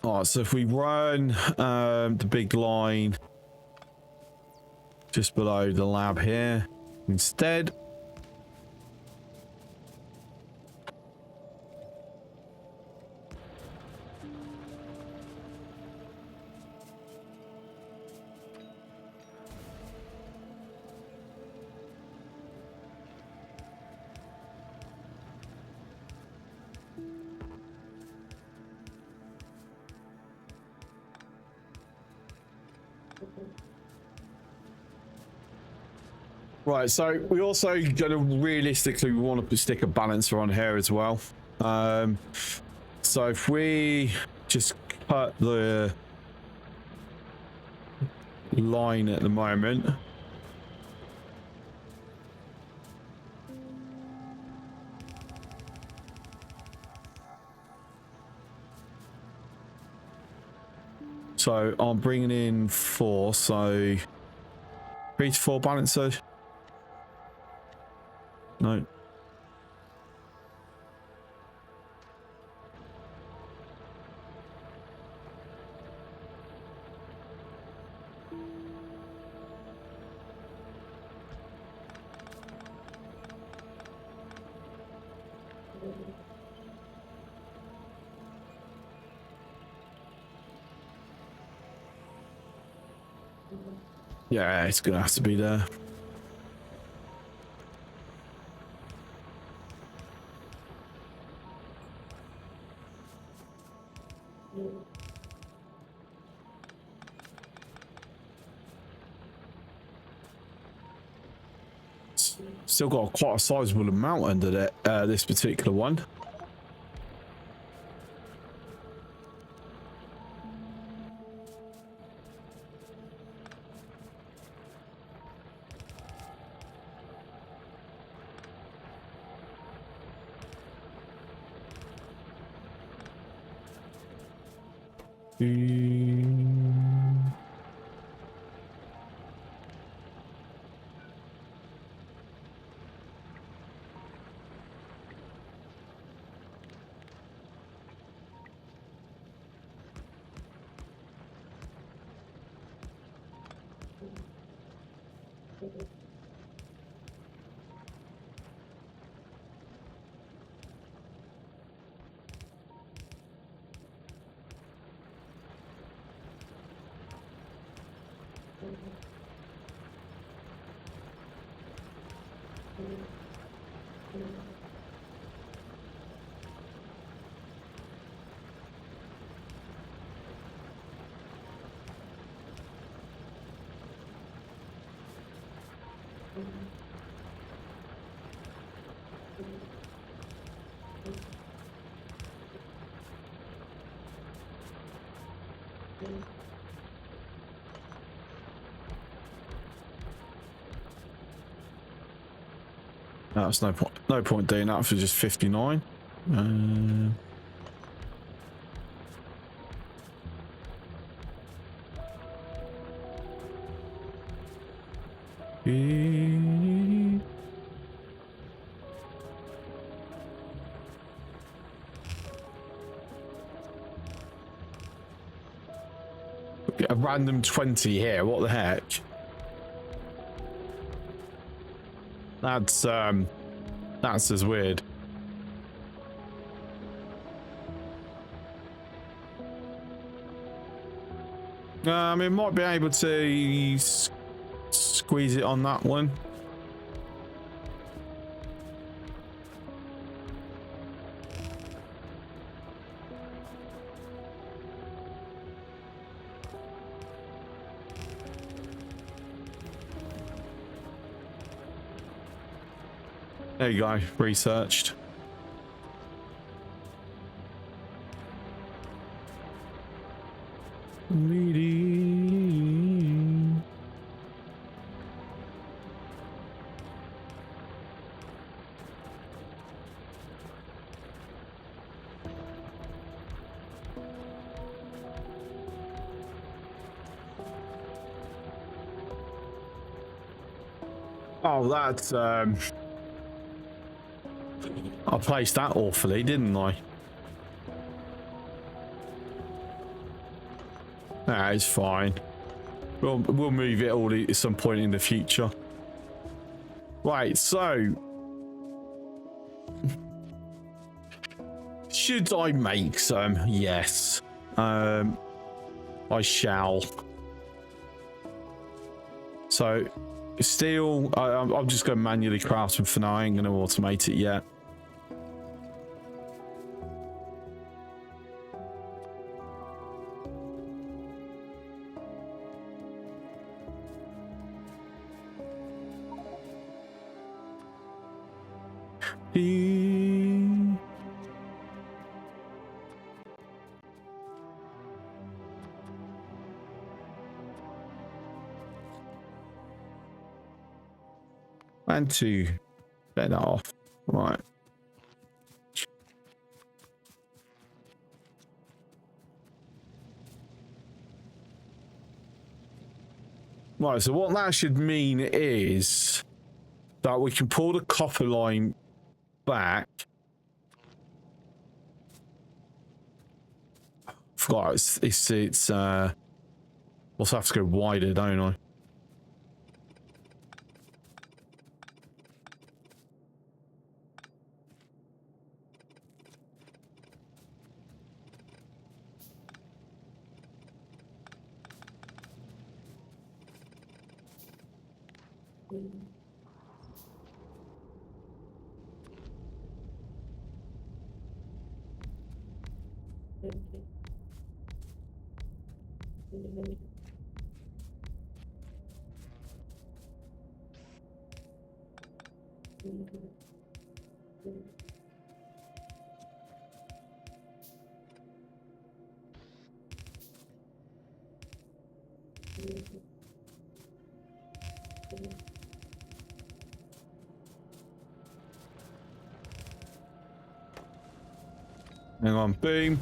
Alright, so if we run the big line just below the lab here instead. Right, so we also going to realistically want to stick a balancer on here as well. So if we just cut the line at the moment. So I'm bringing in 4, so 3 to 4 balancer. No. Yeah, it's gonna have to be there. Still got quite a sizable amount under that, this particular one. That's no point. No point doing that for just 59. A random 20 here. What the heck? That's as weird. We might be able to squeeze it on that one. There you go, researched. Oh, that's I placed that awfully, didn't I? That is fine. We'll move it all at some point in the future. Right, so should I make some? Yes. I shall. So steel, I'm just going to manually craft them for now. I ain't going to automate it yet. And to bet that off. Right. Right, so what that should mean is that we can pull the copper line back. Forgot it's we'll have to go wider, don't I? Hang on, boom.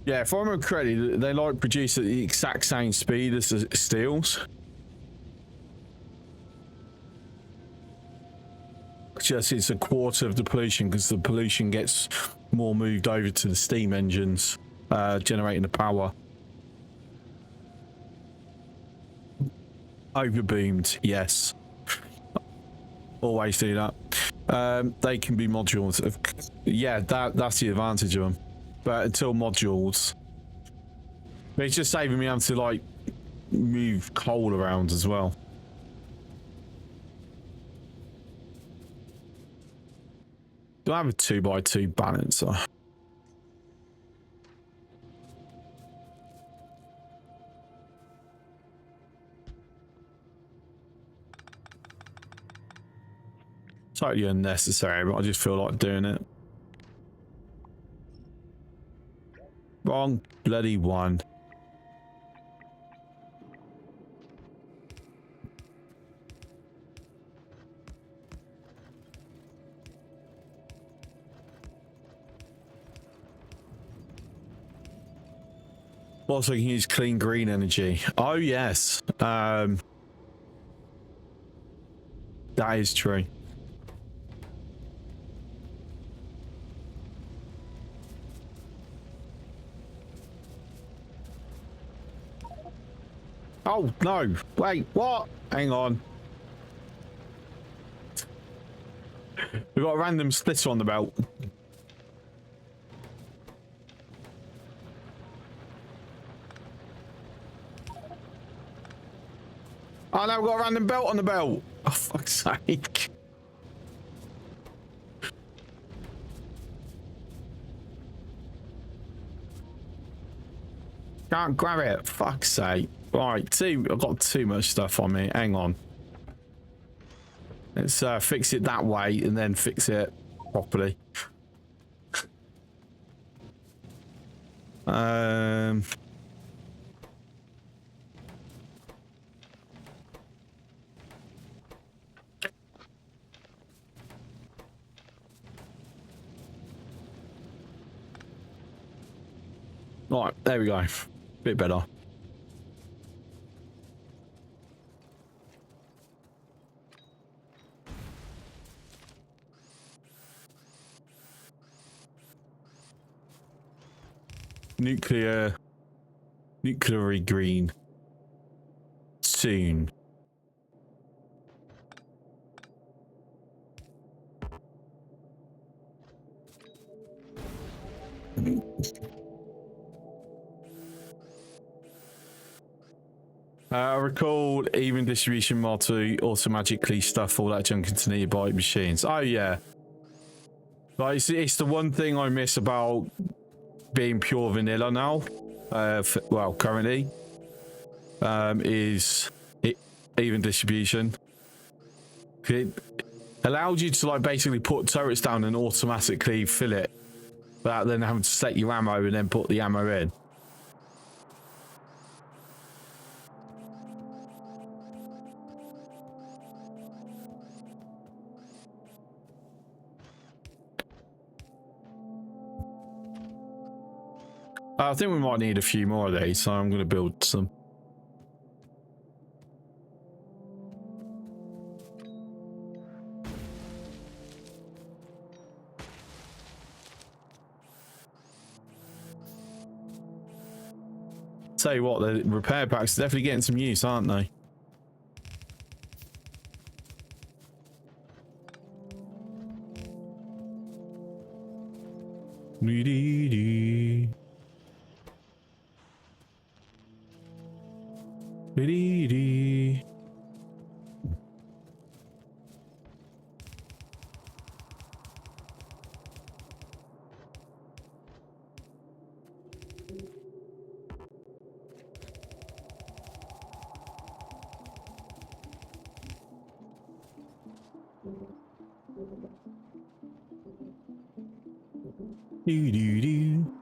Yeah, if I remember correctly, they like produce at the exact same speed as the steels. Just it's a quarter of the pollution because the pollution gets more moved over to the steam engines generating the power. Overboomed, yes. Always do that. They can be modules. Yeah, that's the advantage of them. but until modules. But it's just saving me having to like move coal around as well. Do I have a 2x2 balancer? Totally unnecessary, but I just feel like doing it. Wrong bloody one. Also, you can use clean green energy. Oh yes, that is true. Oh no! Wait, what? Hang on. We've got a random splitter on the belt. Oh, now we've got a random belt on the belt. Oh, fuck's sake. Can't grab it. Fuck's sake. Right, I've got too much stuff on me. Hang on. Let's fix it that way and then fix it properly. Right, there we go. Bit better. Nucleary green. Soon. I recall even distribution mod to automatically stuff all that junk into nearby machines. Oh yeah. Like it's the one thing I miss about being pure vanilla now. Well, currently, is it even distribution. It allowed you to like basically put turrets down and automatically fill it, without then having to set your ammo and then put the ammo in. I think we might need a few more of these, so I'm going to build some. Tell you what, the repair packs are definitely getting some use, aren't they? Dee-dee-dee. Dee-dee-dee. Doo-doo-doo.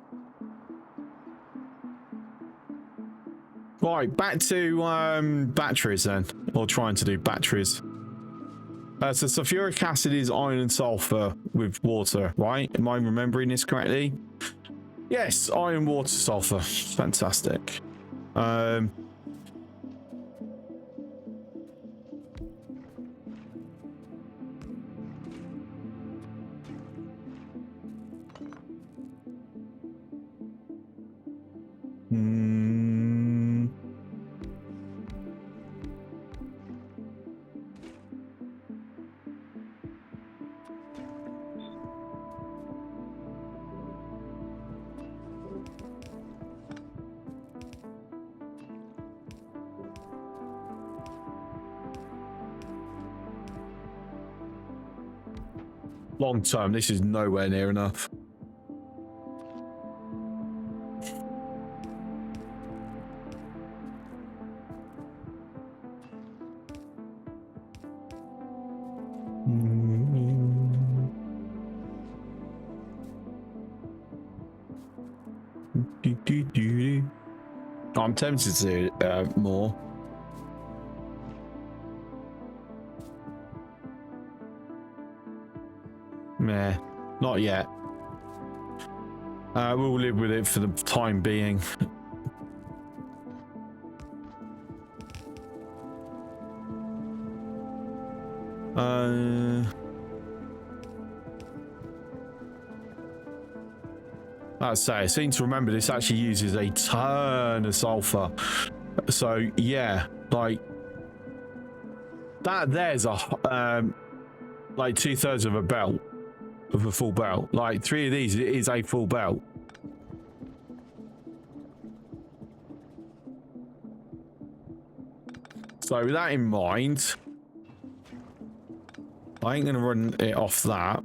Right, back to batteries then, or trying to do batteries. So sulfuric acid is iron and sulfur with water, right? Am I remembering this correctly? Yes, iron, water, sulfur. Fantastic. Long term, this is nowhere near enough. I'm tempted to do more. Meh, not yet. We'll live with it for the time being. I'd say I seem to remember this actually uses a ton of sulfur. So yeah, like that there's a like 2/3 of a belt, of a full belt. Like 3 of these is a full belt. So with that in mind, I ain't gonna run it off that.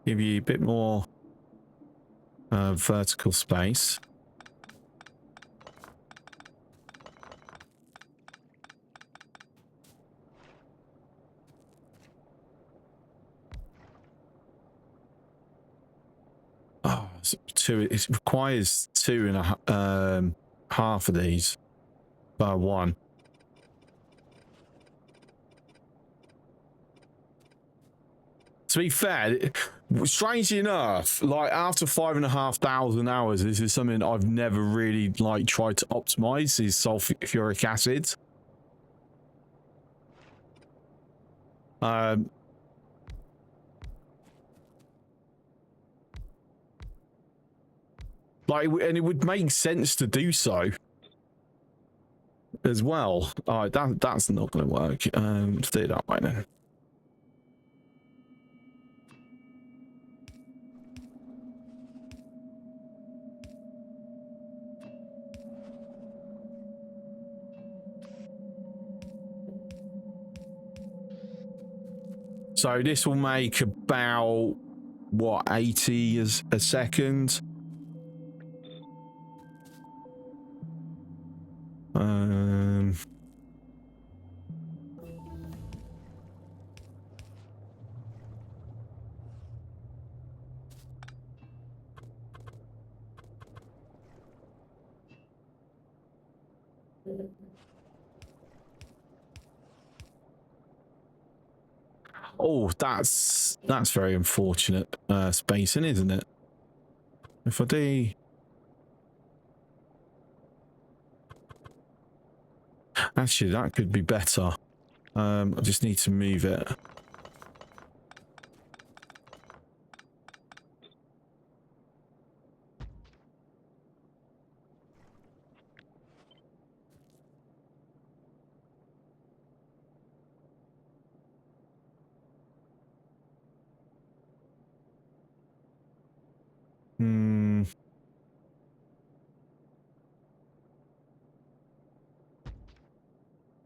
Give you a bit more vertical space. Oh, two. It requires 2.5 of these. One. To be fair, strangely enough, like after 5,500 hours, this is something I've never really like tried to optimize, is sulfuric acid. Like, and it would make sense to do so as well. That's not going to work. Let's do it that way then. So this will make about, what, 80 a second? Oh, that's very unfortunate spacing, isn't it? If I do... Actually, that could be better. I just need to move it.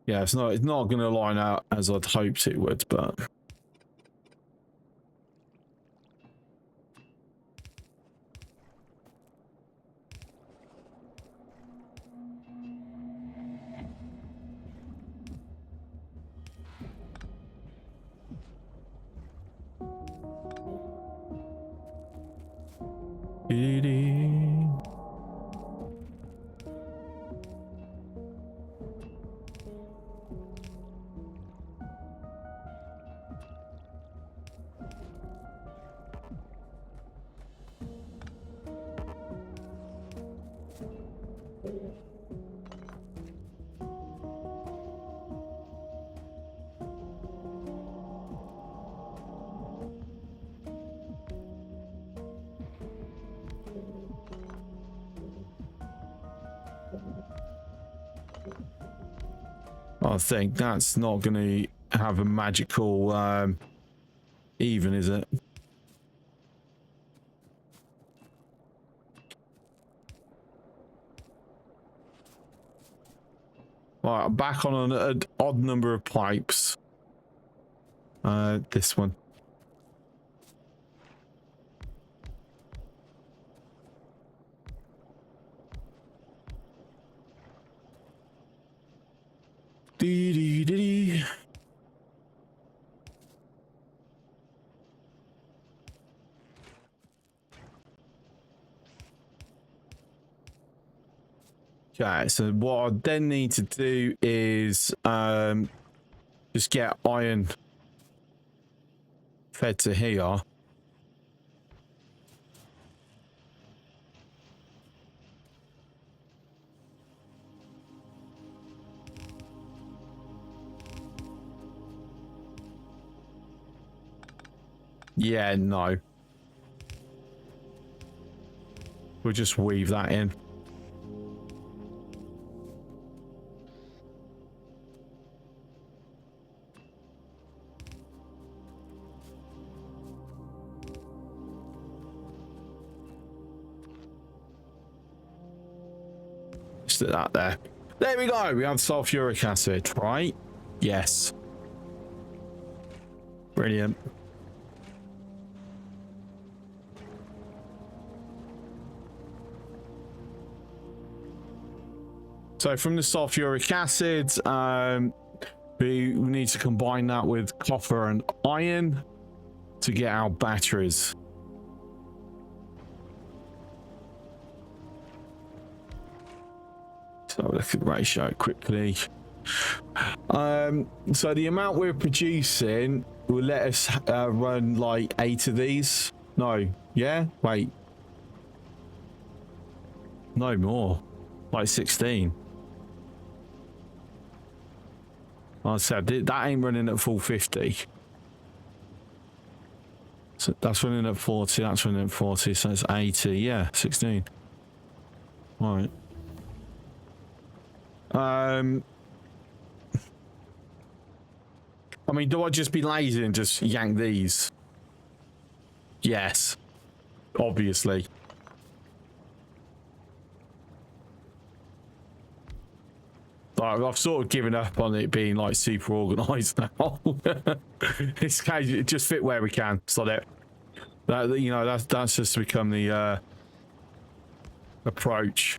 Yeah, it's not going to line out as I'd hoped it would, but I think that's not going to have a magical even, is it? Right, I'm back on an odd number of pipes. This one. Dee dee dee dee. Okay, so what I then need to do is just get iron fed to here. Yeah, no. We'll just weave that in. Stick that there. There we go. We have sulfuric acid, right? Yes. Brilliant. So from the sulfuric acid, we need to combine that with copper and iron to get our batteries. So look at the ratio quickly. So the amount we're producing will let us run like 8 of these. No, yeah, wait. No more, like 16. I said that ain't running at full 50. So that's running at 40, that's running at 40, so it's 80. Yeah, 16. All right. I mean, do I just be lazy and just yank these? Yes, obviously. Like, I've sort of given up on it being like super organized now. It's kind of just fit where we can. So that you know, that's just become the approach.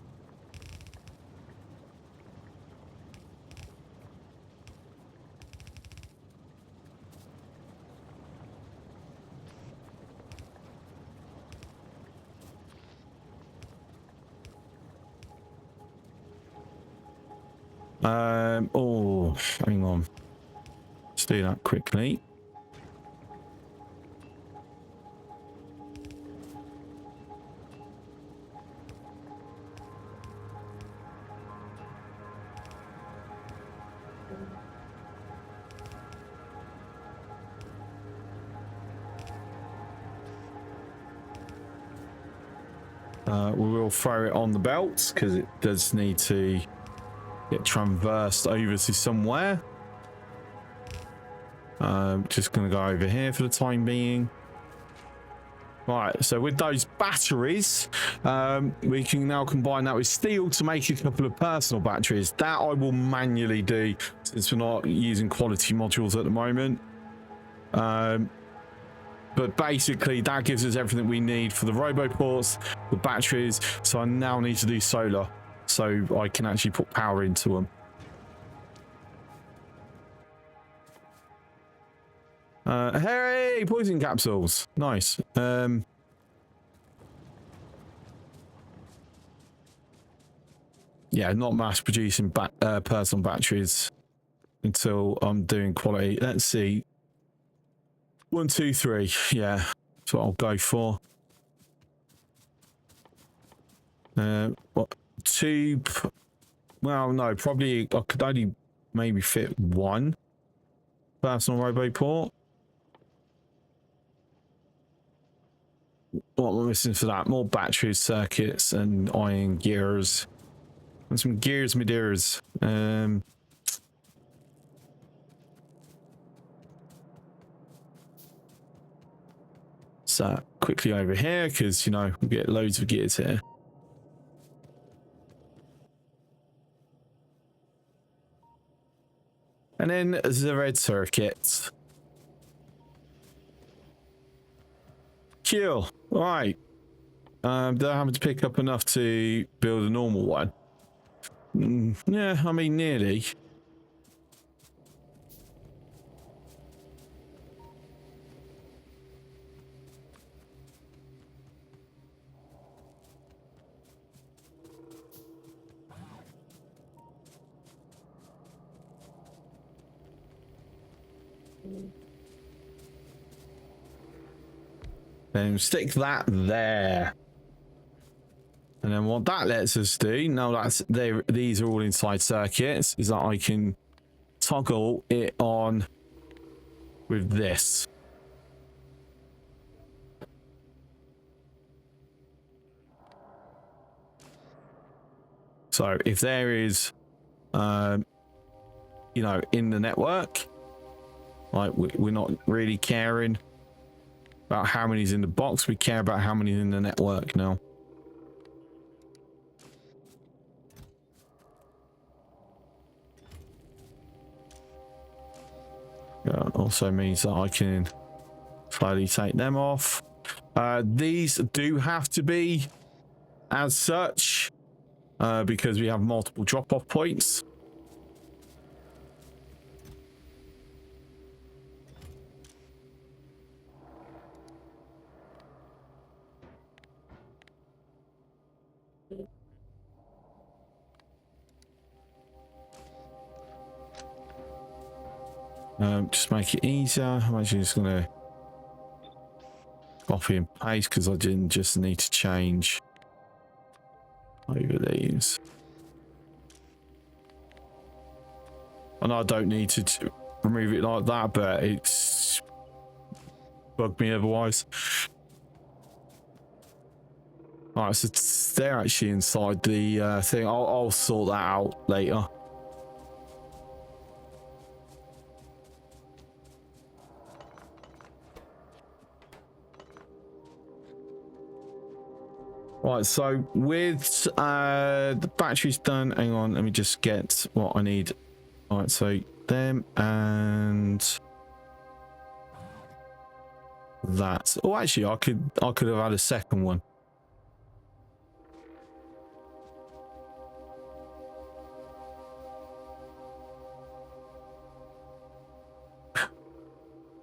Oh, hang on. Let's do that quickly. We will throw it on the belt because it does need to get traversed over to somewhere. Just going to go over here for the time being. Right, so with those batteries, we can now combine that with steel to make a couple of personal batteries. That I will manually do since we're not using quality modules at the moment. But basically, that gives us everything we need for the roboports, the batteries. So I now need to do solar so I can actually put power into them. Hey, poison capsules. Nice. Yeah, not mass producing personal batteries until I'm doing quality. Let's see. 1, 2, 3. Yeah, that's what I'll go for. What? 2. Well, no, probably I could only maybe fit 1 personal roboport. What am I missing for that? More batteries, circuits, and iron gears. And some gears, my dears. So quickly over here, because, you know, we get loads of gears here. And then the red circuits. Cool. Right. They're having to pick up enough to build a normal one. Yeah, I mean, nearly. Then stick that there. And then what that lets us do, now that's there, these are all inside circuits, is that I can toggle it on with this. So if there is, you know, in the network, like we're not really caring about how many's in the box, we care about how many's in the network now. Also means that I can slowly take them off. These do have to be as such because we have multiple drop-off points. Just make it easier. I'm actually just going to copy and paste because I didn't just need to change over these. And I don't need to remove it like that, but it's bugged me otherwise. Alright, so they're actually inside the thing. I'll sort that out later. Right, so with the batteries done, hang on, let me just get what I need. All right, so them and that. Oh, actually, I could have had a second one.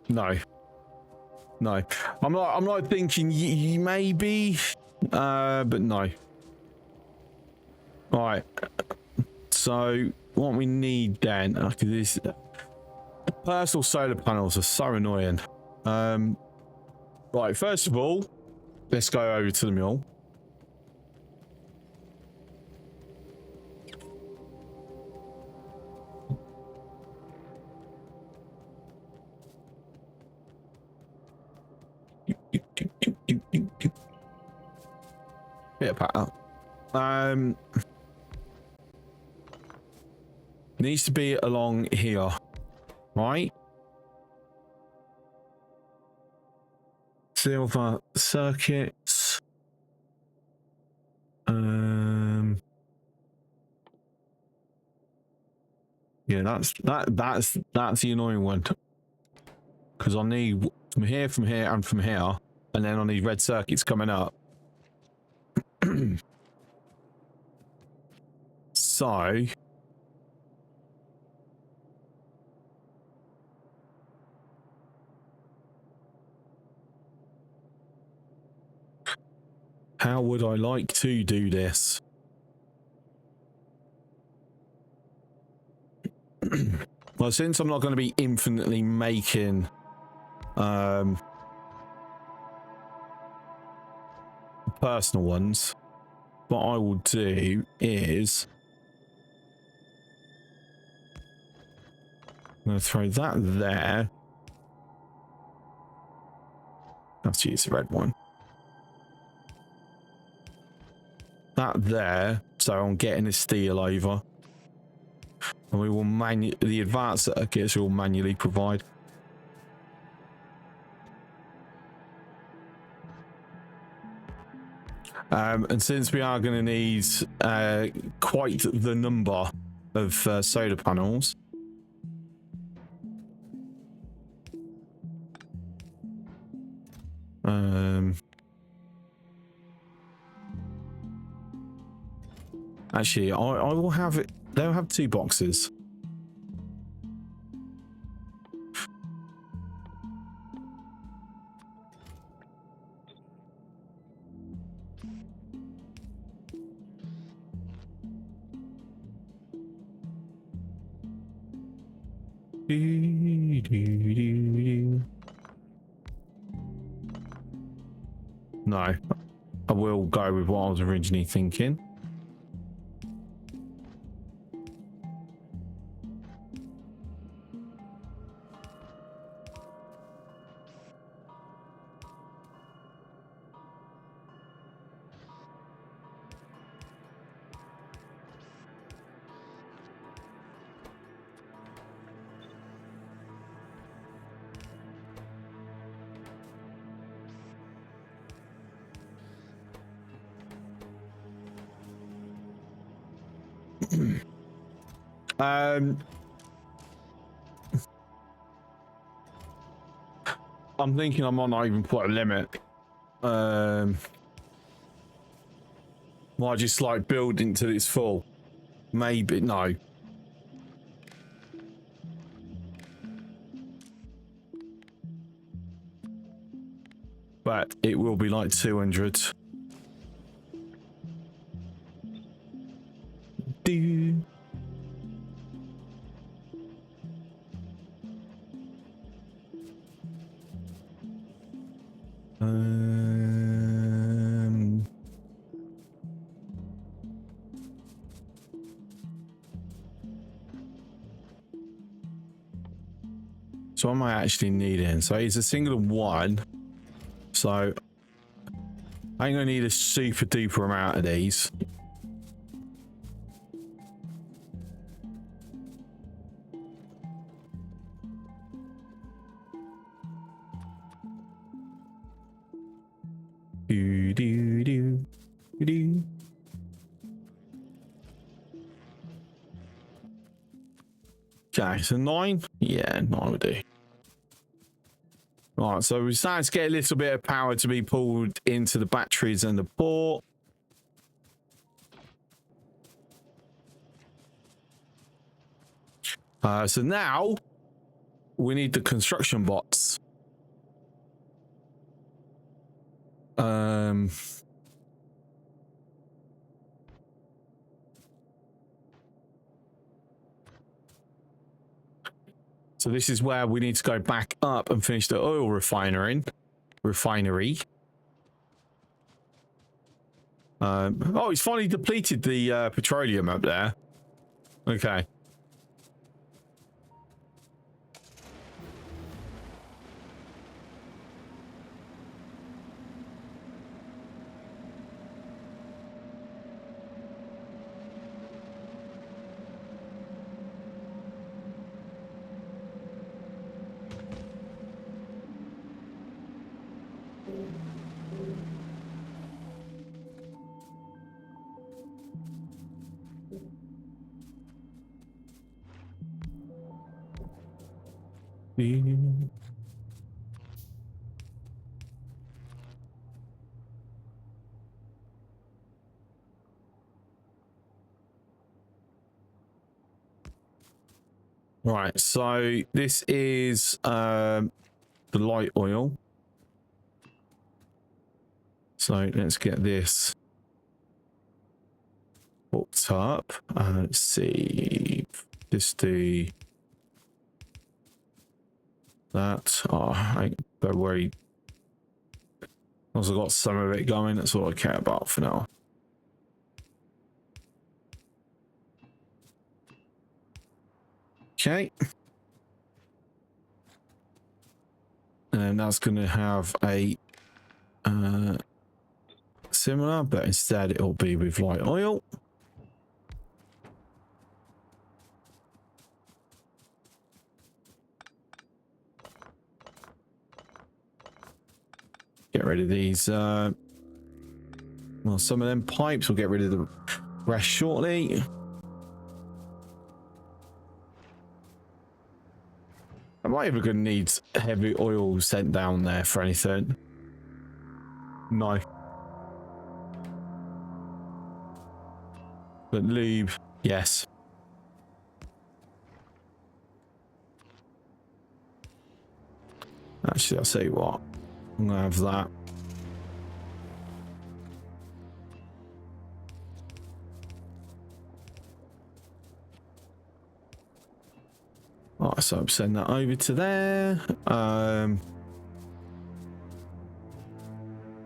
No, I'm not thinking you maybe. But no. All right. So what we need then, this personal solar panels are so annoying. Right. First of all, let's go over to the mill. Bit of pattern. Needs to be along here, right? Silver circuits. Yeah, that's the annoying one. Because I need from here, and from here, and then on these red circuits coming up. So how would I like to do this? Well, since I'm not going to be infinitely making personal ones, what I will do is I'm going to throw that there. Let's use the red one. That there, so I'm getting the steel over. And we will the advanced circuits will manually provide. And since we are going to need quite the number of solar panels, Actually, I will have it. They'll have 2 boxes. No, I will go with what I was originally thinking. I'm thinking I might not even put a limit. Might just like build until it's full. Maybe no. But it will be like 200. Do. So what am I actually needing? So it's a single one. So I ain't gonna need a super duper amount of these. Do do do do. Okay, so 9. Yeah, 9 would do. Right, so we're starting to get a little bit of power to be pulled into the batteries and the port. So now we need the construction bots. So this is where we need to go back up and finish the oil refinery. Oh, it's finally depleted the petroleum up there. Okay. Right, so this is the light oil. So let's get this hooked up. Let's see. Just do that. Oh, don't worry. Also got some of it going. That's all I care about for now. Okay. And that's going to have a similar, but instead it'll be with light oil. Get rid of these. Well, some of them pipes. We'll get rid of the rest shortly. I might even gonna need heavy oil sent down there for anything. No. But lube, yes. Actually, I'll tell you what. I'm gonna have that. Alright, so I'll send that over to there.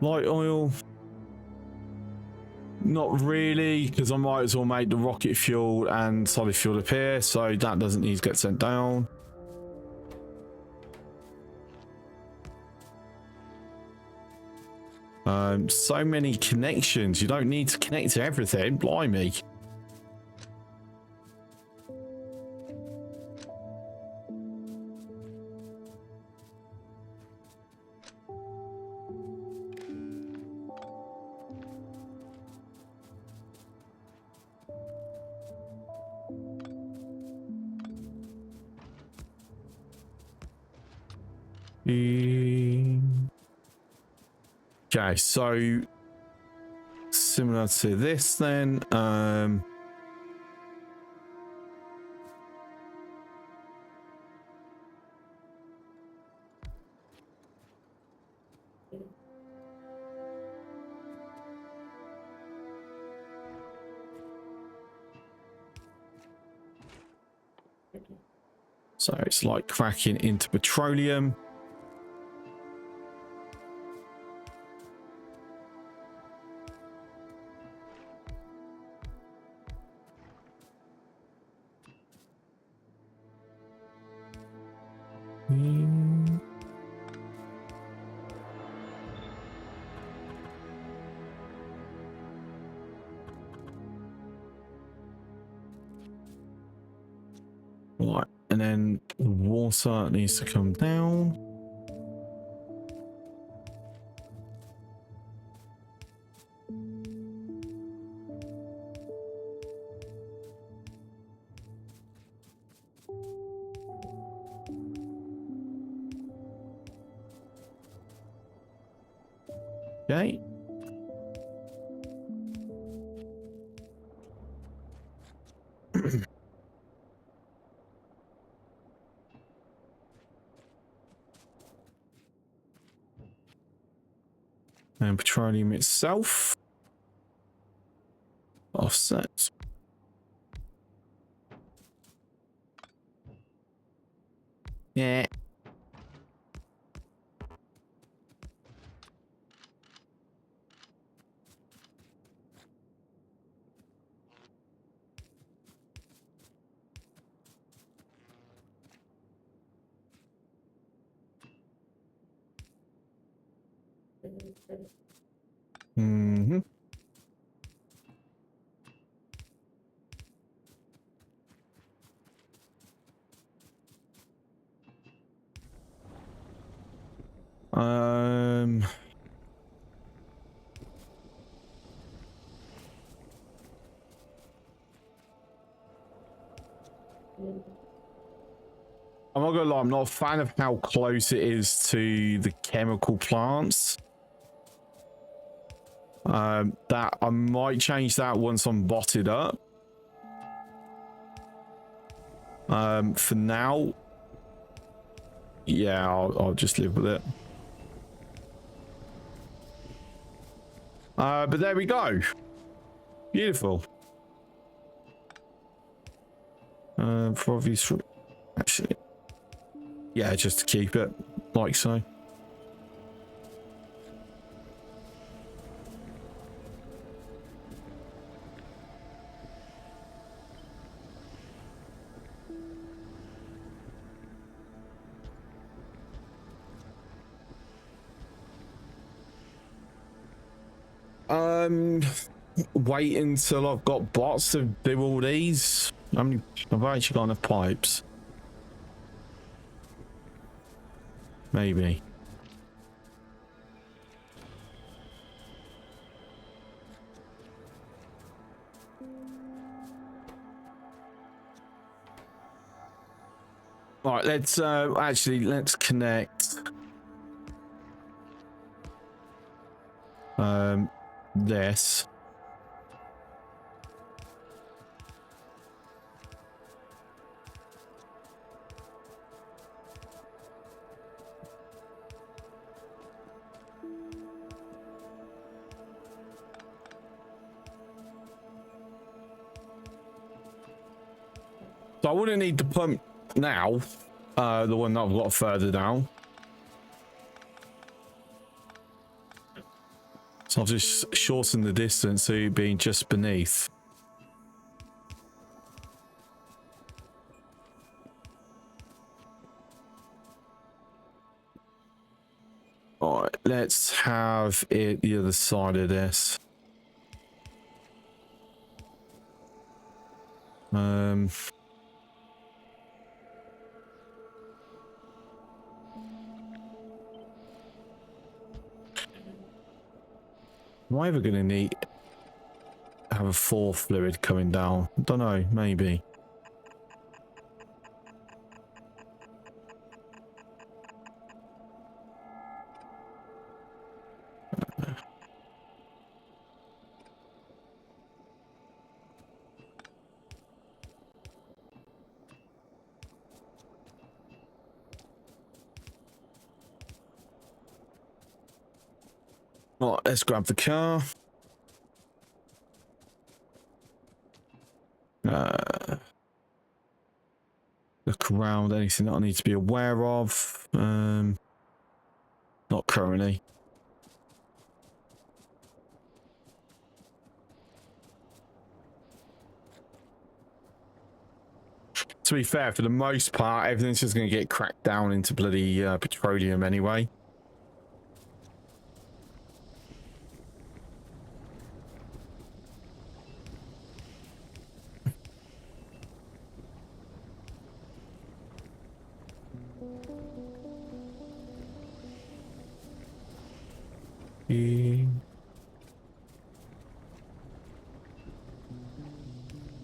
Light oil. Not really, because I might as well make the rocket fuel and solid fuel appear, so that doesn't need to get sent down. So many connections. You don't need to connect to everything. Blimey. Okay, so similar to this then. So it's like cracking into petroleum. Right, and then water needs to come down. Okay. And petroleum itself. Offset. Yeah. Mm-hmm. I'm not gonna lie, I'm not a fan of how close it is to the chemical plants. That I might change that once I'm botted up. For now, yeah, I'll just live with it. But there we go. Beautiful. For obvious, actually, yeah, just to keep it like so. Wait until I've got bots to do all these. I've actually got enough pipes. Maybe. All right, let's actually let's connect. this. So I wouldn't need the pump now, the one that I've got further down. So I've just shortened the distance to being just beneath. All right, let's have it the other side of this. Am I ever going to need have a 4 fluid coming down? I don't know, maybe. Right, let's grab the car. Look around, anything that I need to be aware of. Not currently. To be fair, for the most part, everything's just going to get cracked down into bloody petroleum anyway.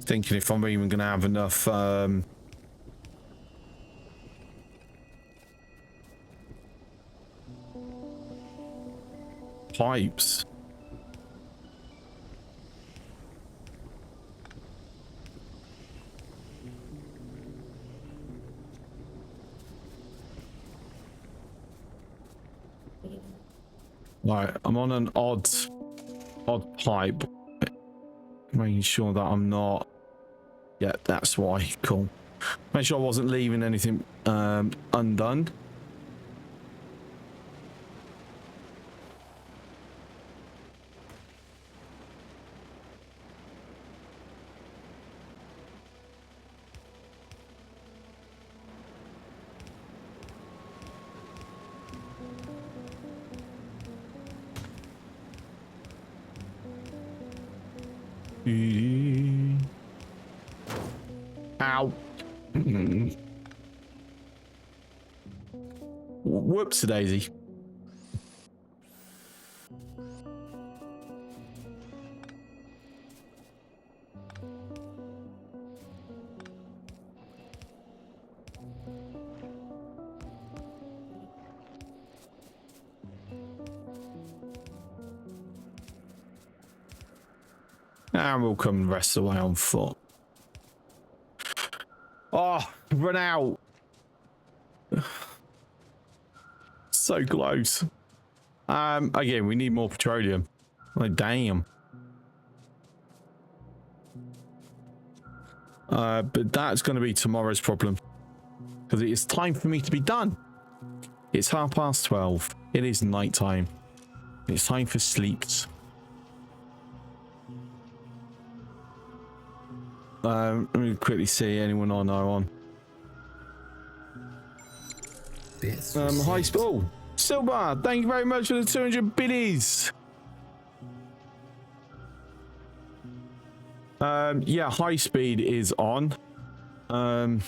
Thinking if I'm even going to have enough pipes. Right, I'm on an odd pipe, making sure that I'm not. Yeah, that's why. Cool. Make sure I wasn't leaving anything undone. Ow. Whoops, daisy. And we'll come the rest of the way on foot. Oh, run out. So close. Again, we need more petroleum. Like, damn. But that's going to be tomorrow's problem. Because it is time for me to be done. It's 12:30. It is night time. It's time for sleeps. Let me quickly see anyone I know on. High speed. Oh, Silver, thank you very much for the 200 biddies. Yeah, high speed is on. So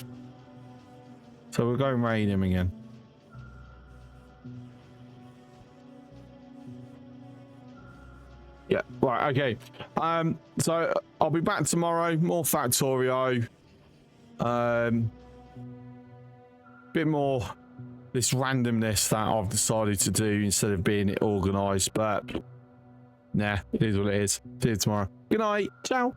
we're going raid him again. Yeah, right, okay. So I'll be back tomorrow, more Factorio. Bit more this randomness that I've decided to do instead of being organised, but Nah, it is what it is. See you tomorrow. Good night. Ciao.